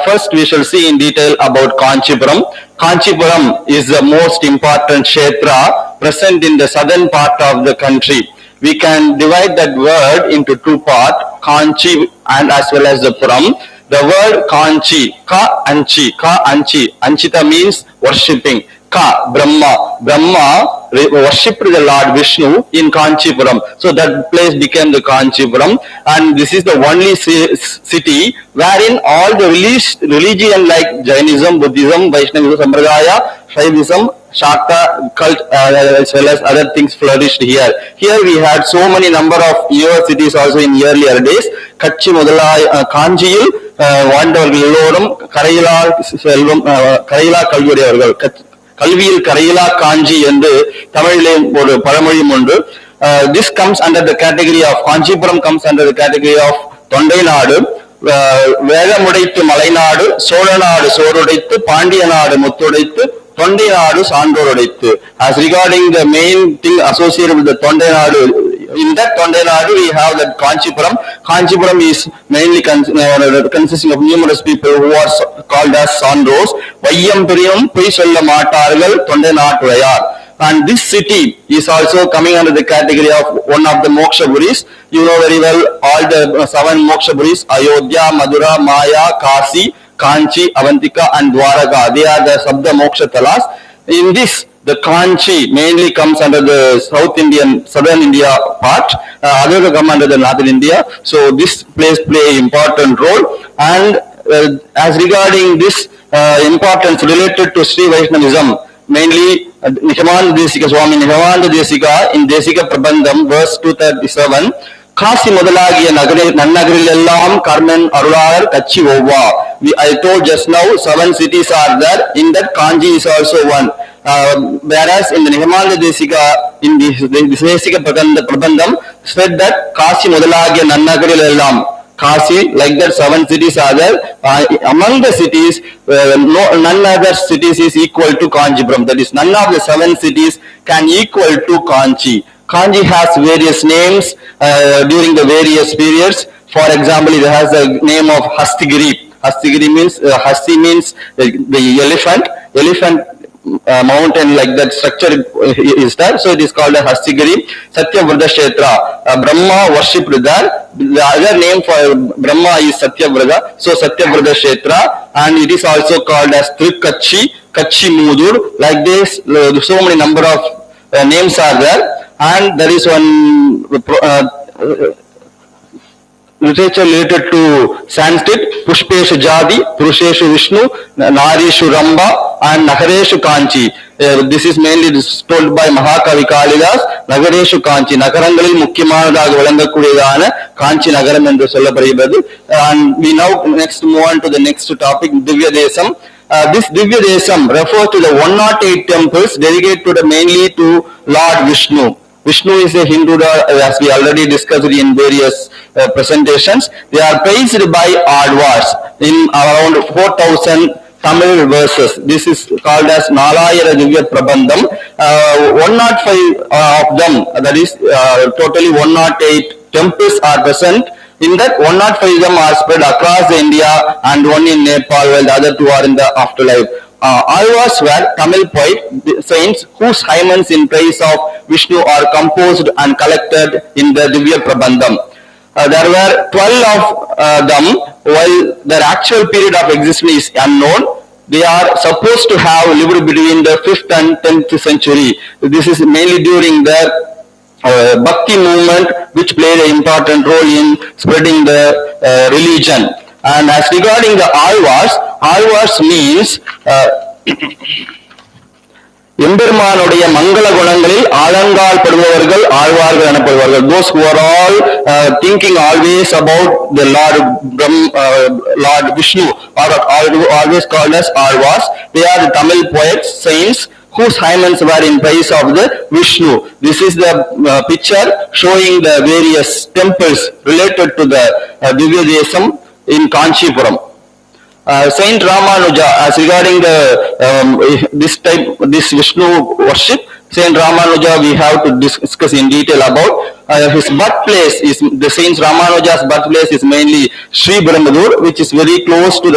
First we shall see in detail about Kanchipuram. Kanchipuram is the most important kshetra present in the southern part of the country. We can divide that word into two parts, Kanchi and as well as the Puram. The word Kanchi, Anchita means worshipping. Brahma worshipped the Lord Vishnu in Kanchipuram. So that place became the Kanchipuram, and this is the only city wherein all the religion like Jainism, Buddhism, Vaishnavism, sampradaya, Shaivism, Shakta cult as well as other things flourished here. Here we had so many number of universities also in earlier days. Kachi முதலாய் காஞ்சியில் வாழ்ந்தவர்கள் எல்லோரும் கரையிலா செல்வம் கரையிலா கல்வியுடையவர்கள். கல்வியில் கரையிலா காஞ்சி என்று தமிழிலே ஒரு பழமொழியும் உண்டு. This comes under the category of Kanchipuram comes under the category of தொண்டை நாடு. வேதமுடைத்து மலைநாடு, சோழநாடு சோறுடைத்து, பாண்டிய நாடு முத்துடைத்து, தொண்டை நாடு சான்றோருடைத்து. As regarding the main thing associated with the தொண்டை நாடு, in that தொண்டை நாடு we have that Kanchipuram. Kanchipuram is mainly consisting of numerous people who are called as சான்றோஸ். வையம் பிரியும் பொய் சொல்ல மாட்டார்கள் தொண்டை நாட்டுடையார். And this city is also coming under the category of one of the mokshapuris. You know very well all the 7 mokshapuris: Ayodhya, Madura, Maya, Kasi, Kanchi, Avantika and Dwaraka. They are the Sabda Moksha Talas. In this, the Kanchi mainly comes under the southern India part. Others come under the northern India. So this place play an important role. And as regarding this importance related to Sri Vaishnavism, mainly Nihamanadesika Swami Nihamanadesika in Desika Prabandham verse 237, Kashi முதலாகிய நன்னகரில் எல்லாம் கர்ணன் அருளாளர் கச்சி ஒவ்வா. I told just now 7 cities are there. In that Kanchi is also one. Whereas in the Nihamanadesika in the Desika Prabandham said that Kashi முதலாகிய நன்னகரில் எல்லாம். Kasi, like that 7 cities are there. Among the cities, none other cities is equal to Kanchipuram. That is, none of the 7 cities can equal to Kanchi. Kanchi has various names during the various periods. For example, it has the name of Hastigiri. Hastigiri means, Hasti means the elephant mountain, like that structure is there, so it is called a Hastigiri. Satyavrata Kshetra, Brahma worshipped there. The other name for Brahma is Satyavrata, so Satyavrata Kshetra, and it is also called as Trichy, Kachi Mudur. Like this, so many number of names are there, and there is one literature related to Sanskrit: Pushpeshu Jadi, Purusheshu Vishnu, Narishu Ramba, and Nagareshu Kanchi. This is mainly told by Mahakavi Kalidas. Nagareshu Kanchi, Nagarangalil Mukkyamanadaga Valangakudiyana Kanchi Nagaram endru sollapadகிறது. And we now next move on to the next topic, Divya Desam. This Divya Desam refers to the 108 temples dedicated mainly to Lord Vishnu. Vishnu is a Hindu god, as we already discussed in various presentations. They are praised by Advars in around 4,000 Tamil verses. This is called as Nalayara Divya Prabandham. 105 of them, that is totally 108 temples are present. In that, 105 of them are spread across India and one in Nepal, while the other two are in the afterlife. Alvas were Tamil poet saints whose hymns in praise of Vishnu are composed and collected in the Divya Prabandham. There were 12 of them, while their actual period of existence is unknown. They are supposed to have lived between the 5th and 10th century. This is mainly during the Bhakti movement, which played an important role in spreading the religion. And as regarding the Alvars means எம்பெருமானுடைய மங்கள குணங்களில் ஆழங்கால் படுபவர்கள் ஆழ்வார்கள் எனப்படுவார்கள். Those who are all thinking always about the Lord Vishnu are always called as Alvars. They are the Tamil poets, saints, whose hymns were in praise of the Vishnu. This is the picture showing the various temples related to the Divya Desam in Kanchipuram. Saint Ramanuja, as regarding the this Vishnu worship, Saint Ramanuja we have to discuss in detail about. His birthplace is, the Saint Ramanuja's birthplace is mainly Sri Beramadur, which is very close to the